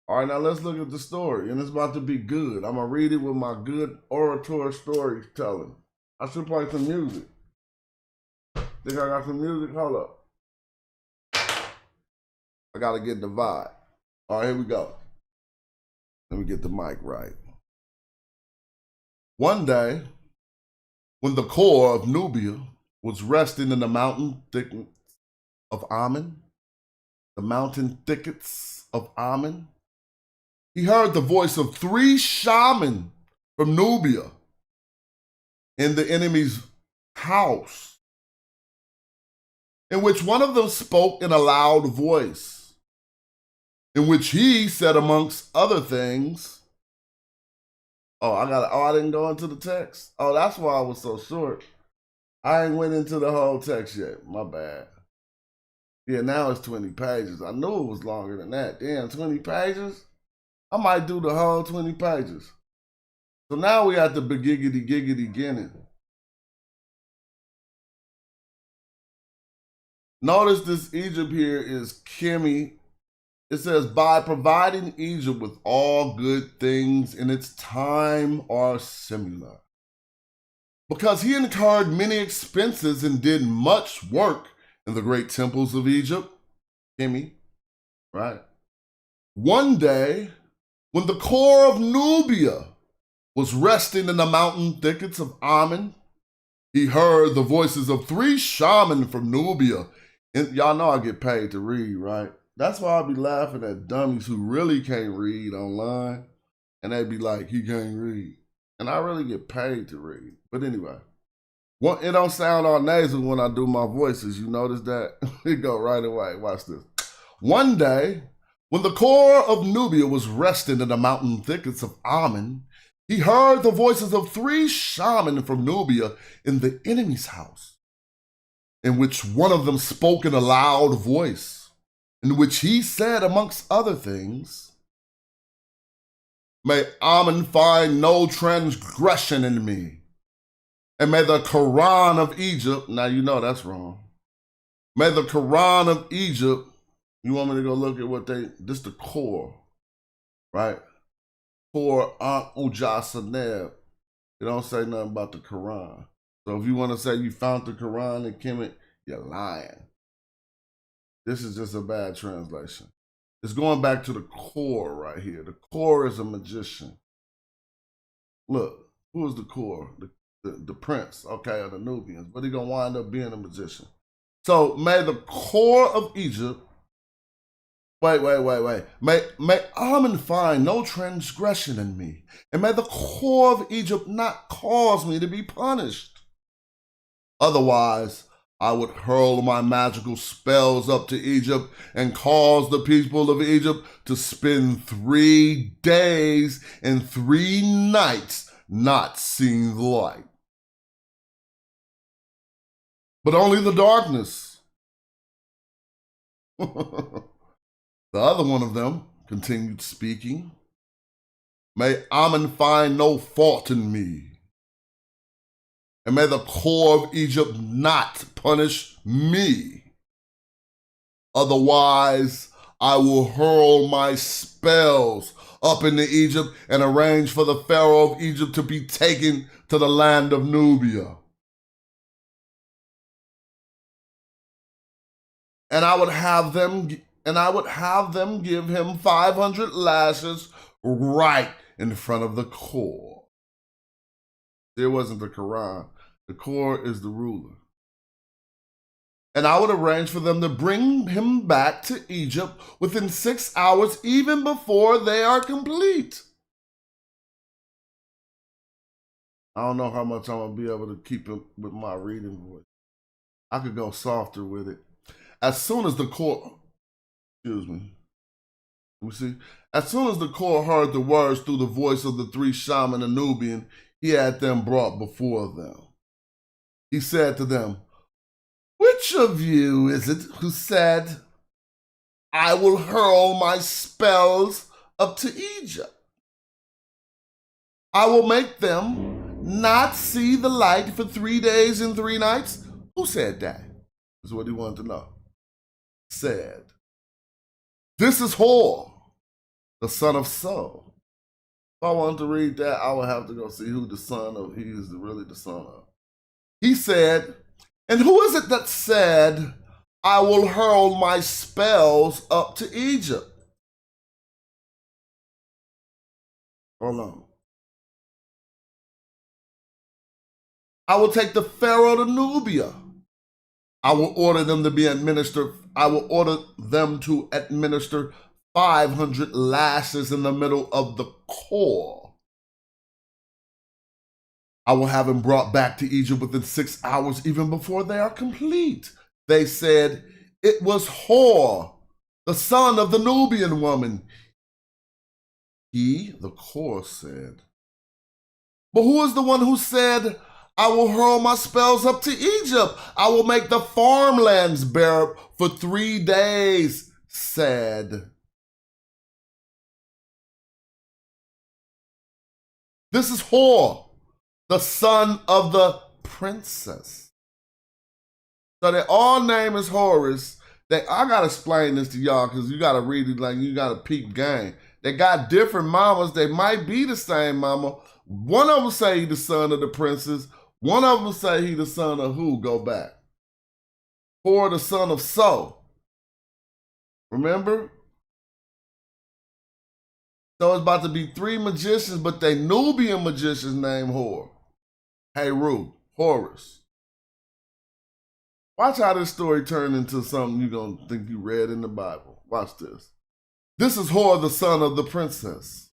All right, now let's look at the story, and it's about to be good. I'm going to read it with my good orator storytelling. I should play some music. Think I got some music? Hold up. I got to get the vibe. All right, here we go. Let me get the mic right. One day, when the core of Nubia was resting in the mountain thickets of Ammon, he heard the voice of 3 shamans from Nubia in the enemy's house, in which one of them spoke in a loud voice, in which he said, amongst other things, I didn't go into the text. Oh, that's why I was so short. I ain't went into the whole text yet. My bad. Yeah, now it's 20 pages. I knew it was longer than that. Damn, 20 pages? I might do the whole 20 pages. So now we at the begiggity beginning. Notice this Egypt here is Kemi. It says, by providing Egypt with all good things in its time or similar. Because he incurred many expenses and did much work in the great temples of Egypt. Kimmy, right? One day, when the core of Nubia was resting in the mountain thickets of Ammon, he heard the voices of 3 shamans from Nubia. And y'all know I get paid to read, right? That's why I be laughing at dummies who really can't read online. And they be like, he can't read. And I really get paid to read. But anyway, it don't sound all nasal when I do my voices. You notice that? It go right away. Watch this. One day, when the core of Nubia was resting in the mountain thickets of Ammon, he heard the voices of 3 shamans from Nubia in the enemy's house, in which one of them spoke in a loud voice, in which he said, amongst other things, may Ammon find no transgression in me, and may the Quran of Egypt, now you know that's wrong, may the Quran of Egypt, you want me to go look at this the core, right? For Aunt Ujasaneb. It don't say nothing about the Quran. So if you want to say you found the Quran in Kemet, you're lying. This is just a bad translation. It's going back to the core right here. The core is a magician. Look, who is the core? The prince, okay, of the Nubians. But he's going to wind up being a magician. So may the core of Egypt, wait. May Ammon find no transgression in me, and may the core of Egypt not cause me to be punished. Otherwise, I would hurl my magical spells up to Egypt and cause the people of Egypt to spend 3 days and 3 nights not seeing the light. But only the darkness. The other one of them continued speaking. May Ammon find no fault in me, and may the core of Egypt not punish me. Otherwise, I will hurl my spells up into Egypt and arrange for the Pharaoh of Egypt to be taken to the land of Nubia. And I would have them give him 500 lashes right in front of the core. There wasn't the Quran. The core is the ruler. And I would arrange for them to bring him back to Egypt within 6 hours, even before they are complete. I don't know how much I'm going to be able to keep it with my reading voice. I could go softer with it. As soon as the core, excuse me, let me see. As soon as the core heard the words through the voice of the 3 shaman and Nubian, he had them brought before them. He said to them, which of you is it who said, I will hurl my spells up to Egypt? I will make them not see the light for 3 days and 3 nights? Who said that? Is what he wanted to know. Said, this is Hor, the son of So. If I wanted to read that, I would have to go see who the son of, he is really the son of. He said, and who is it that said, I will hurl my spells up to Egypt? Hold on. I will take the Pharaoh to Nubia. I will order them to administer 500 lashes in the middle of the core. I will have him brought back to Egypt within 6 hours, even before they are complete. They said, it was Hor, the son of the Nubian woman. He, the core, said, but who is the one who said, I will hurl my spells up to Egypt. I will make the farmlands bear for 3 days, said. This is Hor, the son of the princess. So their all name is Horus. I gotta explain this to y'all because you gotta read it like you gotta peep game. They got different mamas. They might be the same mama. One of them say he the son of the princess. One of them say he the son of who? Go back. Or the son of So. Remember? So it's about to be 3 magicians, but they Nubian magicians named Hor. Hey, Ru, Horus. Watch how this story turned into something you're going to think you read in the Bible. Watch this. This is Hor, the son of the princess.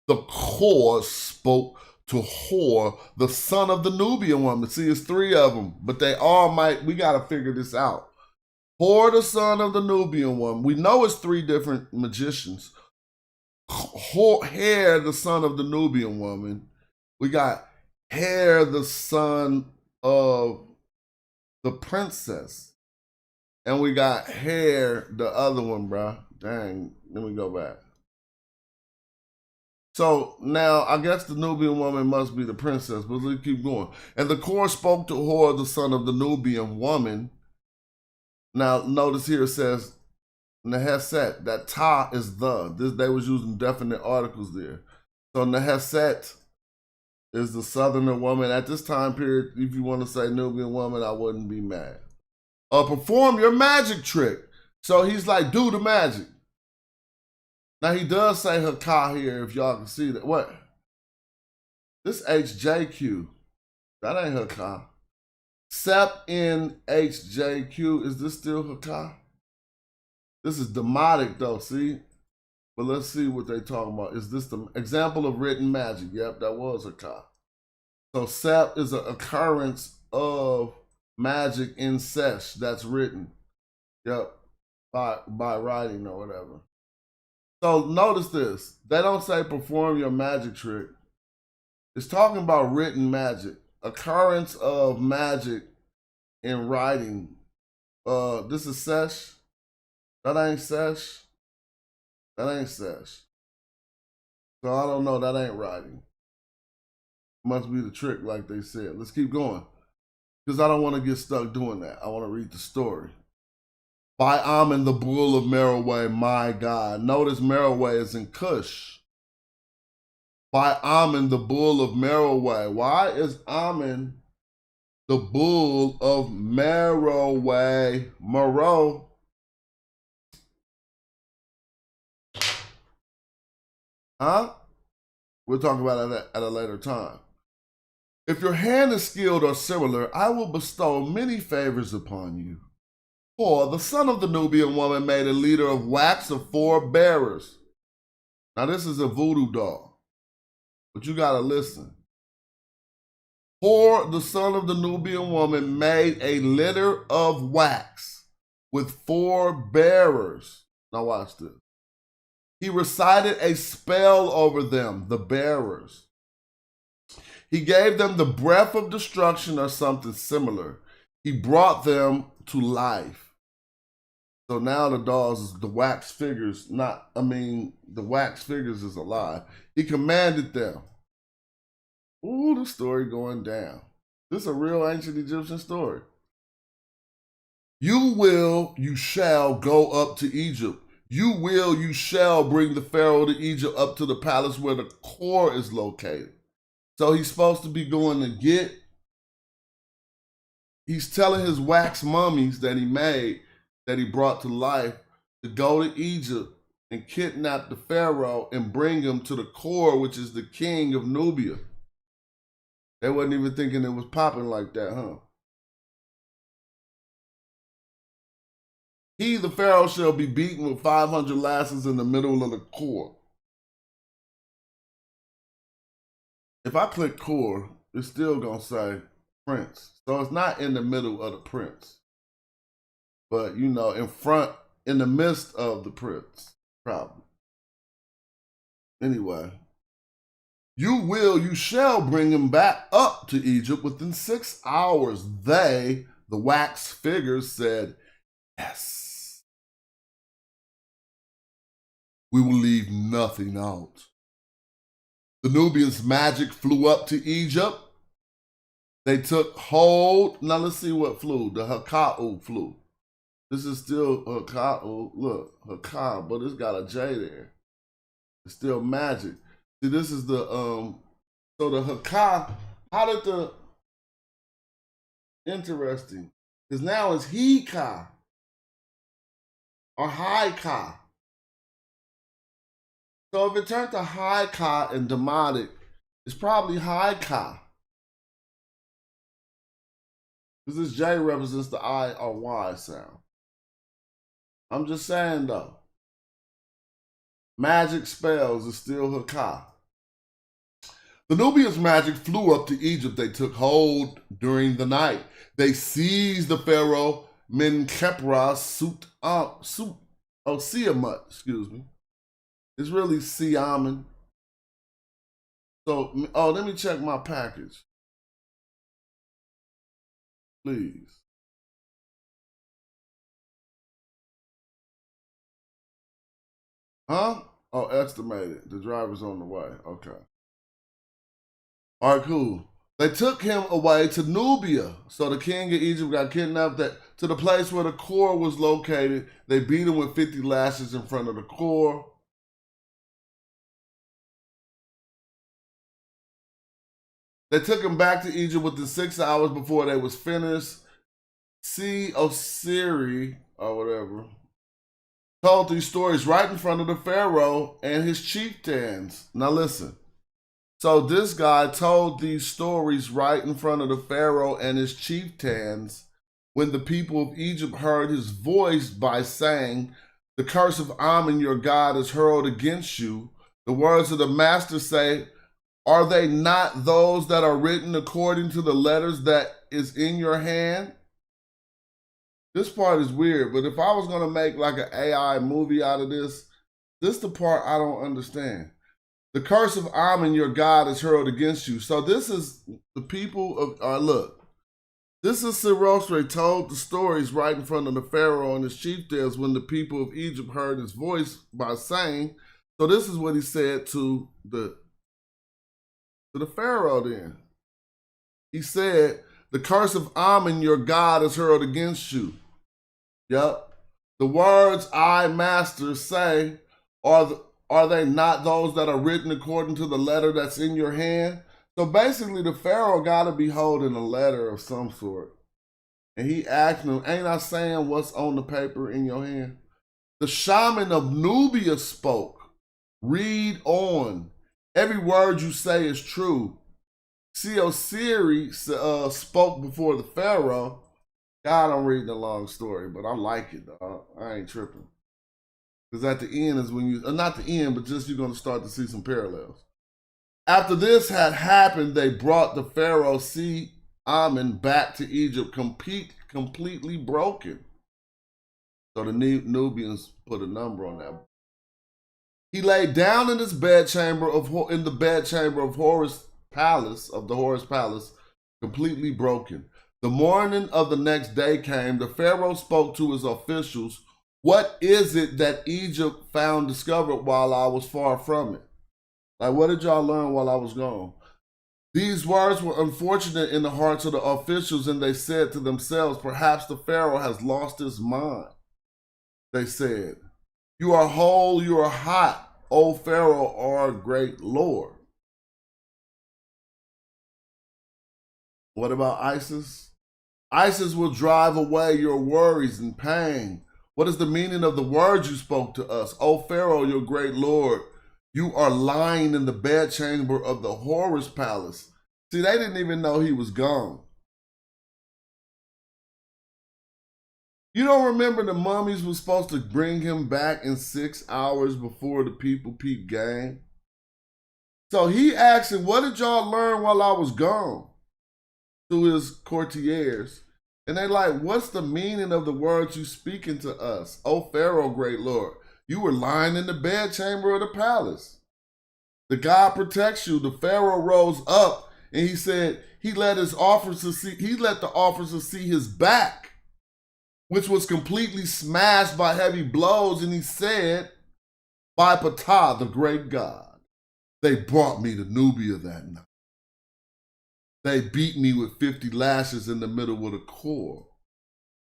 The Hor spoke to Hor, the son of the Nubian woman. See, it's 3 of them, but they all might, we got to figure this out. Hor, the son of the Nubian woman. We know it's 3 different magicians. Hair, the son of the Nubian woman. We got Hair, the son of the princess. And we got Hair, the other one, bro. Dang, let me go back. So now I guess the Nubian woman must be the princess, but let's keep going. And the Hor spoke to Hor, the son of the Nubian woman. Now notice here it says Neheset, that ta is the. They was using definite articles there. So Neheset is the southerner woman. At this time period, if you want to say Nubian woman, I wouldn't be mad. Perform your magic trick. So he's like, do the magic. Now he does say Hakah here, if y'all can see that. What? This HJQ. That ain't Hakah. Sep in HJQ. Is this still Hakah? This is demotic though, see? But let's see what they talking about. Is this the example of written magic? Yep, that was Hakah. So Sep is an occurrence of magic in Sesh that's written. Yep, by writing or whatever. So notice this. They don't say perform your magic trick. It's talking about written magic. Occurrence of magic in writing. This is Sesh. That ain't Sesh. That ain't Sesh. So I don't know. That ain't writing. Must be the trick, like they said. Let's keep going. Because I don't want to get stuck doing that. I want to read the story. By Amen, the bull of Merowe, my God. Notice Merowe is in Cush. By Amen, the bull of Merowe. Why is Amen the bull of Merowe? Merowe. Huh? We'll talk about it at a later time. If your hand is skilled or similar, I will bestow many favors upon you. For the son of the Nubian woman made a leader of wax of 4 bearers. Now this is a voodoo doll, but you gotta listen. For the son of the Nubian woman made a litter of wax with 4 bearers. Now watch this. He recited a spell over them, the bearers. He gave them the breath of destruction or something similar. He brought them to life. So now the dolls, the wax figures, the wax figures is alive. He commanded them. Ooh, the story going down. This is a real ancient Egyptian story. You shall go up to Egypt. You shall bring the Pharaoh to Egypt up to the palace where the core is located. So he's supposed to be going to get, he's telling his wax mummies that he made, that he brought to life, to go to Egypt and kidnap the Pharaoh and bring him to the core, which is the king of Nubia. They wasn't even thinking it was popping like that, huh? He, the Pharaoh, shall be beaten with 500 lashes in the middle of the core. If I click core, it's still gonna say prince. So it's not in the middle of the prince. But, you know, in the midst of the prince, probably. Anyway, you shall bring him back up to Egypt within 6 hours. They, the wax figures, said, yes. We will leave nothing out. The Nubians' magic flew up to Egypt. They took hold. Now let's see what flew. The Haka'u flew. This is still Haka. Oh, look, Haka, but it's got a J there. It's still magic. See, this is the so the Haka. How did the interesting? Because now it's He-Ka or High-Ka. So if it turned to High-Ka and demotic, it's probably High-Ka. Because this J represents the I or Y sound. I'm just saying though. Magic spells is still Haka. The Nubians' magic flew up to Egypt. They took hold during the night. They seized the pharaoh Menkaupra Siamut, excuse me. It's really Siamen. So, let me check my package. Please. Huh? Oh, estimated. The driver's on the way. Okay. All right, cool. They took him away to Nubia. So the king of Egypt got kidnapped to the place where the core was located. They beat him with 50 lashes in front of the core. They took him back to Egypt within 6 hours before they was finished. Osiri, or whatever, told these stories right in front of the pharaoh and his chieftains. Now listen. So this guy told these stories right in front of the pharaoh and his chieftains when the people of Egypt heard his voice by saying, "The curse of Amen, your God, is hurled against you." The words of the master say, "Are they not those that are written according to the letters that is in your hand?" This part is weird, but if I was going to make like an AI movie out of this is the part I don't understand. The curse of Amen, your God, is hurled against you. So this is the people of, look, this is Sirostre told the stories right in front of the pharaoh and his chieftains when the people of Egypt heard his voice by saying, so this is what he said to the pharaoh then. He said, "The curse of Amen, your God, is hurled against you." Yep. The words I, master, say, are they not those that are written according to the letter that's in your hand? So basically the pharaoh got to be holding a letter of some sort. And he asked him, "Ain't I saying what's on the paper in your hand?" The shaman of Nubia spoke. "Read on. Every word you say is true." Osiri spoke before the pharaoh. God, I'm reading a long story, but I like it, dog. I ain't tripping. Because at the end is when you, not the end, but just you're going to start to see some parallels. After this had happened, they brought the pharaoh Amen back to Egypt, completely broken. So the Nubians put a number on that. He lay down in his bedchamber in the bedchamber of Horus Palace, completely broken. The morning of the next day came. The pharaoh spoke to his officials. "What is it that Egypt discovered while I was far from it?" Like, what did y'all learn while I was gone? These words were unfortunate in the hearts of the officials, and they said to themselves, "Perhaps the pharaoh has lost his mind." They said, "You are whole, you are hot, O pharaoh, our great lord." What about Isis? "Isis will drive away your worries and pain." What is the meaning of the words you spoke to us? "O Pharaoh, your great lord, you are lying in the bedchamber of the Horus Palace." See, they didn't even know he was gone. You don't remember the mummies were supposed to bring him back in 6 hours before the people peep game? So he asked him, "What did y'all learn while I was gone?" to his courtiers. And they like, "What's the meaning of the words you speaking to us? O Pharaoh, great lord, you were lying in the bedchamber of the palace. The God protects you." The Pharaoh rose up and he said he let the officers see his back, which was completely smashed by heavy blows. And he said, "By Ptah, the great God, they brought me to Nubia that night. They beat me with 50 lashes in the middle of the core.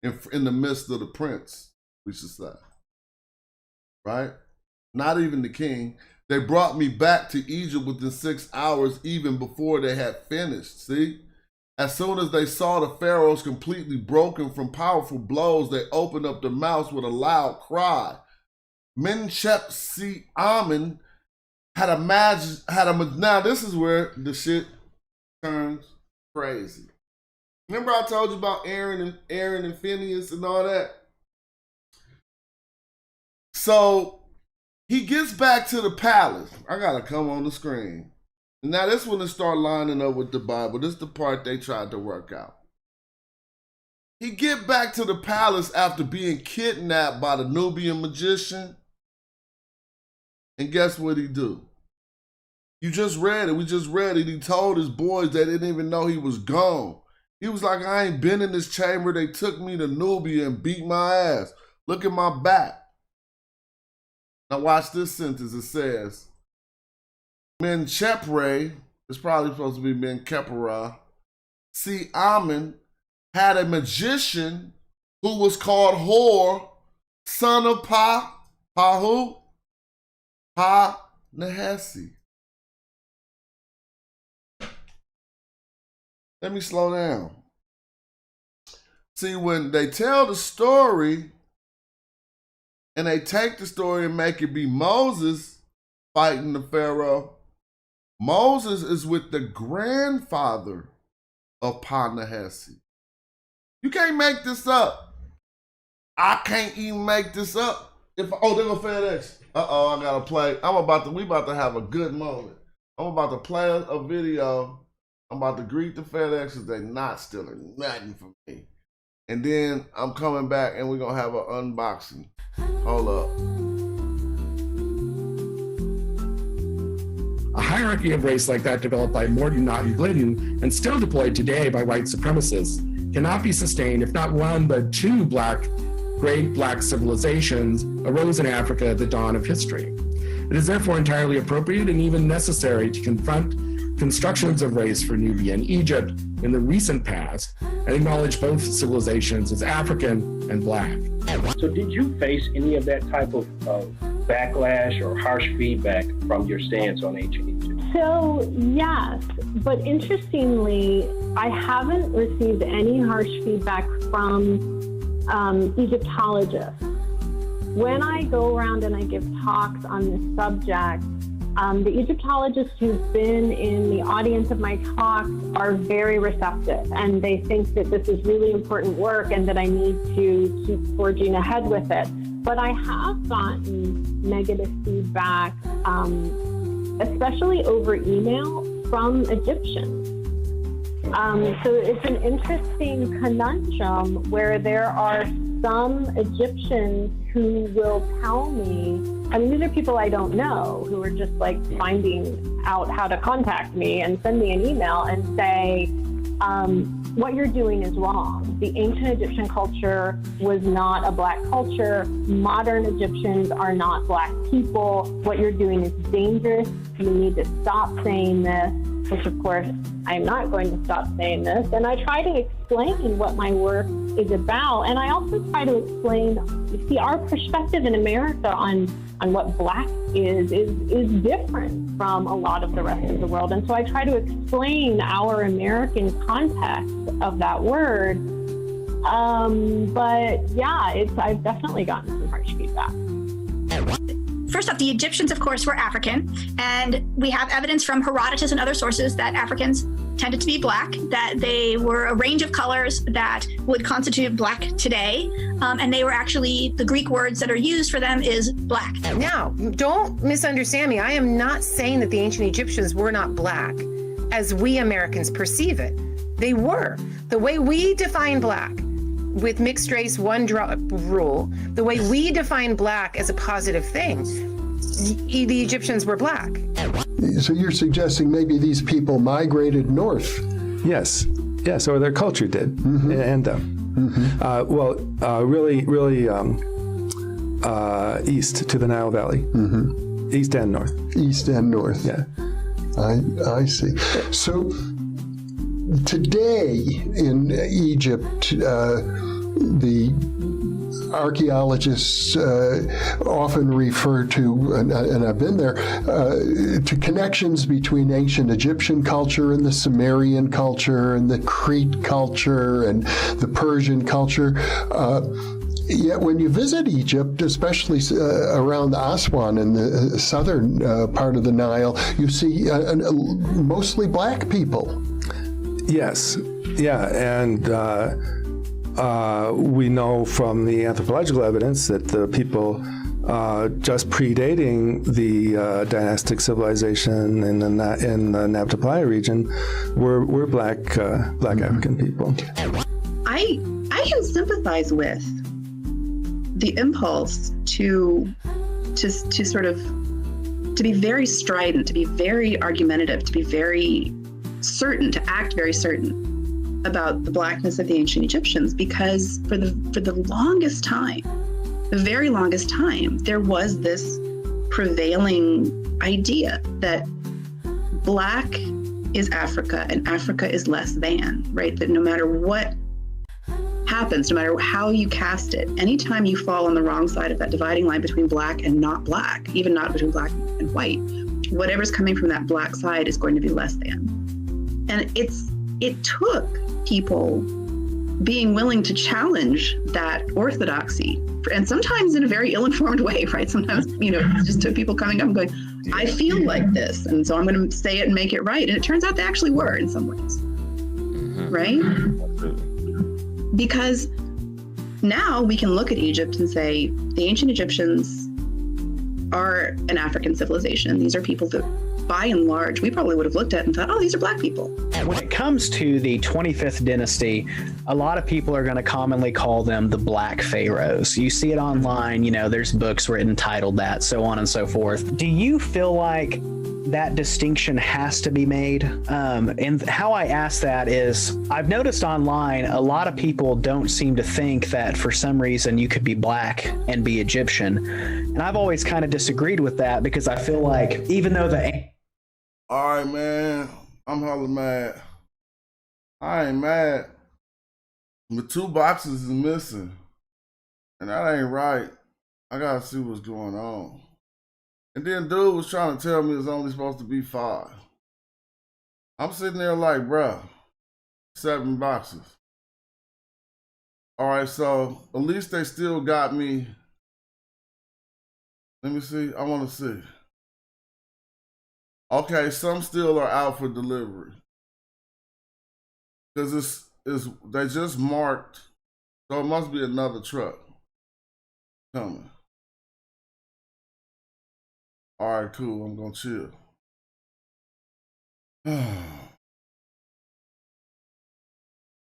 in the midst of the prince, we should say. Right? Not even the king. They brought me back to Egypt within 6 hours, even before they had finished. See? As soon as they saw the pharaohs completely broken from powerful blows, they opened up their mouths with a loud cry. Menhotep now this is where the shit turns crazy. Remember I told you about Aaron and Phineas and all that? So he gets back to the palace. I gotta come on the screen. Now this one to start lining up with the Bible. This is the part they tried to work out. He get back to the palace after being kidnapped by the Nubian magician. And guess what he do? You just read it. We just read it. He told his boys they didn't even know he was gone. He was like, I ain't been in this chamber. They took me to Nubia and beat my ass. Look at my back. Now watch this sentence. It says, Menchepre, it's probably supposed to be Menkhepera. See, Amen had a magician who was called Hor, son of Pa-Nehesi. Let me slow down. See, when they tell the story and they take the story and make it be Moses fighting the Pharaoh, Moses is with the grandfather of Pa-Nehesi. You can't make this up. I can't even make this up. They're gonna FedEx. I gotta play. We about to have a good moment. I'm about to play a video. I'm about to greet the FedExers. They're not stealing nothing from me. And then I'm coming back and we're gonna have an unboxing. Hold up. A hierarchy of race like that developed by Mordechai Glidden and still deployed today by white supremacists cannot be sustained if not one but two great black civilizations arose in Africa at the dawn of history. It is therefore entirely appropriate and even necessary to confront constructions of race for Nubia and Egypt in the recent past and acknowledge both civilizations as African and black. So did you face any of that type of backlash or harsh feedback from your stance on ancient Egypt? So, yes, but interestingly, I haven't received any harsh feedback from Egyptologists. When I go around and I give talks on this subject, the Egyptologists who've been in the audience of my talks are very receptive, and they think that this is really important work and that I need to keep forging ahead with it. But I have gotten negative feedback, especially over email from Egyptians. So it's an interesting conundrum where there are some Egyptians who will tell me, I mean, these are people I don't know who are just like finding out how to contact me and send me an email and say, what you're doing is wrong. The ancient Egyptian culture was not a black culture. Modern Egyptians are not black people. What you're doing is dangerous. You need to stop saying this, which of course, I'm not going to stop saying this. And I try to explain what my work is about. And I also try to explain, you see, our perspective in America on what black is different from a lot of the rest of the world. And so I try to explain our American context of that word. But yeah, I've definitely gotten some harsh feedback. First off, the Egyptians, of course, were African, and we have evidence from Herodotus and other sources that Africans tended to be black, that they were a range of colors that would constitute black today, and they were actually, the Greek words that are used for them is black. Now, don't misunderstand me. I am not saying that the ancient Egyptians were not black, as we Americans perceive it. They were. The way we define black, with mixed race one drop rule, the way we define black as a positive thing, the Egyptians were black. So you're suggesting maybe these people migrated north? Yes, or their culture did, and them. Really east to the Nile Valley, east and north. East and north. Yeah, I see. So today in Egypt, the archaeologists often refer to, and I've been there, to connections between ancient Egyptian culture and the Sumerian culture and the Crete culture and the Persian culture. Yet when you visit Egypt, especially around Aswan in the southern part of the Nile, you see mostly black people. Yes, yeah, and we know from the anthropological evidence that the people just predating the dynastic civilization in the Nabta Playa region were black African people. I can sympathize with the impulse to sort of to be very strident, to be very argumentative, to be very certain, to act very certain about the blackness of the ancient Egyptians, because for the longest time, the very longest time, there was this prevailing idea that black is Africa and Africa is less than, right? That no matter what happens, no matter how you cast it, anytime you fall on the wrong side of that dividing line between black and not black, even not between black and white, whatever's coming from that black side is going to be less than. And it took people being willing to challenge that orthodoxy, and sometimes in a very ill-informed way, right? Sometimes, it just took people coming up and going, I feel like this, and so I'm going to say it and make it right. And it turns out they actually were in some ways, right? Because now we can look at Egypt and say, the ancient Egyptians are an African civilization. These are people that, by and large, we probably would have looked at and thought, oh, these are black people. When it comes to the 25th dynasty, a lot of people are going to commonly call them the Black Pharaohs. You see it online, there's books written titled that, so on and so forth. Do you feel like that distinction has to be made? And how I ask that is, I've noticed online, a lot of people don't seem to think that for some reason you could be black and be Egyptian. And I've always kind of disagreed with that, because I feel like even though all right, man, I'm hella mad. I ain't mad. But 2 boxes is missing. And that ain't right. I gotta see what's going on. And then dude was trying to tell me it's only supposed to be 5. I'm sitting there like, bruh, 7 boxes. All right, so at least they still got me. Let me see, I wanna see. Okay, some still are out for delivery. Because they just marked, so it must be another truck coming. All right, cool, I'm gonna chill.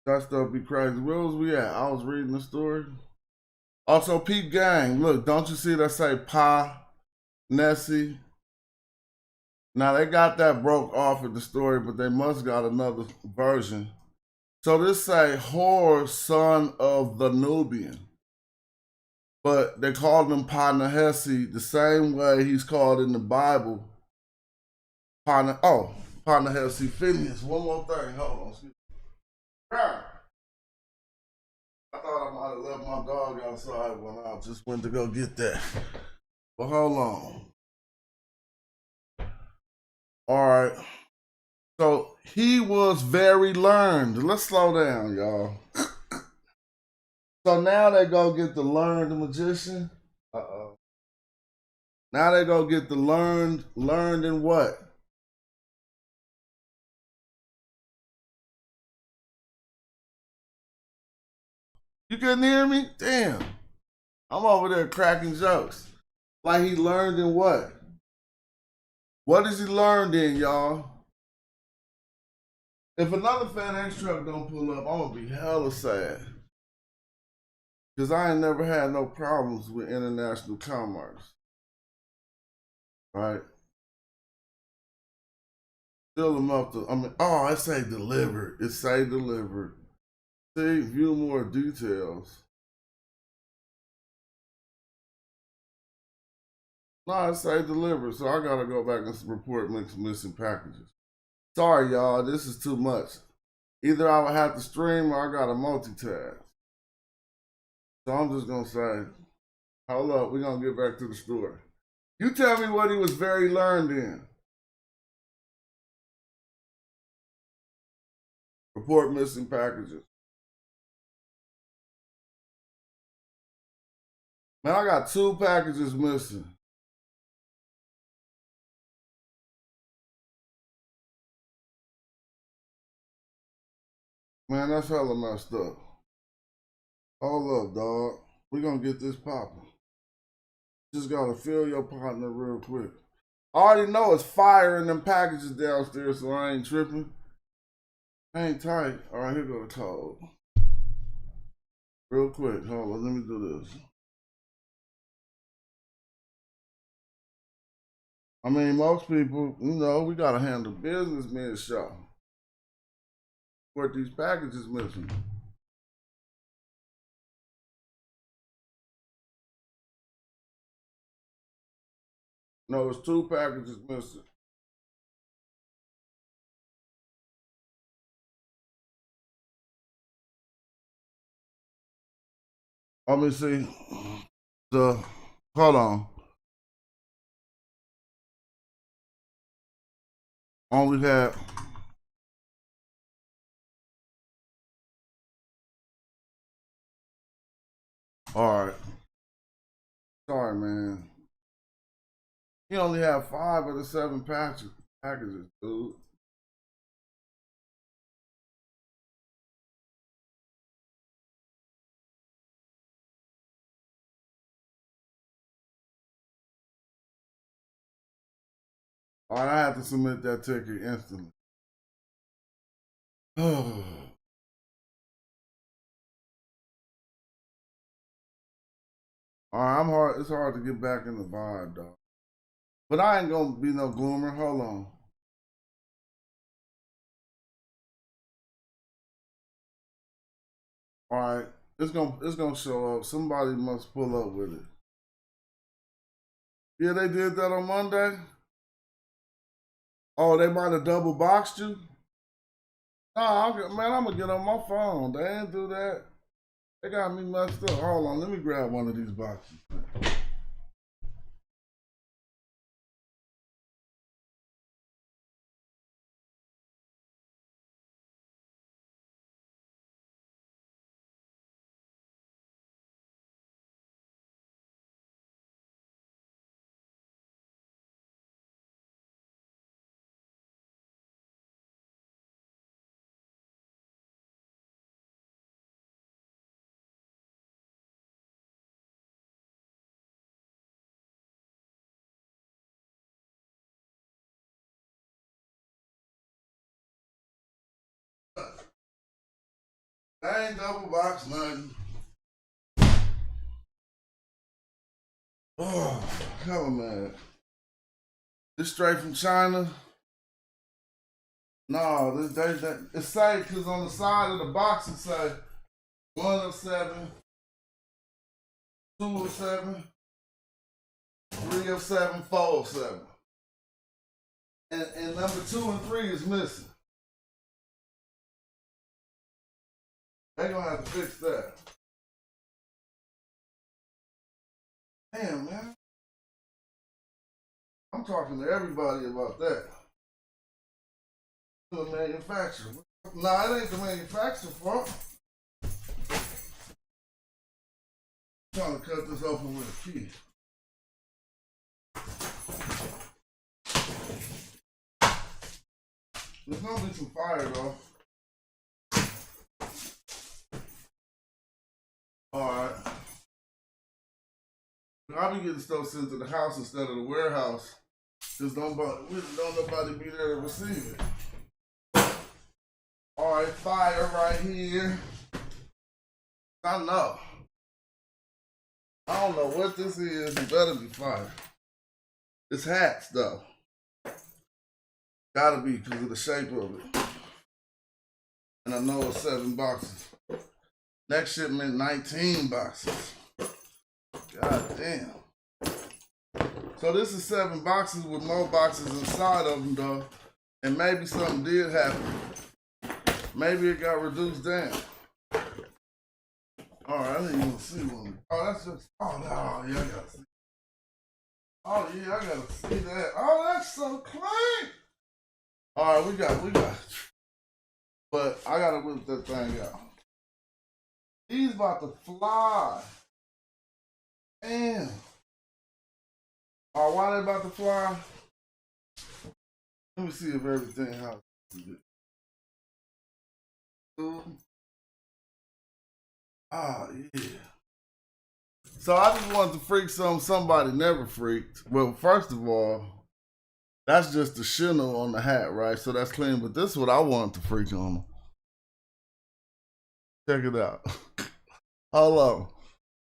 That stuff be crazy. Where was we at? I was reading the story. Also, Peep Gang, look, don't you see that say Pa, Nessie? Now, they got that broke off of the story, but they must got another version. So this say, Hor, son of the Nubian. But they called him Pa-Nehesi the same way he's called in the Bible. Pa-Nehesi Phineas. One more thing, hold on. Excuse me. I thought I might have left my dog outside when I just went to go get that. But hold on. All right, so he was very learned. Let's slow down, y'all. So now they go get the learned magician. Now they go get the learned in what? You couldn't hear me? Damn. I'm over there cracking jokes. Like he learned in what? What has he learned in, y'all? If another FedEx truck don't pull up, I'm gonna be hella sad. Because I ain't never had no problems with international commerce. Right? Still enough to, it say delivered. It say delivered. See, view more details. No, it say delivered, so I gotta go back and report missing packages. Sorry, y'all, this is too much. Either I would have to stream or I gotta multitask. So I'm just gonna say, hold up, we're gonna get back to the story. You tell me what he was very learned in. Report missing packages. Man, I got 2 packages missing. Man, that's hella messed up. Hold up, dog. We gonna get this popping. Just gotta fill your partner real quick. I already know it's fire in them packages downstairs, so I ain't tripping. Hang tight. All right, here go the code. Real quick, hold on, let me do this. I mean, most people, you know, we gotta handle business, man, show. What these packages missing? No, it's 2 packages missing. Let me see. Hold on. Only had all right. Sorry, man. He only had 5 of the 7 packages, dude. All right, I have to submit that ticket instantly. All right, it's hard to get back in the vibe, dog. But I ain't gonna be no gloomer. Hold on. All right, it's gonna show up. Somebody must pull up with it. Yeah, they did that on Monday. Oh, they might have double boxed you? Nah, man, I'm gonna get on my phone. They ain't do that. They got me messed up. Hold on, let me grab one of these boxes. I ain't double box nothing. Oh, hell man. This straight from China? No, it's say, because on the side of the box it say 1 of 7, 2 of 7, 3 of 7, 4 of 7. And number 2 and 3 is missing. They're gonna have to fix that. Damn, man. I'm talking to everybody about that. To the manufacturer. Nah, it ain't the manufacturer's fault. I'm trying to cut this open with a key. There's gonna be some fire though. Alright. I'll be getting stuff sent to the house instead of the warehouse. Just don't nobody be there to receive it. Alright, fire right here. I know. I don't know what this is. It better be fire. It's hats though. Gotta be because of the shape of it. And I know it's 7 boxes. Next shipment, 19 boxes. God damn. So this is 7 boxes with more boxes inside of them though. And maybe something did happen. Maybe it got reduced down. All right, I didn't even see one. Oh, that's just. Oh, no, yeah, I gotta see. Oh yeah, I gotta see that. Oh, that's so clean. All right, we got. But I gotta whip that thing out. He's about to fly. Damn. Oh, why they about to fly? Let me see if everything how to do. Oh yeah. So I just wanted to freak somebody never freaked. Well, first of all, that's just the chenille on the hat, right? So that's clean. But this is what I wanted to freak on. Check it out. Hold on.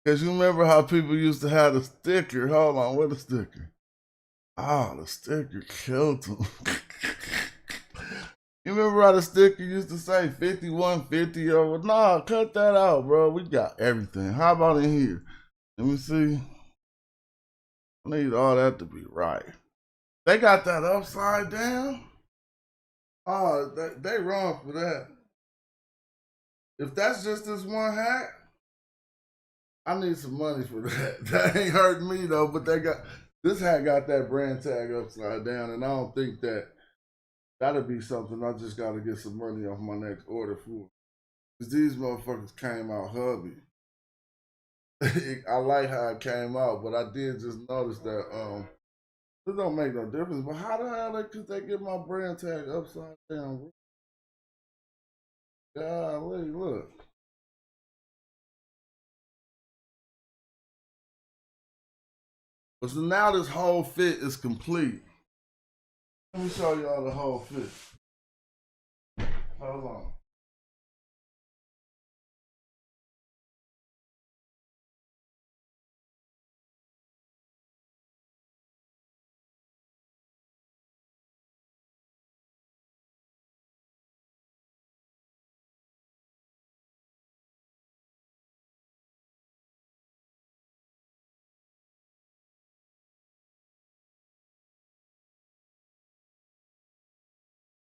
Because you remember how people used to have the sticker. Hold on, where's the sticker? Oh, the sticker killed them. You remember how the sticker used to say 5150 or nah, cut that out, bro. We got everything. How about in here? Let me see. I need all that to be right. They got that upside down. Oh, they wrong for that. If that's just this one hat, I need some money for that. That ain't hurting me though, but this hat got that brand tag upside down, and I don't think that'll be something I just gotta get some money off my next order for. Cause these motherfuckers came out hubby. I like how it came out, but I did just notice that this don't make no difference. But how the hell could they get my brand tag upside down? Golly, look. So now this whole fit is complete. Let me show y'all the whole fit. Hold on.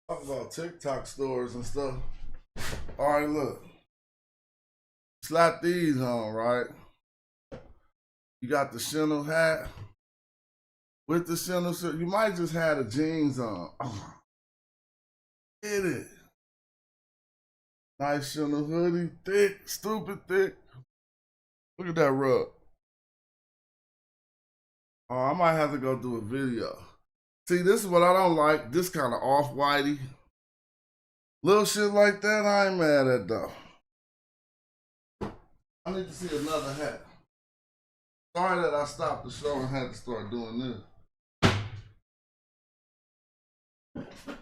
Talk about TikTok stores and stuff. All right, look. Slap these on, right? You got the chenille hat. With the chenille shirt, you might just have the jeans on. Oh, get it. Nice chenille hoodie, thick, stupid thick. Look at that rug. Oh, I might have to go do a video. See, this is what I don't like. This kind of off-whitey. Little shit like that, I ain't mad at though. I need to see another hat. Sorry that I stopped the show and had to start doing this.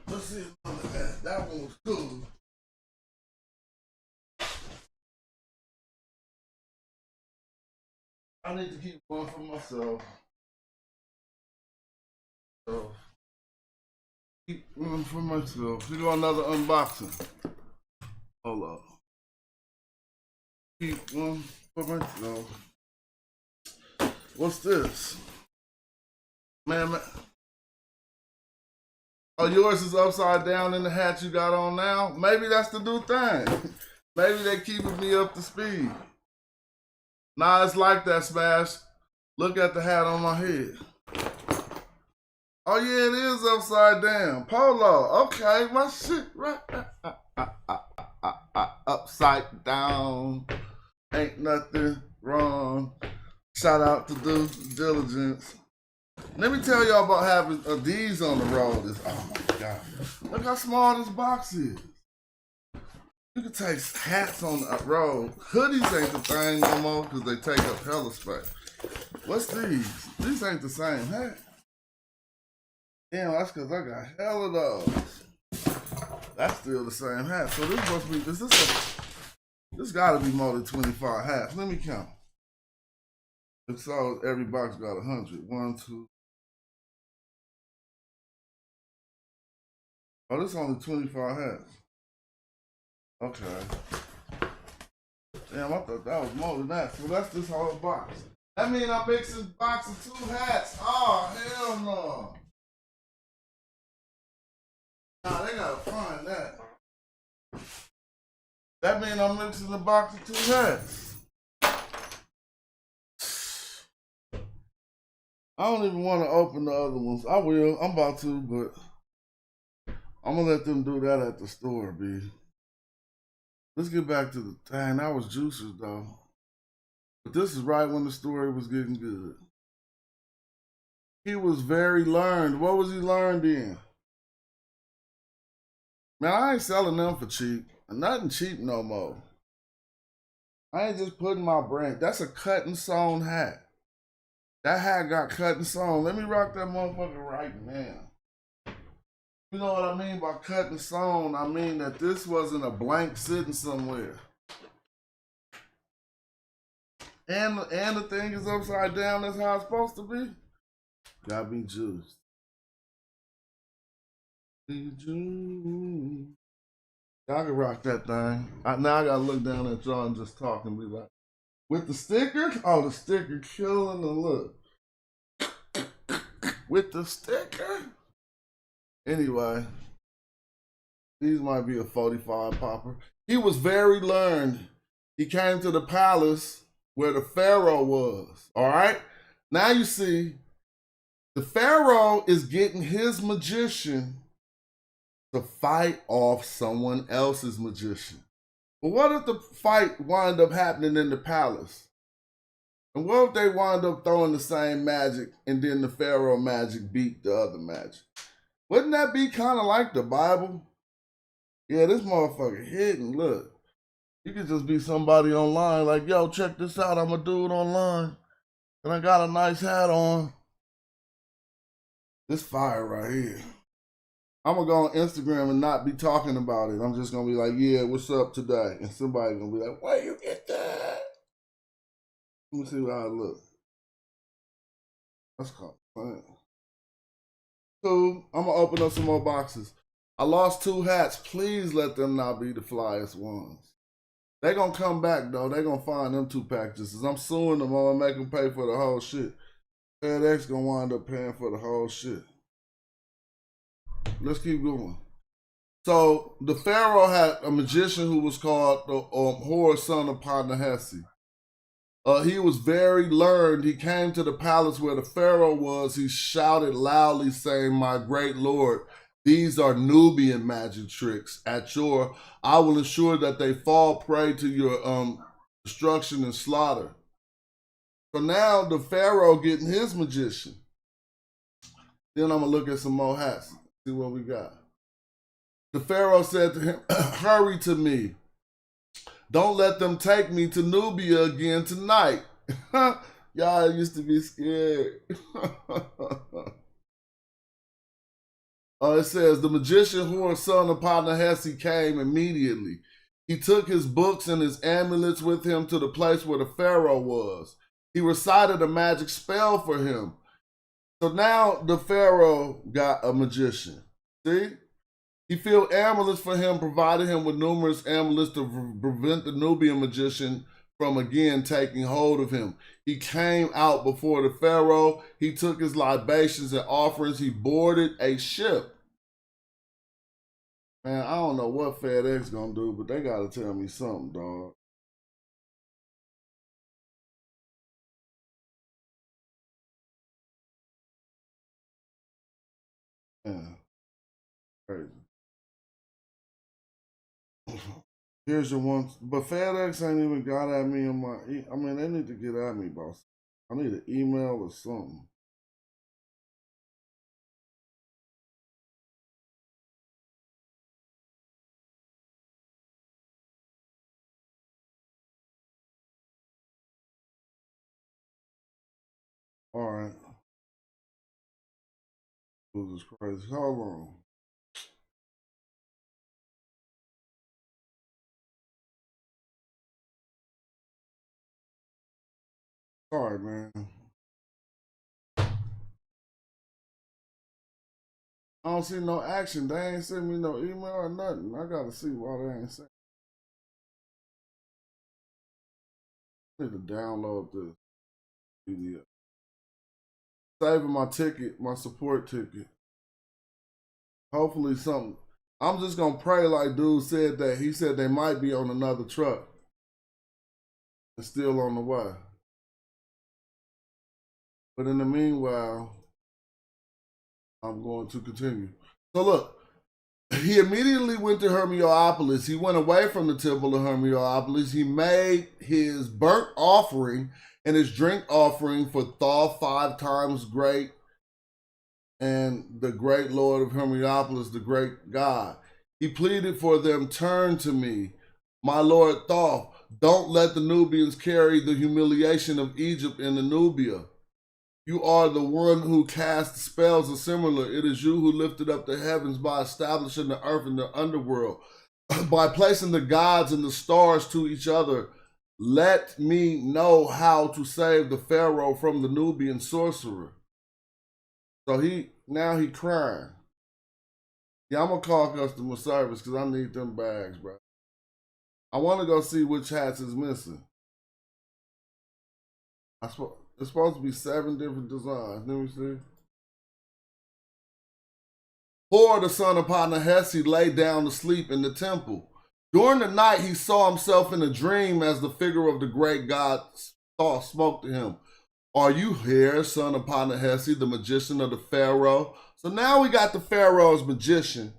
Let's see another hat. That one was cool. I need to keep one for myself. So, keep one for myself. We got another unboxing. Hold up. Keep one for myself. What's this? Man. Oh, yours is upside down in the hat you got on now? Maybe that's the new thing. Maybe they keeping me up to speed. Nah, it's like that, Smash. Look at the hat on my head. Oh yeah, it is upside down. Polo, okay, my shit right. Upside down. Ain't nothing wrong. Shout out to Due Diligence. Let me tell y'all about having these on the road. Oh my God. Look how small this box is. You can take hats on the road. Hoodies ain't the thing no more because they take up hella space. What's these? These ain't the same hat. Damn, that's because I got hella those. That's still the same hat. So this must be, this gotta be more than 25 hats. Let me count. So every box got 100. 1, 2. Oh, this only 25 hats. Okay. Damn, I thought that was more than that. So that's this whole box. That means I'm mixing a box of 2 hats. Oh, hell no. Nah, they gotta find that. That means I'm mixing a box of 2 hats. I don't even want to open the other ones. I will. I'm about to, but I'm gonna let them do that at the store, B. Let's get back to the dang. That was Juicers though. But this is right when the story was getting good. He was very learned. What was he learned in? Man, I ain't selling them for cheap. Nothing cheap no more. I ain't just putting my brand. That's a cut and sewn hat. That hat got cut and sewn. Let me rock that motherfucker right now. You know what I mean by cut and sewn? I mean that this wasn't a blank sitting somewhere. And the thing is upside down. That's how it's supposed to be. Gotta be juiced. Be juiced. Y'all can rock that thing. Now I gotta look down at y'all and just talk and be like, with the sticker? Oh, the sticker killing the look. With the sticker? Anyway, these might be a 45 popper. He was very learned. He came to the palace where the Pharaoh was. All right? Now you see, the Pharaoh is getting his magician to fight off someone else's magician. But what if the fight wind up happening in the palace? And what if they wind up throwing the same magic and then the Pharaoh magic beat the other magic? Wouldn't that be kind of like the Bible? Yeah, this motherfucker hidden. Look, you could just be somebody online like, yo, check this out. I'm a dude online and I got a nice hat on. This fire right here. I'm gonna go on Instagram and not be talking about it. I'm just gonna be like, yeah, what's up today? And somebody gonna be like, where you get that? Let me see how it looks. That's called fun. So I'm gonna open up some more boxes. I lost 2 hats. Please let them not be the flyest ones. They gonna come back though. They gonna find them 2 packages. I'm suing them. I'm gonna make them pay for the whole shit. FedEx gonna wind up paying for the whole shit. Let's keep going. So the Pharaoh had a magician who was called the Horus, son of Padnahesi. He was very learned. He came to the palace where the Pharaoh was. He shouted loudly, saying, "My great lord, these are Nubian magic tricks. I will ensure that they fall prey to your destruction and slaughter." So now the Pharaoh getting his magician. Then I'm gonna look at some more hats. See what we got. The Pharaoh said to him, "Hurry to me. Don't let them take me to Nubia again tonight." Y'all used to be scared. It says, the magician Horus, son of Padnahesi, came immediately. He took his books and his amulets with him to the place where the Pharaoh was. He recited a magic spell for him. So now the Pharaoh got a magician. See? He filled amulets for him, provided him with numerous amulets to prevent the Nubian magician from again taking hold of him. He came out before the Pharaoh. He took his libations and offerings. He boarded a ship. Man, I don't know what FedEx gonna do, but they gotta tell me something, dog. Yeah, crazy. Here's your one, but FedEx ain't even got at me in my. I mean, they need to get at me, boss. I need an email or something. All right. This is crazy. Hold on. Sorry, man. I don't see no action. They ain't send me no email or nothing. I gotta see why they ain't sent. I need to download this PDF. Saving my ticket, my support ticket. Hopefully something. I'm just gonna pray like dude said that. He said they might be on another truck. It's still on the way. But in the meanwhile, I'm going to continue. So look, he immediately went to Hermopolis. He went away from the temple of Hermopolis. He made his burnt offering and his drink offering for Thoth 5 times great, and the great Lord of Hermopolis, the great God. He pleaded for them, turn to me, my Lord Thoth. Don't let the Nubians carry the humiliation of Egypt into Nubia. You are the one who cast spells and similar. It is you who lifted up the heavens by establishing the earth and the underworld, by placing the gods and the stars to each other. Let me know how to save the Pharaoh from the Nubian sorcerer. So now he crying. Yeah, I'm gonna call customer service because I need them bags, bro. I want to go see which hats is missing. It's supposed to be 7 different designs. Let me see. Hor, the son of Panahesi, lay down to sleep in the temple. During the night, he saw himself in a dream as the figure of the great god Thoth spoke to him. Are you here, son of Panahesi, the magician of the Pharaoh? So now we got the Pharaoh's magician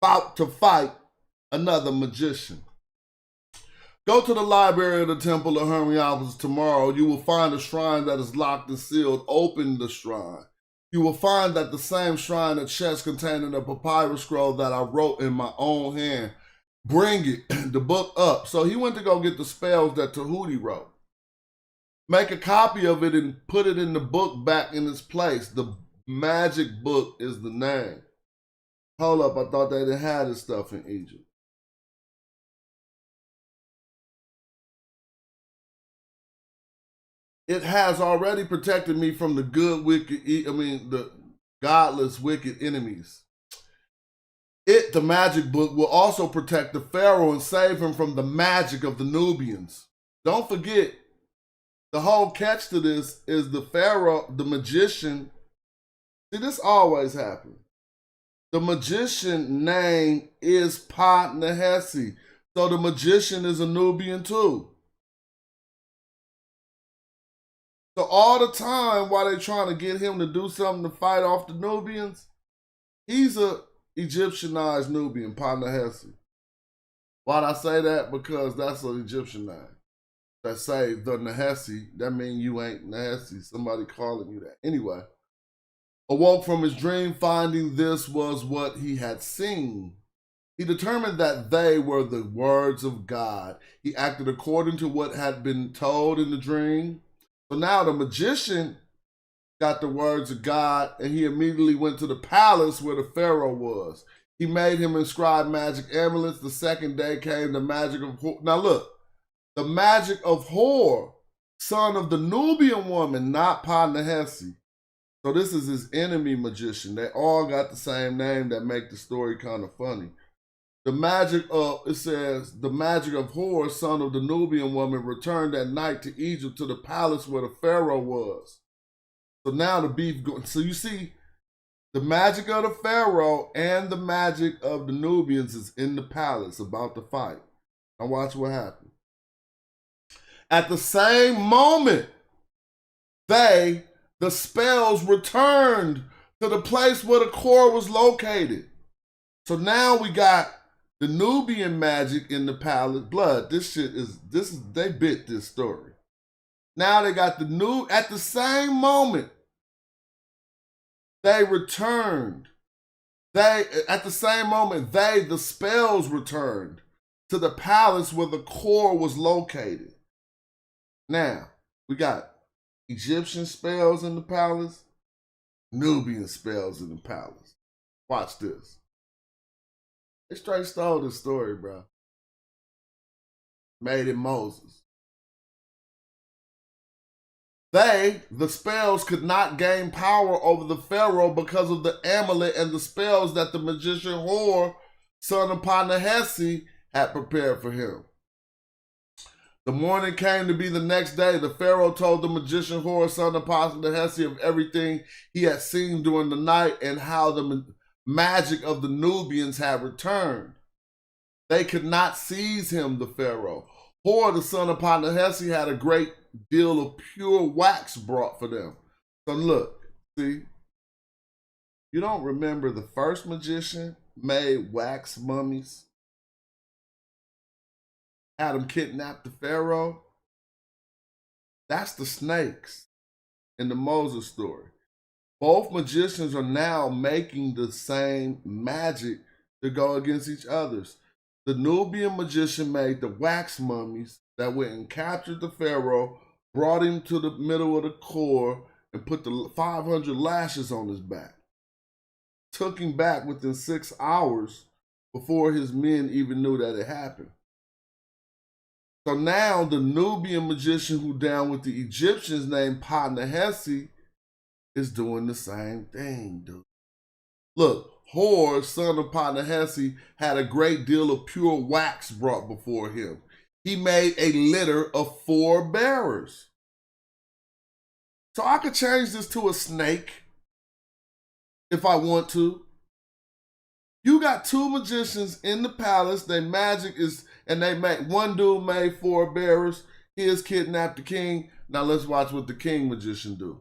about to fight another magician. Go to the library of the temple of Hermopolis tomorrow. You will find a shrine that is locked and sealed. Open the shrine. You will find that the same shrine, a chest containing a papyrus scroll that I wrote in my own hand. Bring it, the book up. So he went to go get the spells that Tahuti wrote. Make a copy of it and put it in the book back in its place. The magic book is the name. Hold up, I thought they didn't have this stuff in Egypt. It has already protected me from the the godless, wicked enemies. It, the magic book, will also protect the Pharaoh and save him from the magic of the Nubians. Don't forget, the whole catch to this is the Pharaoh, the magician. See, this always happens. The magician name is Pa-Nehesi. So the magician is a Nubian too. So all the time while they're trying to get him to do something to fight off the Nubians, he's a Egyptianized Nubian, Pa-Nehesi. Why'd I say that? Because that's an Egyptian name. That say the Nehesi, that means you ain't Nehesi. Somebody calling you that. Anyway, awoke from his dream, finding this was what he had seen. He determined that they were the words of God. He acted according to what had been told in the dream. So now the magician got the words of God, and he immediately went to the palace where the Pharaoh was. He made him inscribe magic amulets. The second day came the magic of Hor. Now look, the magic of Hor, son of the Nubian woman, not Pa-Nehesi. So this is his enemy magician. They all got the same name that make the story kind of funny. The magic of, it says, the magic of Hor, son of the Nubian woman, returned at night to Egypt to the palace where the Pharaoh was. So now the beef going. So you see, the magic of the Pharaoh and the magic of the Nubians is in the palace about to fight. Now watch what happened. At the same moment, the spells returned to the place where the core was located. So now we got the Nubian magic in the palace. Blood, they bit this story. Now they got at the same moment, they returned. At the same moment, the spells returned to the palace where the core was located. Now, we got Egyptian spells in the palace, Nubian spells in the palace. Watch this. They straight stole this story, bro. Made it Moses. The spells could not gain power over the Pharaoh because of the amulet and the spells that the magician Hor, son of Pa-Nehesi, had prepared for him. The morning came to be the next day. The Pharaoh told the magician Hor, son of Pa-Nehesi, of everything he had seen during the night and how the magic of the Nubians had returned. They could not seize him, the Pharaoh. Hor, the son of Pa-Nehesi, had a great deal of pure wax brought for them. So look, see, you don't remember the first magician made wax mummies? Had him kidnap the Pharaoh? That's the snakes in the Moses story. Both magicians are now making the same magic to go against each other's. The Nubian magician made the wax mummies that went and captured the Pharaoh, brought him to the middle of the core, and put the 500 lashes on his back. Took him back within 6 hours before his men even knew that it happened. So now the Nubian magician who down with the Egyptians named Pa-Nehesi is doing the same thing, dude. Look, Hor, son of Pa-Nehesi, had a great deal of pure wax brought before him. He made a litter of 4 bearers. So I could change this to a snake if I want to. You got 2 magicians in the palace. Their magic is, and they make, one dude made 4 bearers. He has kidnapped the king. Now let's watch what the king magician do.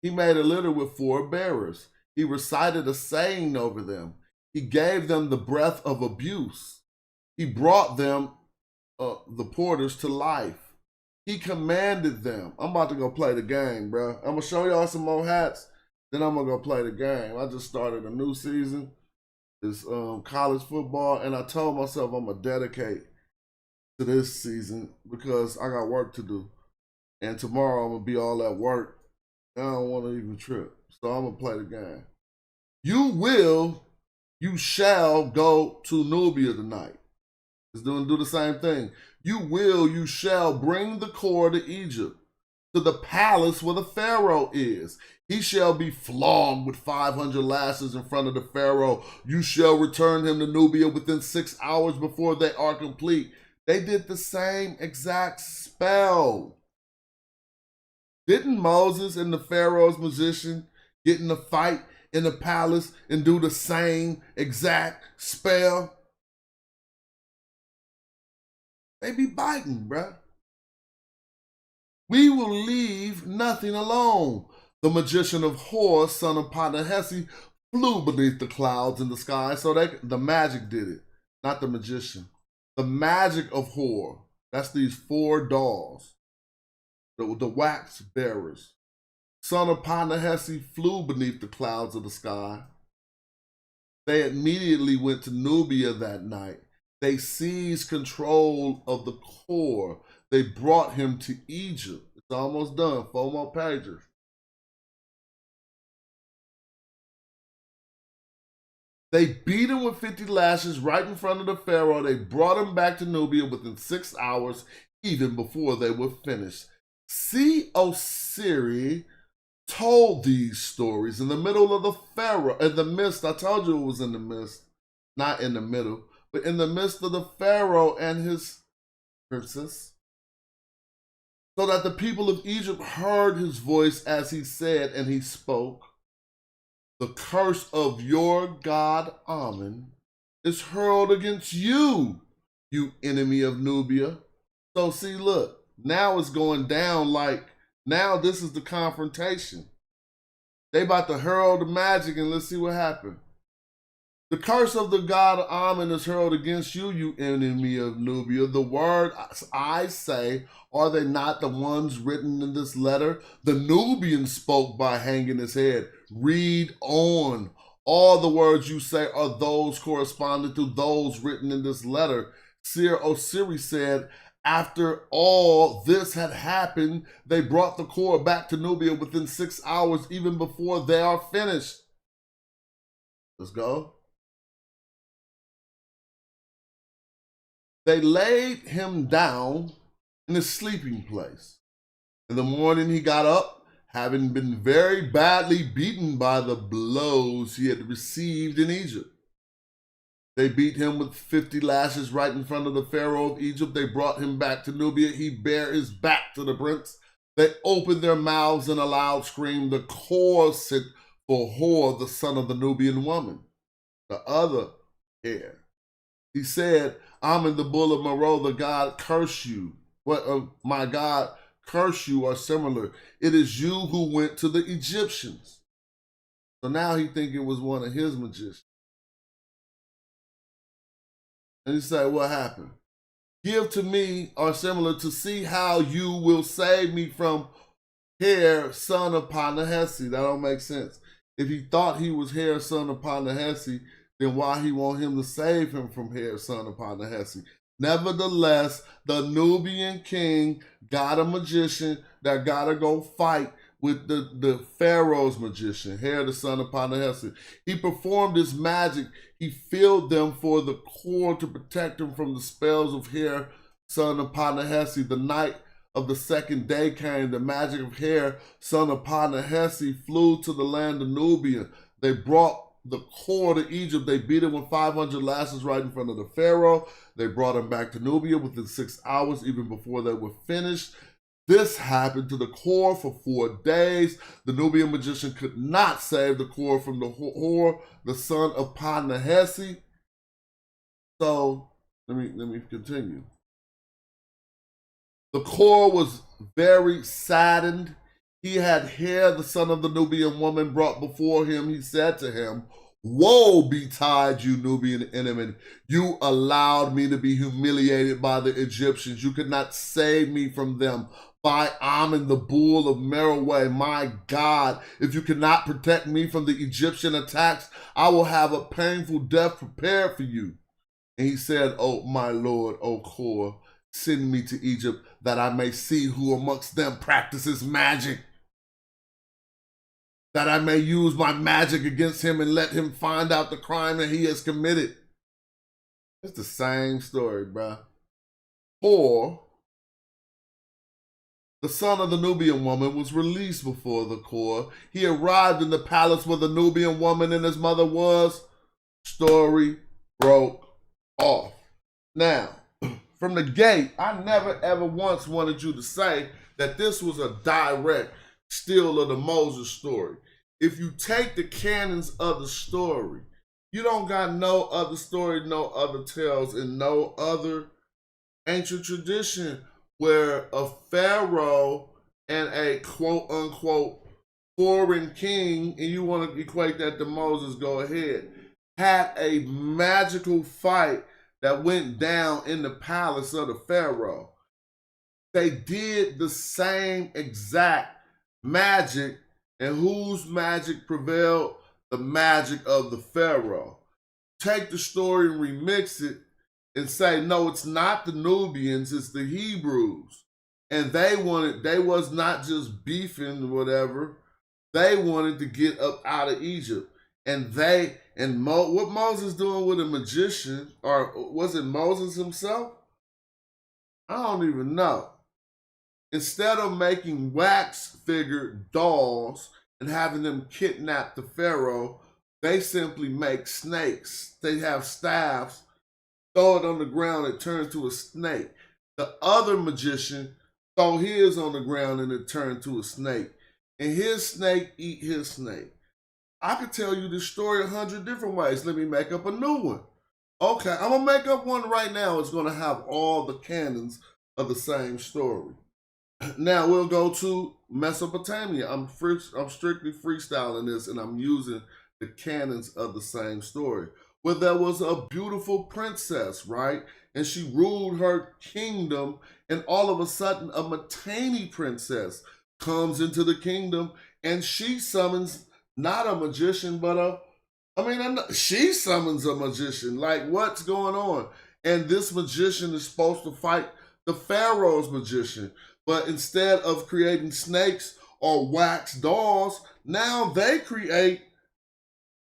He made a litter with 4 bearers. He recited a saying over them. He gave them the breath of abuse. He brought them, the porters, to life. He commanded them. I'm about to go play the game, bro. I'm going to show y'all some more hats. Then I'm going to go play the game. I just started a new season. It's college football. And I told myself I'm going to dedicate to this season because I got work to do. And tomorrow I'm going to be all at work. I don't want to even trip. So I'm going to play the game. You shall go to Nubia tonight. It's going to do the same thing. You shall bring the core to Egypt, to the palace where the Pharaoh is. He shall be flogged with 500 lashes in front of the Pharaoh. You shall return him to Nubia within 6 hours before they are complete. They did the same exact spell. Didn't Moses and the Pharaoh's magician get in a fight in the palace and do the same exact spell? They be biting, bruh. We will leave nothing alone. The magician of Hor, son of Pa-Nehesi, flew beneath the clouds in the sky. So the magic did it, not the magician. The magic of Hor, that's these 4 dolls, the wax bearers. Son of Pa-Nehesi flew beneath the clouds of the sky. They immediately went to Nubia that night. They seized control of the core. They brought him to Egypt. It's almost done. 4 more pages. They beat him with 50 lashes right in front of the Pharaoh. They brought him back to Nubia within 6 hours, even before they were finished. See, Osiri told these stories in the middle of the Pharaoh, in the midst. I told you it was in the midst, not in the middle, but in the midst of the Pharaoh and his princess, so that the people of Egypt heard his voice as he said, and he spoke. The curse of your god Amen is hurled against you, you enemy of Nubia. So see, look, now it's going down like, now this is the confrontation. They about to hurl the magic, and let's see what happened. The curse of the god Amen is hurled against you, you enemy of Nubia. The words I say, are they not the ones written in this letter? The Nubian spoke by hanging his head. Read on. All the words you say are those corresponding to those written in this letter. Seer Osiri said, after all this had happened, they brought the core back to Nubia within 6 hours, even before they are finished. Let's go. They laid him down in his sleeping place. In the morning he got up, having been very badly beaten by the blows he had received in Egypt. They beat him with 50 lashes right in front of the Pharaoh of Egypt. They brought him back to Nubia. He bare his back to the prince. They opened their mouths in a loud scream. The corset for Hor, the son of the Nubian woman, the other heir. He said, Amen, the bull of Meroe, the god, curse you. My God, curse you are similar. It is you who went to the Egyptians. So now he think it was one of his magicians. And he say, what happened? Give to me are similar to see how you will save me from Hair, son of Panahesi. That don't make sense. If he thought he was Hair, son of Panahesi, then why he want him to save him from Hair, son of Panahesi? Nevertheless, the Nubian king got a magician that gotta go fight with the Pharaoh's magician, Hair, the son of Panahesi. He performed his magic. He filled them for the core to protect him from the spells of Hair, son of Panahesi. The night of the second day came. The magic of Hair, son of Panahesi, flew to the land of Nubia. They brought the core to Egypt. They beat him with 500 lashes right in front of the Pharaoh. They brought him back to Nubia within 6 hours, even before they were finished. This happened to the core for 4 days. The Nubian magician could not save the core from the Hor, the son of Panahesi. So let me continue. The core was very saddened. He had Hair, the son of the Nubian woman, brought before him. He said to him, "Woe betide you, Nubian enemy. You allowed me to be humiliated by the Egyptians. You could not save me from them. By Amen, the bull of Meroe, my God, if you cannot protect me from the Egyptian attacks, I will have a painful death prepared for you." And he said, "Oh, my Lord, O Core, send me to Egypt that I may see who amongst them practices magic, that I may use my magic against him and let him find out the crime that he has committed." It's the same story, bruh. Or the son of the Nubian woman was released before the core. He arrived in the palace where the Nubian woman and his mother was. Story broke off. Now, from the gate, I never ever once wanted you to say that this was a direct steal of the Moses story. If you take the canons of the story, you don't got no other story, no other tales, and no other ancient tradition where a pharaoh and a quote-unquote foreign king, and you want to equate that to Moses, go ahead, had a magical fight that went down in the palace of the pharaoh. They did the same exact magic, and whose magic prevailed? The magic of the pharaoh. Take the story and remix it and say, no, it's not the Nubians, it's the Hebrews. And they was not just beefing or whatever. They wanted to get up out of Egypt. And what Moses doing with a magician, or was it Moses himself? I don't even know. Instead of making wax figure dolls and having them kidnap the pharaoh, they simply make snakes. They have staffs, throw it on the ground, it turns to a snake. The other magician throw his on the ground and it turned to a snake. And his snake eat his snake. I could tell you this story 100 different ways. Let me make up a new one. Okay, I'm gonna make up one right now. It's gonna have all the canons of the same story. Now we'll go to Mesopotamia. I'm strictly freestyling this, and I'm using the canons of the same story. Where there was a beautiful princess, right? And she ruled her kingdom, and all of a sudden a Mitanni princess comes into the kingdom, and she summons not a magician, but she summons a magician. Like, what's going on? And this magician is supposed to fight the Pharaoh's magician. But instead of creating snakes or wax dolls, now they create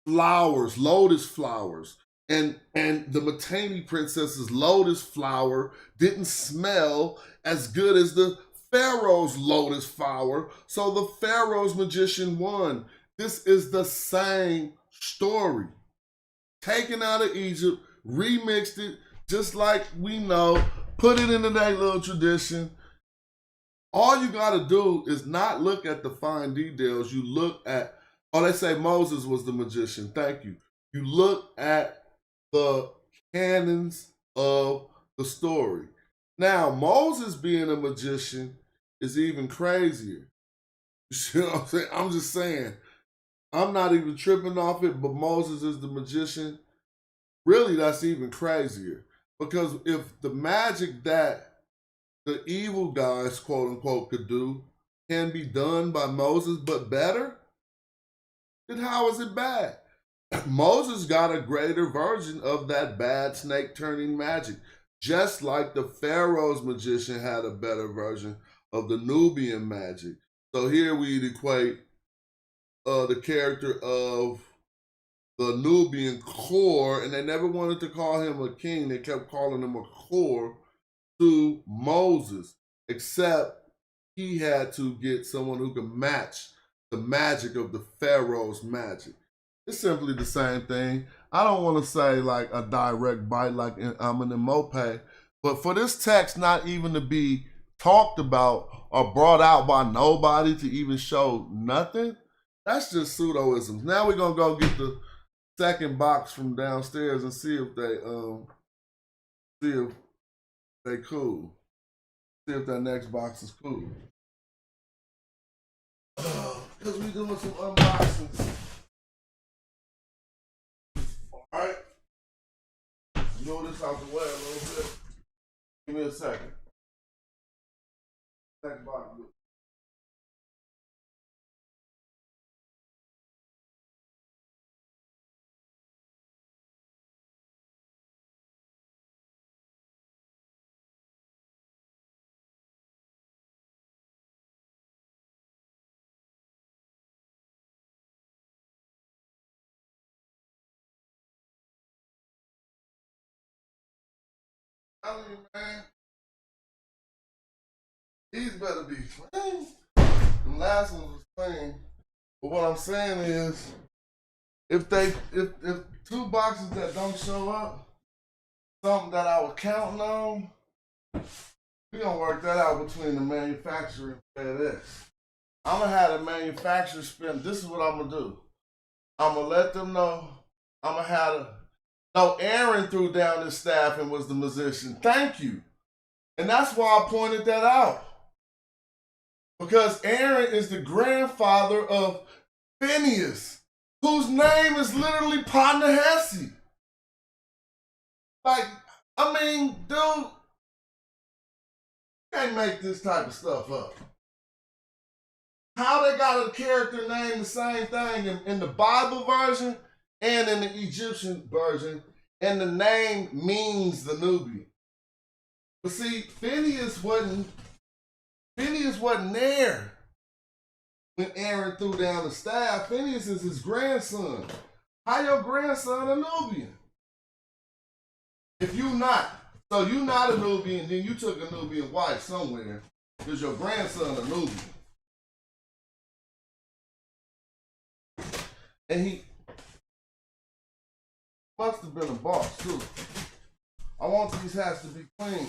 flowers, lotus flowers. And the Mitanni princess's lotus flower didn't smell as good as the Pharaoh's lotus flower. So the Pharaoh's magician won. This is the same story. Taken out of Egypt, remixed it, just like we know, put it into that little tradition. All you gotta do is not look at the fine details. You look at, they say Moses was the magician. Thank you. You look at the canons of the story. Now, Moses being a magician, is even crazier. You see what I'm saying? I'm just saying. I'm not even tripping off it, but Moses is the magician. Really, that's even crazier. Because if the magic that the evil guys, quote unquote, could do can be done by Moses, but better, then how is it bad? Moses got a greater version of that bad snake turning magic, just like the Pharaoh's magician had a better version of the Nubian magic. So here we'd equate the character of the Nubian Kor, and they never wanted to call him a king. They kept calling him a Kor, to Moses, except he had to get someone who could match the magic of the Pharaoh's magic. It's simply the same thing. I don't want to say like a direct bite like in Amun and Mope, but for this text not even to be talked about or brought out by nobody to even show nothing, that's just pseudoisms. Now we're gonna go get the second box from downstairs and see if they cool. See if that next box is cool. Because we doing some unboxings. Alright. Move this out the way a little bit. Give me a second. Next box. I'm telling you, man, these better be clean. The last one was clean. But what I'm saying is, if two boxes that don't show up, something that I was counting on, we gonna work that out between the manufacturer and FedEx. I'm gonna have the manufacturer spend. This is what I'm gonna do. I'm gonna let them know. I'm gonna have no, Aaron threw down his staff and was the musician. Thank you. And that's why I pointed that out. Because Aaron is the grandfather of Phineas, whose name is literally Ta-Nehisi. Like, I mean, dude, you can't make this type of stuff up. How they got a character named the same thing in the Bible version and in the Egyptian version, and the name means the Nubian. But see, Phineas wasn't there when Aaron threw down the staff. Phineas is his grandson. How your grandson a Nubian? If you not, so you not a Nubian, then you took a Nubian wife somewhere, because your grandson a Nubian. And he must have been a boss too. I want these hats to be clean.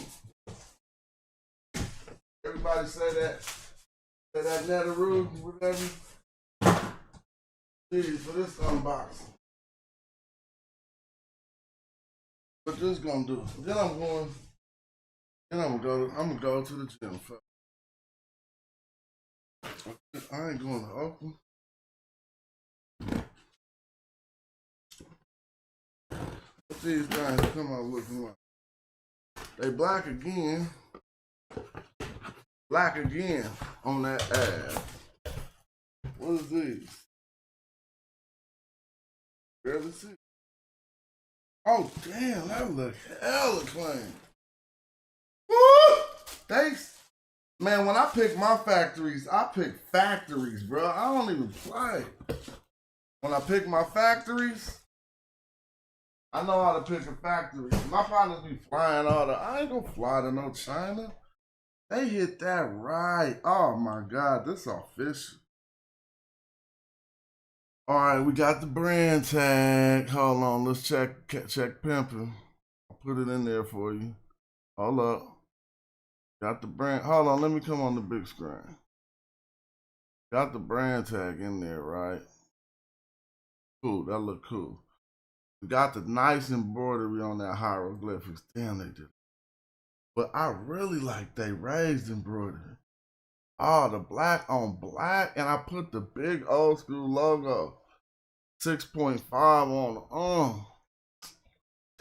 Everybody say that. Say that Netaroo, whatever. Please, for this unboxing. What this gonna do? Then I'm gonna go to the gym. I ain't going to open. These guys come out looking like they black again on that ad. What is these? Barely see. Oh damn, that look hella clean. Woo! Thanks. Man, when I pick my factories, I pick factories, bro. I don't even play. When I pick my factories, I know how to pick a factory. My partners be flying I ain't gonna fly to no China. They hit that right. Oh my God, this official. All right, we got the brand tag. Hold on, let's check pimping. I'll put it in there for you. Hold up. Got the brand. Hold on, let me come on the big screen. Got the brand tag in there, right? Cool, that look cool. We got the nice embroidery on that hieroglyphics. Damn, they did. But I really like they raised embroidery. Oh, the black on black, and I put the big old school logo, 6.5 on the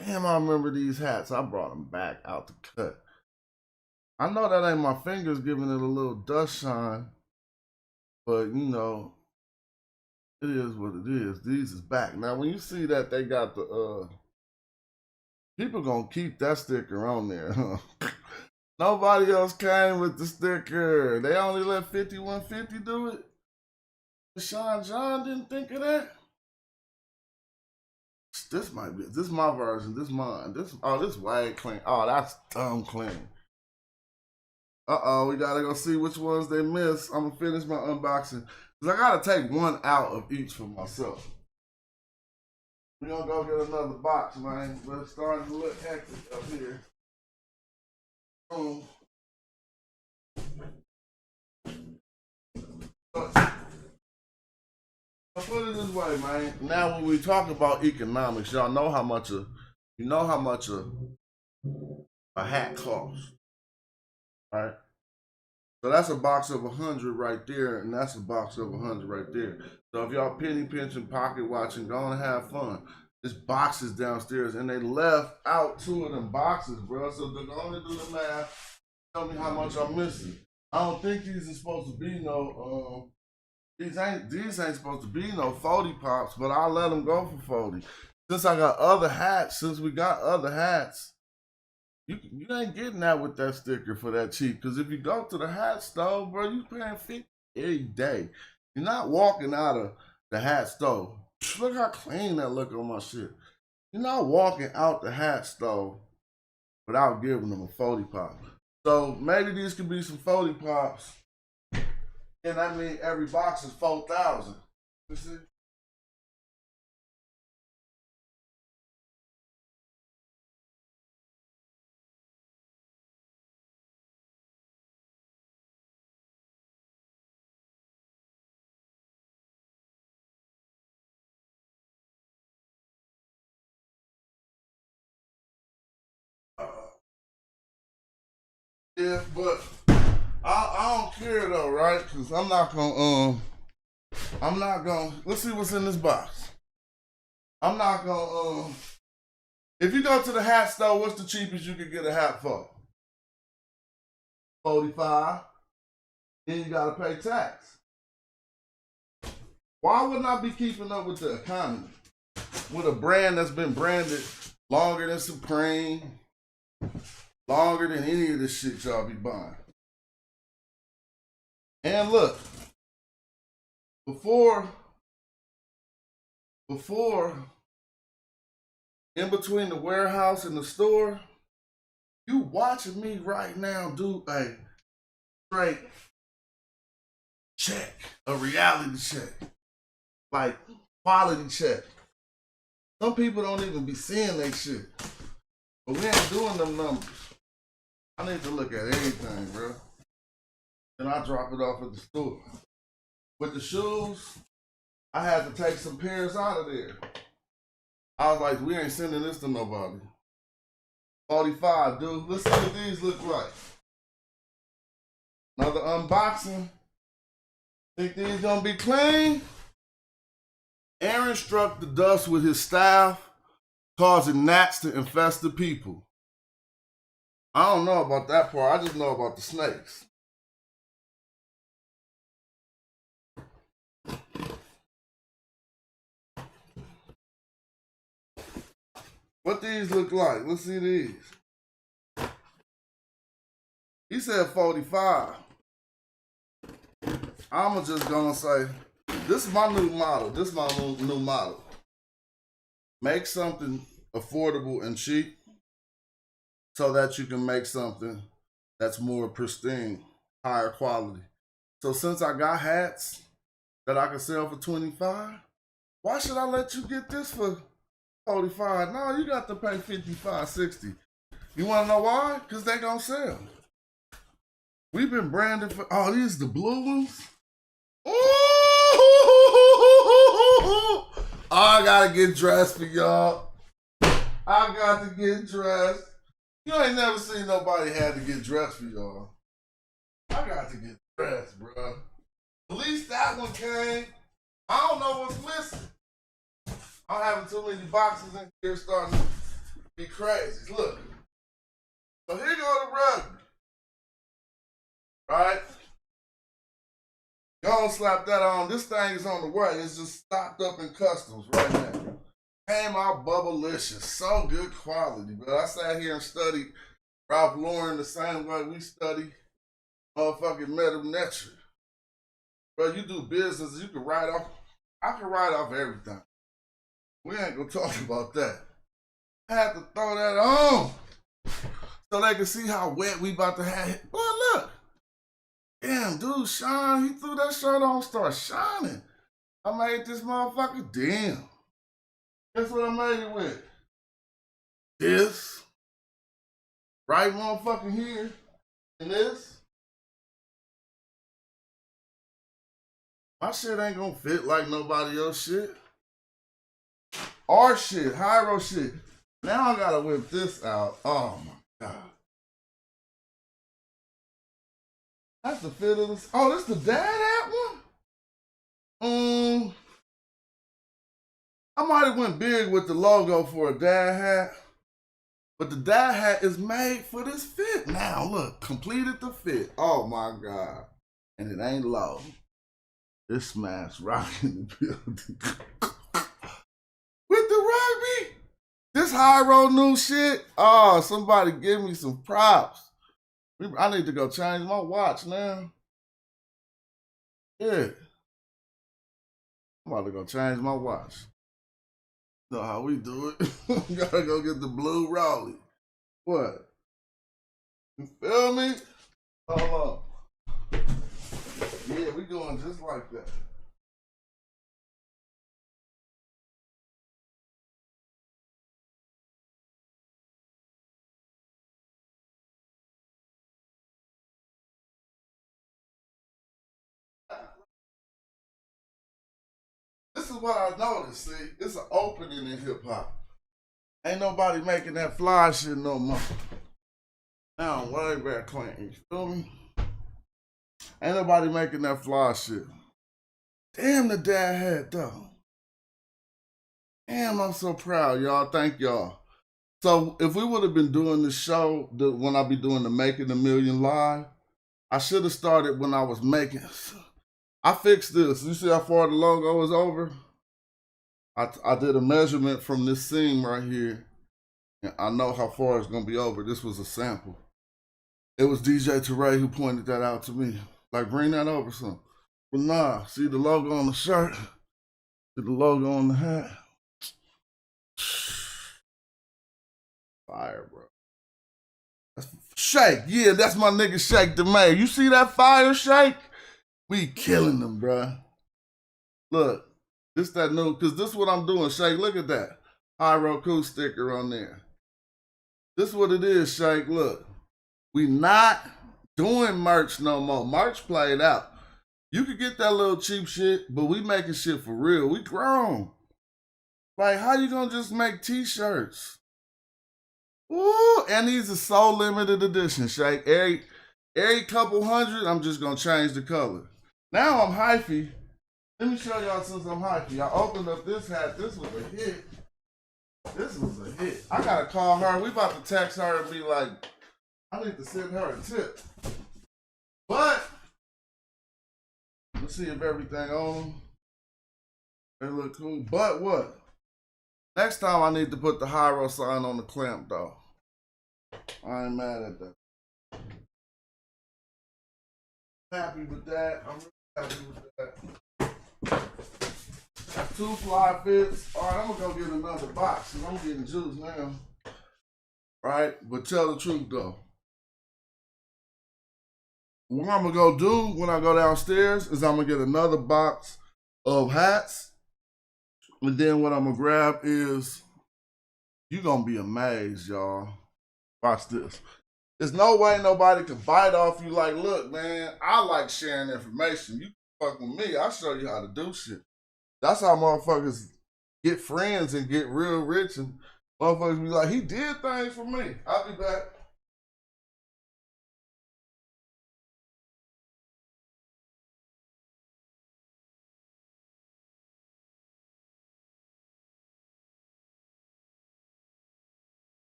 Damn, I remember these hats. I brought them back out to cut. I know that ain't my fingers giving it a little dust shine, but you know, it is what it is. These is back. Now, when you see that they got the, people gonna keep that sticker on there, huh? Nobody else came with the sticker. They only let 5150 do it. Deshaun John didn't think of that. This might be, this is my version, this mine. This way clean. Oh, that's dumb clean. We gotta go see which ones they missed. I'm gonna finish my unboxing. Cause I gotta take one out of each for myself. We're gonna go get another box, man. But it's starting to look hectic up here. I'll put it this way, man. Now when we talk about economics, y'all know how much a hat costs. Right? So that's a box of 100 right there, and that's a box of 100 right there. So if y'all penny pinching, pocket watching, go and have fun. There's boxes downstairs, and they left out 2 of them boxes, bro. So they're going to do the math. Tell me how much I'm missing. I don't think these are supposed to be no, these ain't supposed to be no 40 pops, but I'll let them go for 40. Since we got other hats, you ain't getting that with that sticker for that cheap. Because if you go to the hat store, bro, you paying $50 every day. You're not walking out of the hat store. Look how clean that look on my shit. You're not walking out the hat store without giving them a 40 pop. So maybe these could be some 40 pops. And that means every box is 4,000. You see? Yeah, but I don't care though, right? Because I'm not gonna, let's see what's in this box. I'm not gonna, if you go to the hat store, what's the cheapest you could get a hat for? $45. Then you gotta pay tax. Why wouldn't I be keeping up with the economy? With a brand that's been branded longer than Supreme, longer than any of this shit y'all be buying. And look, before in between the warehouse and the store, you watching me right now do a straight check, a reality check, like quality check. Some people don't even be seeing that shit, but we ain't doing them numbers. I need to look at everything, bro. And I drop it off at the store. With the shoes, I had to take some pairs out of there. I was like, we ain't sending this to nobody. 45, dude. Let's see what these look like. Another unboxing. Think these gonna be clean? Aaron struck the dust with his staff, causing gnats to infest the people. I don't know about that part. I just know about the snakes. What these look like? Let's see these. He said 45. I'm just gonna say, this is my new model. This is my new model. Make something affordable and cheap so that you can make something that's more pristine, higher quality. So since I got hats that I can sell for 25, why should I let you get this for 45? No, you got to pay 55, 60. You want to know why? Because they gonna sell. We've been branded for, oh, these the blue ones? Ooh! I gotta get dressed for y'all. I got to get dressed. You ain't never seen nobody had to get dressed for y'all. I got to get dress, bro. At least that one came. I don't know what's missing. I'm having too many boxes in here starting to be crazy. Look. So here go the rugby. Right? Y'all slap that on. This thing is on the way. It's just stocked up in customs right now. Came out bubblicious. So good quality, bro. I sat here and studied Ralph Lauren the same way we study motherfucking Metal Netry. Bro, you do business, you can write off. I can write off everything. We ain't gonna talk about that. I had to throw that on so they can see how wet we about to have it. Boy, look. Damn, dude, shine. He threw that shirt on, start shining. I made this motherfucker. Damn. Guess what I made it with? This. Right motherfucking here. And this. My shit ain't gonna fit like nobody else shit. Our shit, Hyro shit. Now I gotta whip this out. Oh my God. That's the fit of this. Oh, this the dad hat one? I might have went big with the logo for a dad hat. But the dad hat is made for this fit. Now look, completed the fit. Oh my God. And it ain't low. This smash rocking the building. With the rugby. This Hyro new shit. Oh, somebody give me some props. I need to go change my watch now. Yeah. I'm about to go change my watch. Know how we do it. Gotta go get the blue Rolly. What? You feel me? Hold on. Yeah, we going just like that. This is what I noticed, see? It's an opening in hip-hop. Ain't nobody making that fly shit no more. Now, way back clean, you feel me? Ain't nobody making that fly shit. Damn, the dad hat, though. Damn, I'm so proud, y'all. Thank y'all. So, if we would have been doing the show, when I be doing the Making a Million live, I should have started when I was making. I fixed this. You see how far the logo is over? I did a measurement from this seam right here. And I know how far it's going to be over. This was a sample. It was DJ Teray who pointed that out to me. Like, bring that over some. But nah, see the logo on the shirt? See the logo on the hat? Fire, bro. That's Shake. Yeah, that's my nigga Shake the Mayor. You see that fire, Shake? We killing them, bruh. Look, this that new, because this is what I'm doing, Shake. Look at that. Hyro Cool sticker on there. This is what it is, Shake. Look, we not doing merch no more. Merch played out. You could get that little cheap shit, but we making shit for real. We grown. Like, how you gonna just make t-shirts? Ooh, and these are so limited edition, Shake. Every couple hundred, I'm just gonna change the color. Now I'm hyphy. Let me show y'all since I'm hyphy. I opened up this hat. This was a hit. This was a hit. I gotta call her. We about to text her and be like, I need to send her a tip. But let's see if everything on them. They look cool. But what? Next time I need to put the Hyro sign on the clamp though. I ain't mad at that. Happy with that. I'm really happy with that. Got 2 fly fits. All right, I'm gonna go get another box because I'm getting juice now. Right? But tell the truth though. What I'm gonna go do when I go downstairs is I'm gonna get another box of hats. And then what I'm gonna grab is, you're gonna be amazed, y'all. Watch this. There's no way nobody can bite off you like, look, man, I like sharing information. You fuck with me, I'll show you how to do shit. That's how motherfuckers get friends and get real rich, and motherfuckers be like, he did things for me. I'll be back.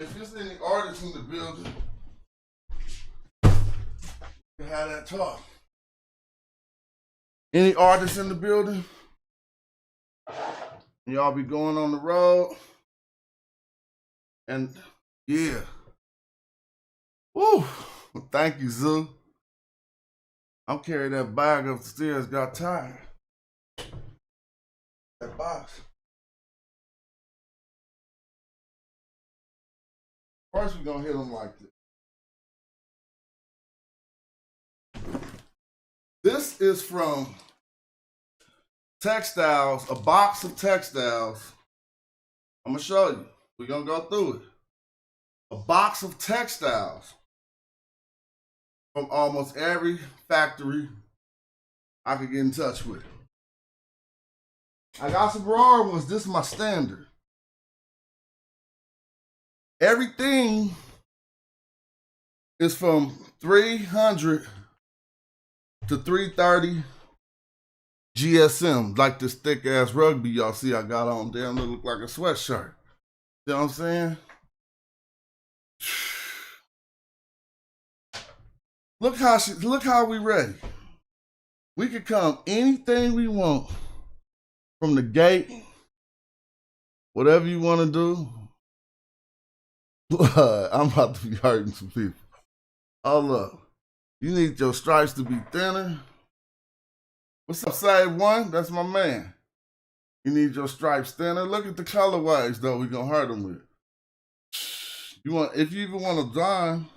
If there's any artists in the building, we can have that talk. Any artists in the building? Y'all be going on the road? And yeah. Woo! Thank you, Zoo. I'm carrying that bag up the stairs, got tired. That box. First, we're gonna hit them like this. This is from Textiles, a box of textiles. I'm gonna show you. We're gonna go through it. A box of textiles from almost every factory I could get in touch with. I got some raw ones. This is my standard. Everything is from 300 to 330 GSM, like this thick ass rugby y'all see I got on. Damn, it look like a sweatshirt. You know what I'm saying? Look how we ready. We could come anything we want from the gate, whatever you want to do. I'm about to be hurting some people. Oh look, you need your stripes to be thinner. What's up, Save One? That's my man. You need your stripes thinner. Look at the colorways though. We gonna hurt them with. If you even want to dime,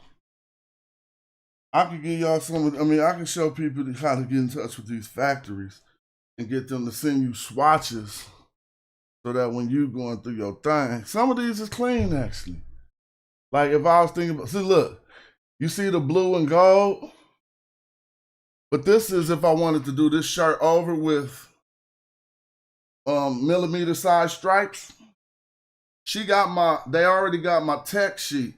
I can give y'all some. I can show people how to get in touch with these factories and get them to send you swatches so that when you going through your thing, some of these is clean actually. Like if I was thinking about, see, look, you see the blue and gold, but this is if I wanted to do this shirt over with millimeter size stripes. They already got my tech sheet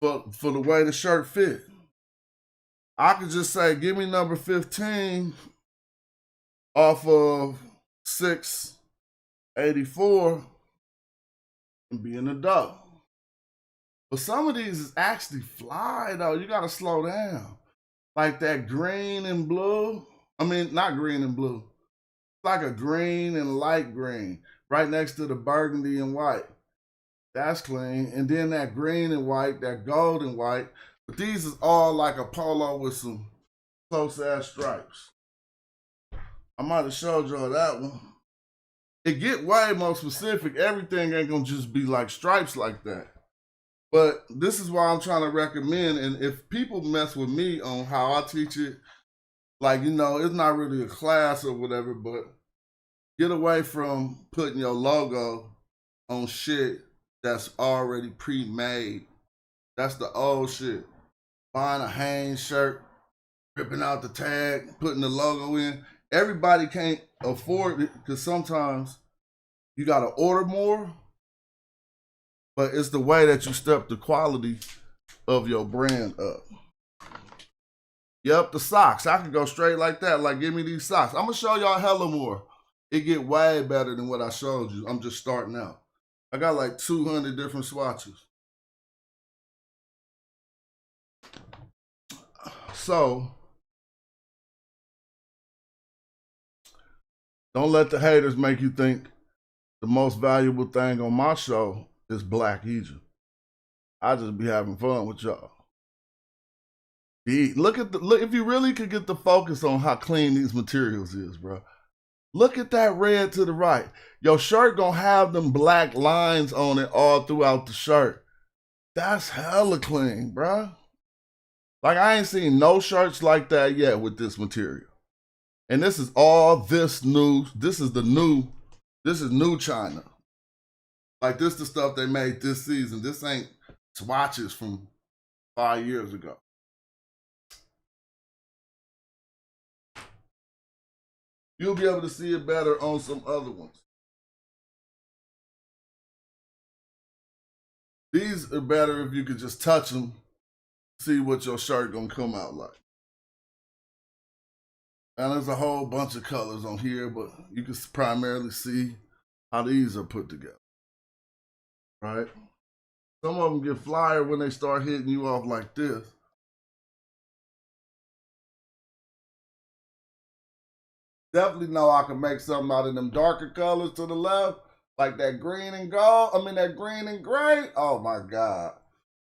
for the way the shirt fit. I could just say, give me number 15 off of 684 and be in the dough. But some of these is actually fly though. You gotta slow down. Like that green and blue. I mean, not green and blue. It's like a green and light green right next to the burgundy and white. That's clean. And then that green and white, that gold and white. But these is all like a polo with some close ass stripes. I might have showed y'all that one. It get way more specific. Everything ain't gonna just be like stripes like that. But this is why I'm trying to recommend, and if people mess with me on how I teach it, like, you know, it's not really a class or whatever, but get away from putting your logo on shit that's already pre-made. That's the old shit. Buying a Hanes shirt, ripping out the tag, putting the logo in. Everybody can't afford it because sometimes you got to order more. But it's the way that you step the quality of your brand up. Yep, the socks. I can go straight like that. Like, give me these socks. I'm going to show y'all hella more. It get way better than what I showed you. I'm just starting out. I got like 200 different swatches. So, don't let the haters make you think the most valuable thing on my show is Black Egypt. I just be having fun with y'all. Look, if you really could get the focus on how clean these materials is, bro. Look at that red to the right. Your shirt gonna have them black lines on it all throughout the shirt. That's hella clean, bro. Like, I ain't seen no shirts like that yet with this material. And this is all this new China. Like, this the stuff they made this season. This ain't swatches from 5 years ago. You'll be able to see it better on some other ones. These are better if you could just touch them, see what your shirt gonna come out like. And there's a whole bunch of colors on here, but you can primarily see how these are put together. Right? Some of them get flyer when they start hitting you off like this. Definitely know I can make something out of them darker colors to the left, like that green and gold. I mean, that green and gray. Oh my God.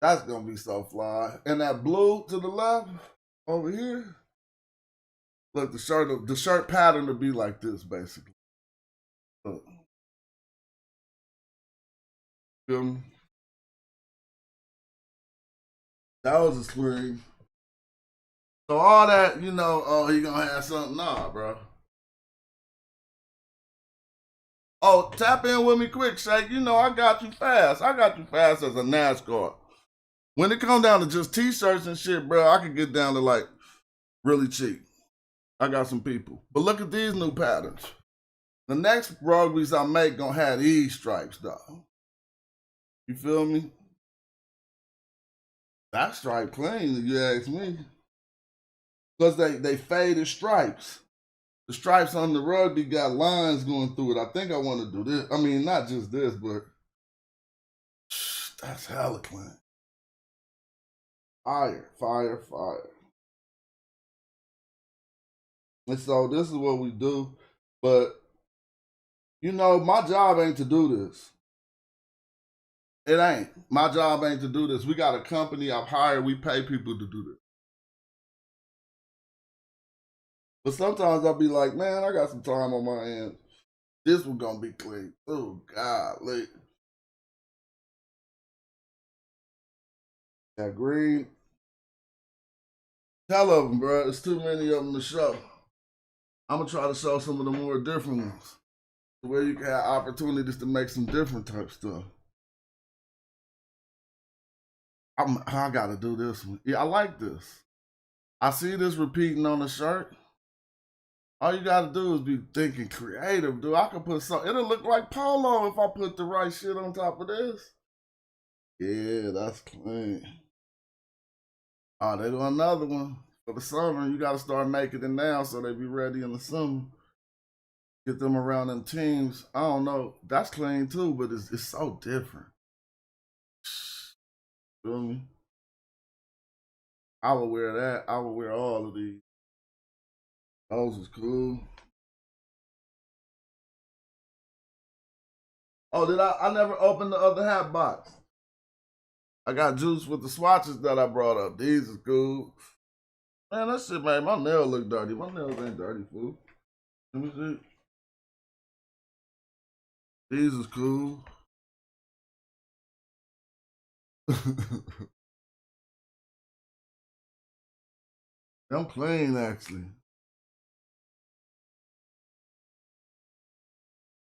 That's going to be so fly. And that blue to the left over here. Look, the shirt pattern will be like this, basically. Look. Feel me? That was a screen. So all that, you know, oh, he gonna have something. Nah, bro. Oh, tap in with me quick, Shake. You know, I got you fast. I got you fast as a NASCAR. When it comes down to just t-shirts and shit, bro, I can get down to like really cheap. I got some people. But look at these new patterns. The next rugbies I make gonna have these stripes, though. You feel me? That stripe clean, if you ask me. Because they faded stripes. The stripes on the rugby got lines going through it. I think I want to do this. I mean, not just this, but that's hella clean. Fire, fire, fire. And so this is what we do. But, you know, my job ain't to do this. It ain't. My job ain't to do this. We got a company I've hired. We pay people to do this. But sometimes I'll be like, man, I got some time on my hands. This one gonna be clean. Oh, golly. That green. Tell of them, bro. There's too many of them to show. I'm gonna try to show some of the more different ones. Where you can have opportunities to make some different type stuff. I gotta do this one. Yeah, I like this. I see this repeating on the shirt. All you gotta do is be thinking creative, dude. I could put something, it'll look like polo if I put the right shit on top of this. Yeah, that's clean. Oh, they do another one for the summer. You gotta start making it now so they be ready in the summer. Get them around them teams. I don't know. That's clean too, but it's so different. Feel me? I would wear that. I would wear all of these. Those is cool. Oh, did I never opened the other hat box. I got juice with the swatches that I brought up. These is cool. Man, that shit made my nail look dirty. My nails ain't dirty, fool. Let me see. These is cool. I'm clean, actually.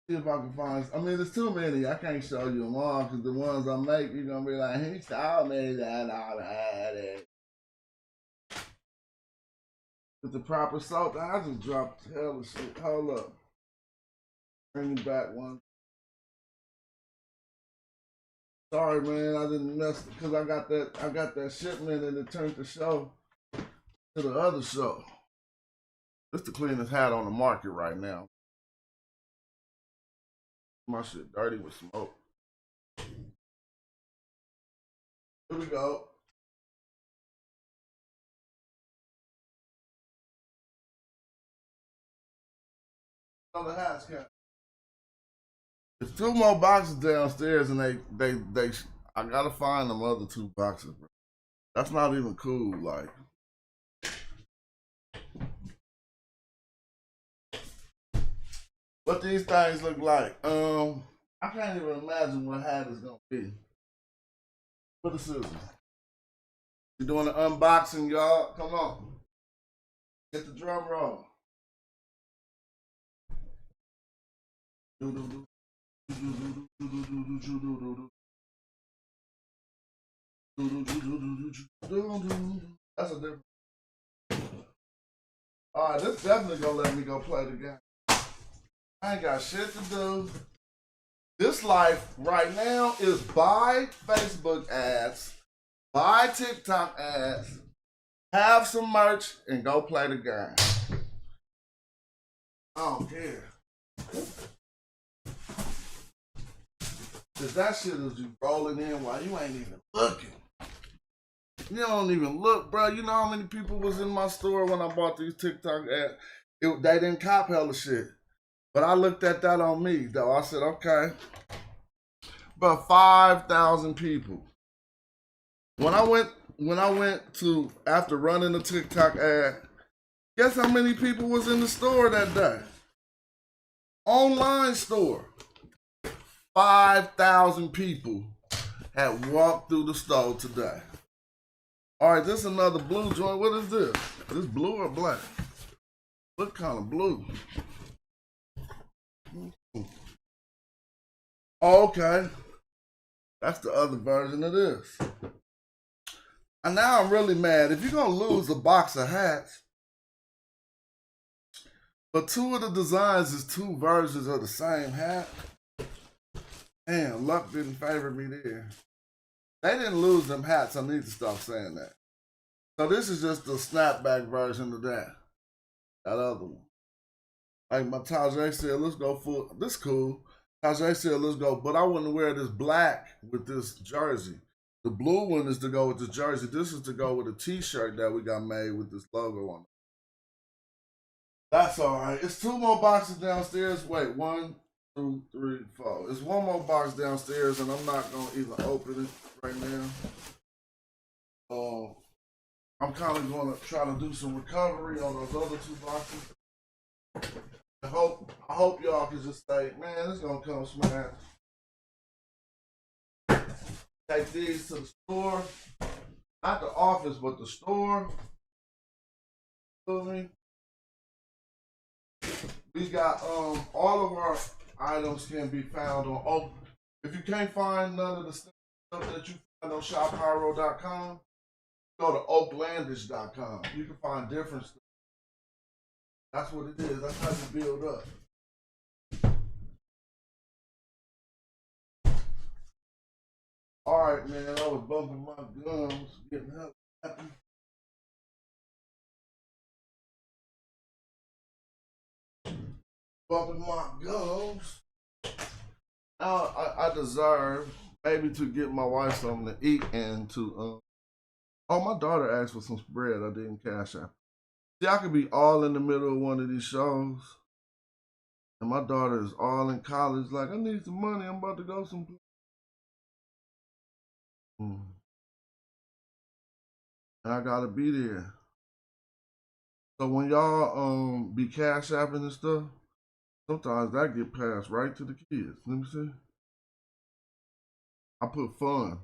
See if I can find. I mean, there's too many. I can't show you them all because the ones I make, you're gonna be like, "He saw me that I had it." With the proper salt, I just dropped hell of shit. Hold up. Bring it back one. Sorry, man. I didn't mess because I got that shipment and it turned the show to the other show. This the cleanest hat on the market right now. My shit dirty with smoke. Here we go. Other hats, cat. There's 2 more boxes downstairs, and they. I gotta find them other 2 boxes, bro. That's not even cool, like. What these things look like? I can't even imagine what hat is gonna be. Put the scissors. We're doing an unboxing, y'all. Come on. Get the drum roll. That's a different. All right, this definitely gonna let me go play the game. I ain't got shit to do. This life right now is buy Facebook ads, buy TikTok ads, have some merch, and go play the game. I don't care. Cause that shit is you rolling in while you ain't even looking. You don't even look, bro. You know how many people was in my store when I bought these TikTok ads? They didn't cop hella shit. But I looked at that on me, though. I said, okay. But 5,000 people. When I went to, after running the TikTok ad, guess how many people was in the store that day? Online store. 5,000 people had walked through the store today. All right, this is another blue joint. What is this? Is this blue or black? What kind of blue? Oh, okay. That's the other version of this. And now I'm really mad. If you're going to lose a box of hats, but two of the designs is two versions of the same hat, damn, luck didn't favor me there. They didn't lose them hats. I need to stop saying that. So this is just the snapback version of that. That other one. Like my Tajay said, let's go full. This cool. Tajay said, let's go. But I wouldn't wear this black with this jersey. The blue one is to go with the jersey. This is to go with a t-shirt that we got made with this logo on it. That's all right. It's two more boxes downstairs. Wait, 1, 2, 3, 4. It's one more box downstairs, and I'm not going to even open it right now. I'm kind of going to try to do some recovery on those other two boxes. I hope y'all can just say, man, it's going to come smash. Take these to the store. Not the office, but the store. Feel me? We got all of our items can be found on Oak. If you can't find none of the stuff that you find on shoppyro.com, go to oaklandish.com. You can find different stuff. That's what it is. That's how you build up. All right, man. I was bumping my gums, getting hella happy. Bumping my gums. Now I deserve maybe to get my wife something to eat and to oh, my daughter asked for some bread. I didn't cash out. See, I could be all in the middle of one of these shows, and my daughter is all in college. Like, I need some money. I'm about to go someplace. And I gotta be there. So when y'all be cash apping and stuff, sometimes that get passed right to the kids. Let me see. I put fun.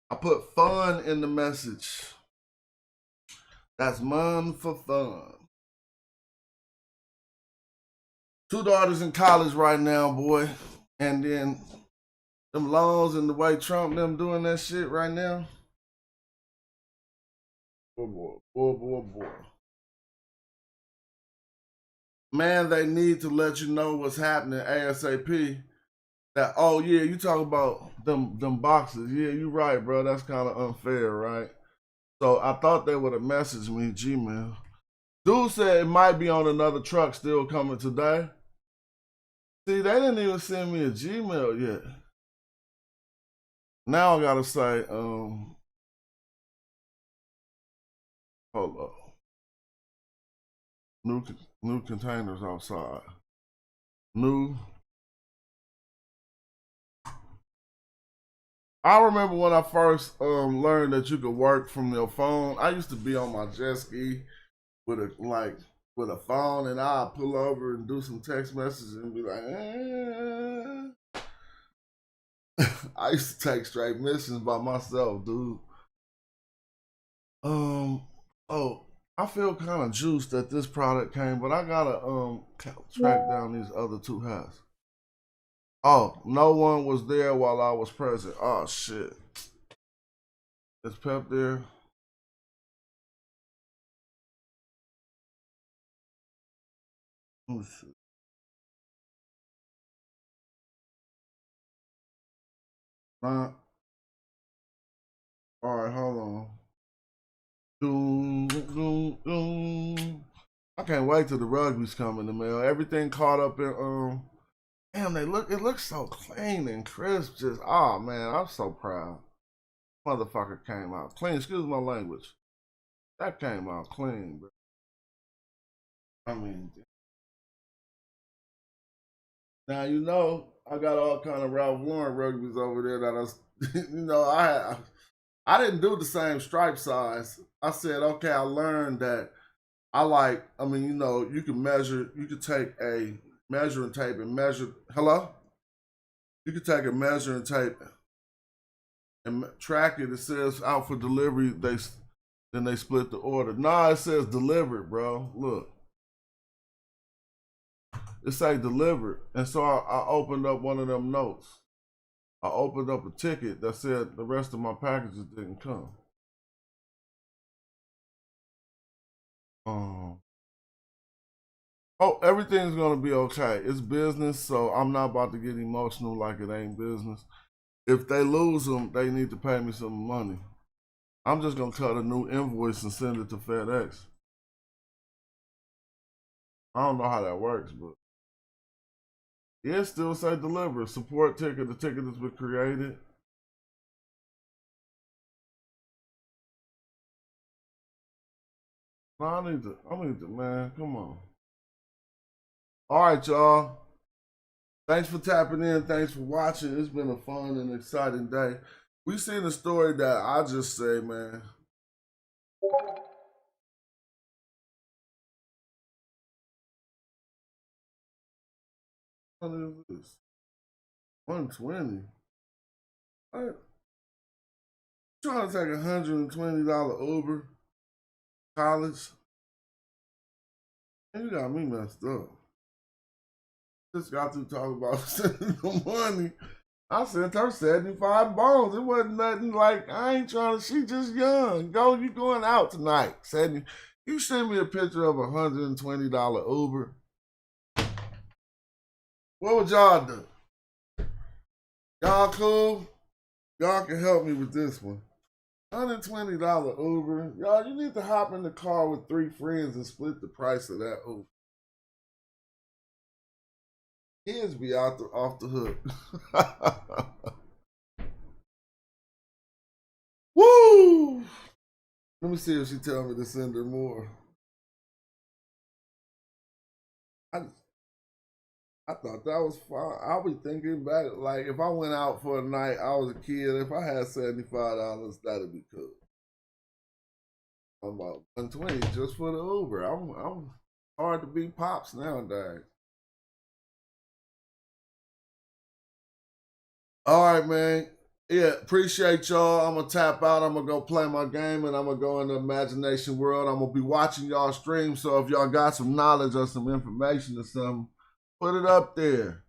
I put fun in the message. That's Mom for Fun. 2 daughters in college right now, boy. And then them loans and the way Trump them doing that shit right now. Boy. Man, they need to let you know what's happening ASAP. That, oh yeah, you talk about them boxes. Yeah, you right, bro. That's kind of unfair, right? So I thought they would have messaged me, Gmail. Dude said it might be on another truck still coming today. See, they didn't even send me a Gmail yet. Now I gotta say, hold up. New containers outside. New. I remember when I first learned that you could work from your phone. I used to be on my jet ski with a phone, and I'd pull over and do some text messages and be like, I used to take straight missions by myself, dude. Oh, I feel kind of juiced that this product came, but I gotta track down these other 2 hats. Oh, no one was there while I was present. Oh shit. Is Pep there? Oh shit. All right, hold on. Doom, doom, doom. I can't wait till the rugby's coming in the mail. Everything caught up in Damn, it looks so clean and crisp. Just, oh man, I'm so proud. Motherfucker came out clean. Excuse my language. That came out clean, bro. I mean, now you know I got all kind of Ralph Lauren rugbies over there that I didn't do the same stripe size. I said, okay, I learned that you can measure, you could take a measuring tape and measure, hello? You could take a measuring tape and track it. It says out for delivery, then they split the order. Nah, it says delivered, bro. Look. It say delivered. And so I opened up one of them notes. I opened up a ticket that said the rest of my packages didn't come. Everything's gonna be okay. It's business, so I'm not about to get emotional like it ain't business. If they lose them, they need to pay me some money. I'm just gonna cut a new invoice and send it to FedEx. I don't know how that works, but yeah, it still say deliver. Support ticket, the ticket that's been created. No, I need to, man, come on. All right, y'all. Thanks for tapping in. Thanks for watching. It's been a fun and exciting day. We seen a story that I just say, man. What is this? 120. What? Trying to take $120 Uber college. You got me messed up. Just got to talk about sending the money. I sent her 75 bones. It wasn't nothing like, I ain't trying to, she just young. You going out tonight. You send me a picture of $120 Uber. What would y'all do? Y'all cool? Y'all can help me with this one. $120 Uber. Y'all, you need to hop in the car with 3 friends and split the price of that Uber. Kids be off the hook. Woo! Let me see if she tell me to send her more. I thought that was fine. I'll be thinking back, like if I went out for a night, I was a kid, if I had $75, that'd be cool. I'm about 120 just for the Uber. I'm hard to beat pops nowadays. All right, man. Yeah, appreciate y'all. I'm going to tap out. I'm going to go play my game, and I'm going to go in the imagination world. I'm going to be watching y'all stream, so if y'all got some knowledge or some information or something, put it up there.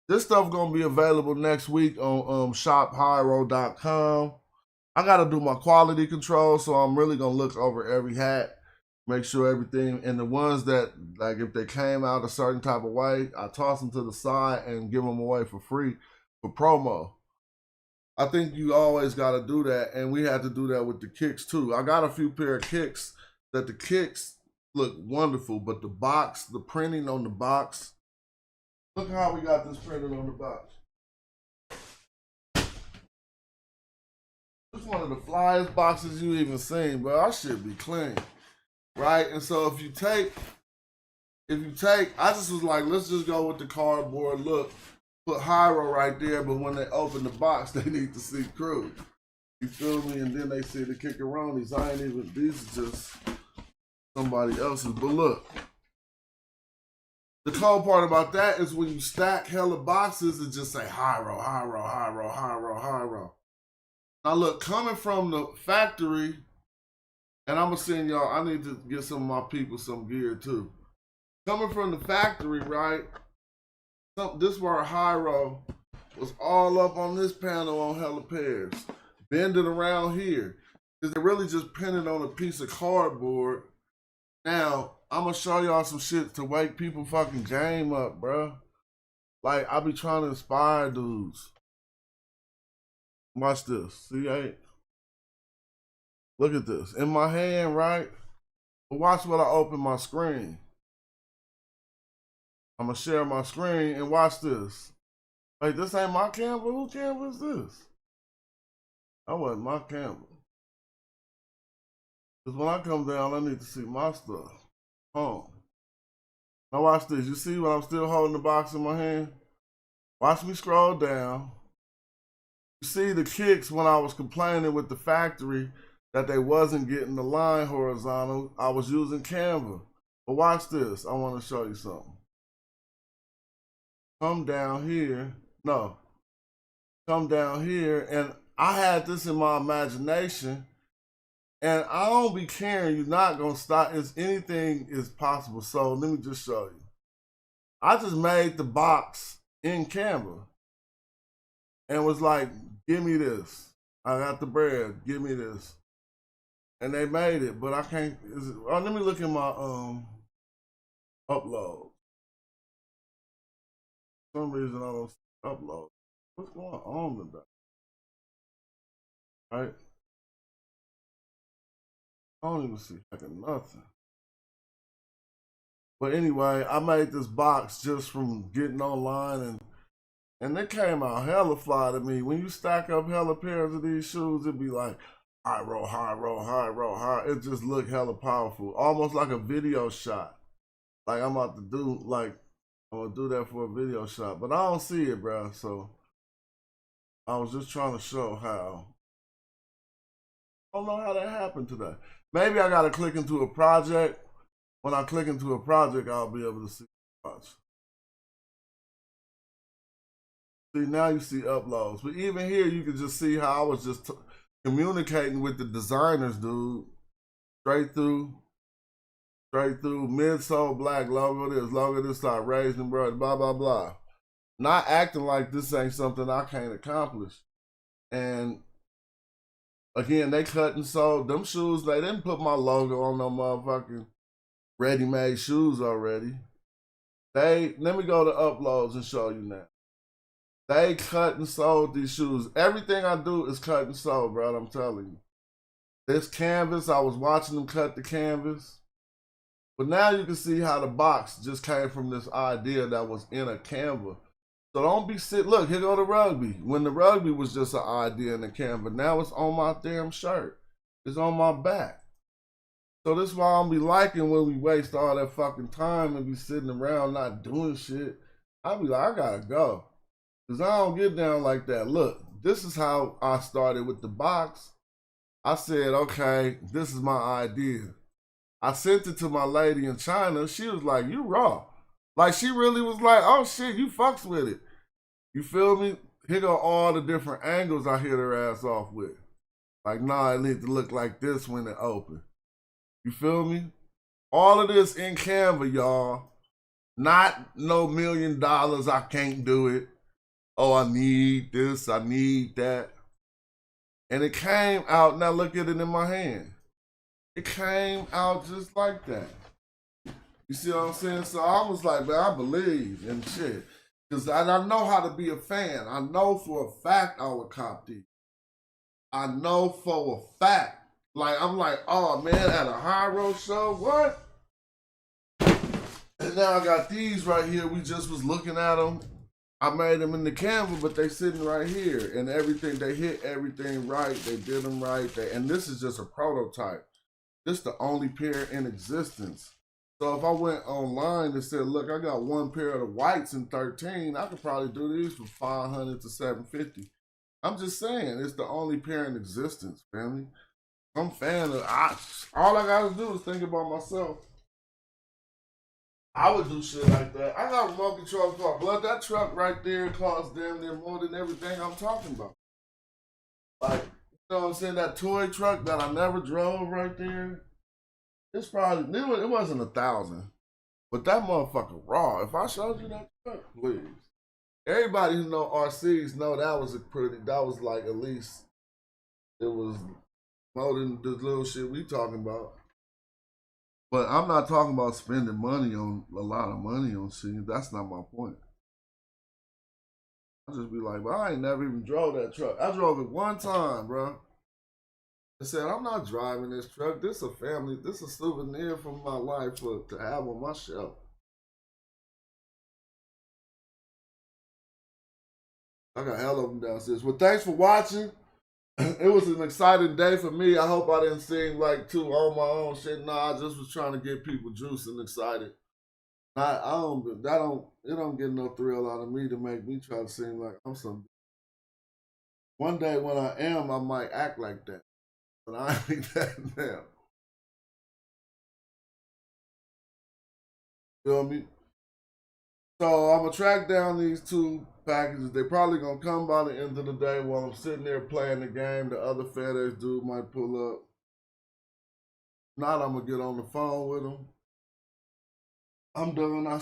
This stuff going to be available next week on shophyro.com. I got to do my quality control, so I'm really going to look over every hat, make sure everything, and the ones that, like if they came out a certain type of way, I toss them to the side and give them away for free. For promo. I think you always got to do that, and we had to do that with the kicks too. I got a few pair of kicks that the kicks look wonderful, but the box, the printing on the box, look how we got this printed on the box. It's one of the flyest boxes you even seen, but I should be clean, right? And so if you take, I just was like, let's just go with the cardboard look. Put Hyro right there, but when they open the box, they need to see Crew. You feel me? And then they see the Kickaroonies. These are just somebody else's. But look, the cool part about that is when you stack hella boxes, it just say Hyro, Hyro, Hyro, Hyro, Hyro. Now look, coming from the factory, and I'm gonna send y'all, I need to get some of my people some gear too. Coming from the factory, right? This word Hyro was all up on this panel on hella pairs. Bend it around here. Because they're really just pinning on a piece of cardboard. Now, I'm going to show y'all some shit to wake people fucking game up, bro. Like, I be trying to inspire dudes. Watch this. See, look at this. In my hand, right? But watch when I open my screen. I'm gonna share my screen and watch this. Wait, this ain't my Canva? Who Canva is this? That wasn't my Canva. Because when I come down, I need to see my stuff. Now watch this. You see when I'm still holding the box in my hand? Watch me scroll down. You see the kicks when I was complaining with the factory that they wasn't getting the line horizontal. I was using Canva. But watch this. I want to show you something. Come down here. No. Come down here. And I had this in my imagination. And I don't be caring. You're not going to stop. Anything is possible. So let me just show you. I just made the box in Canva. And was like, give me this. I got the bread. Give me this. And they made it. But I can't. Let me look at my upload. For some reason I don't upload. What's going on today? Right? I don't even see fucking nothing. But anyway, I made this box just from getting online and they came out hella fly to me. When you stack up hella pairs of these shoes, it'd be like high roll, high roll, high roll, high. It just looked hella powerful. Almost like a video shot. Like I'm about to do, like, I'm gonna do that for a video shot. But I don't see it, bro. So I was just trying to show how. I don't know how that happened today. Maybe I gotta click into a project. When I click into a project, I'll be able to see. Watch. See, now you see uploads. But even here, you can just see how I was just communicating with the designers, dude. Straight through, midsole black, logo this side, raised and bro, blah, blah, blah. Not acting like this ain't something I can't accomplish. And again, they cut and sewed them shoes. They didn't put my logo on no motherfucking ready-made shoes already. Let me go to uploads and show you now. They cut and sewed these shoes. Everything I do is cut and sew, bro. I'm telling you. This canvas, I was watching them cut the canvas. But now you can see how the box just came from this idea that was in a Canva. So don't be look, here go the rugby. When the rugby was just an idea in the Canva, now it's on my damn shirt. It's on my back. So this is why I don't be liking when we waste all that fucking time and be sitting around not doing shit. I be like, I gotta go. Because I don't get down like that. Look, this is how I started with the box. I said, okay, this is my idea. I sent it to my lady in China. She was like, you raw. Like, she really was like, oh shit, you fucks with it. You feel me? Here go all the different angles I hit her ass off with. Like, nah, it need to look like this when it open. You feel me? All of this in Canva, y'all. Not no $1 million, I can't do it. Oh, I need this, I need that. And it came out, now look at it in my hand. It came out just like that. You see what I'm saying? So I was like, man, I believe in shit. Because I know how to be a fan. I know for a fact I would cop these. I know for a fact. Like, I'm like, oh man, at a high road show, what? And now I got these right here. We just was looking at them. I made them in the Canva, but they sitting right here. And everything, they hit everything right. They did them right. And this is just a prototype. This is the only pair in existence. So if I went online and said, look, I got one pair of the whites in 13, I could probably do these for $500 to $750. I'm just saying, it's the only pair in existence, family. I'm a fan of, all I gotta do is think about myself. I would do shit like that. I got a remote control car. Blood, that truck right there costs damn near more than everything I'm talking about. Like, you know what I'm saying? That toy truck that I never drove right there, it's probably, it wasn't 1,000. But that motherfucker raw. If I showed you that truck, please. Everybody who know RCs know that was like at least, it was more than the little shit we talking about. But I'm not talking about spending money on a lot of money on shit. That's not my point. I'll just be like, well, I ain't never even drove that truck. I drove it one time, bro. I said, I'm not driving this truck. This a family, this a souvenir from my life to have on my shelf. I got hell of them downstairs. Well, thanks for watching. It was an exciting day for me. I hope I didn't seem like too on my own shit. No, I just was trying to get people juiced and excited. It don't get no thrill out of me to make me try to seem like I'm something. One day when I am, I might act like that. But I ain't that now. Feel me? So I'm gonna track down these 2 packages. They probably gonna come by the end of the day while I'm sitting there playing the game. The other FedEx dude might pull up. Not, I'm gonna get on the phone with him. I'm done. I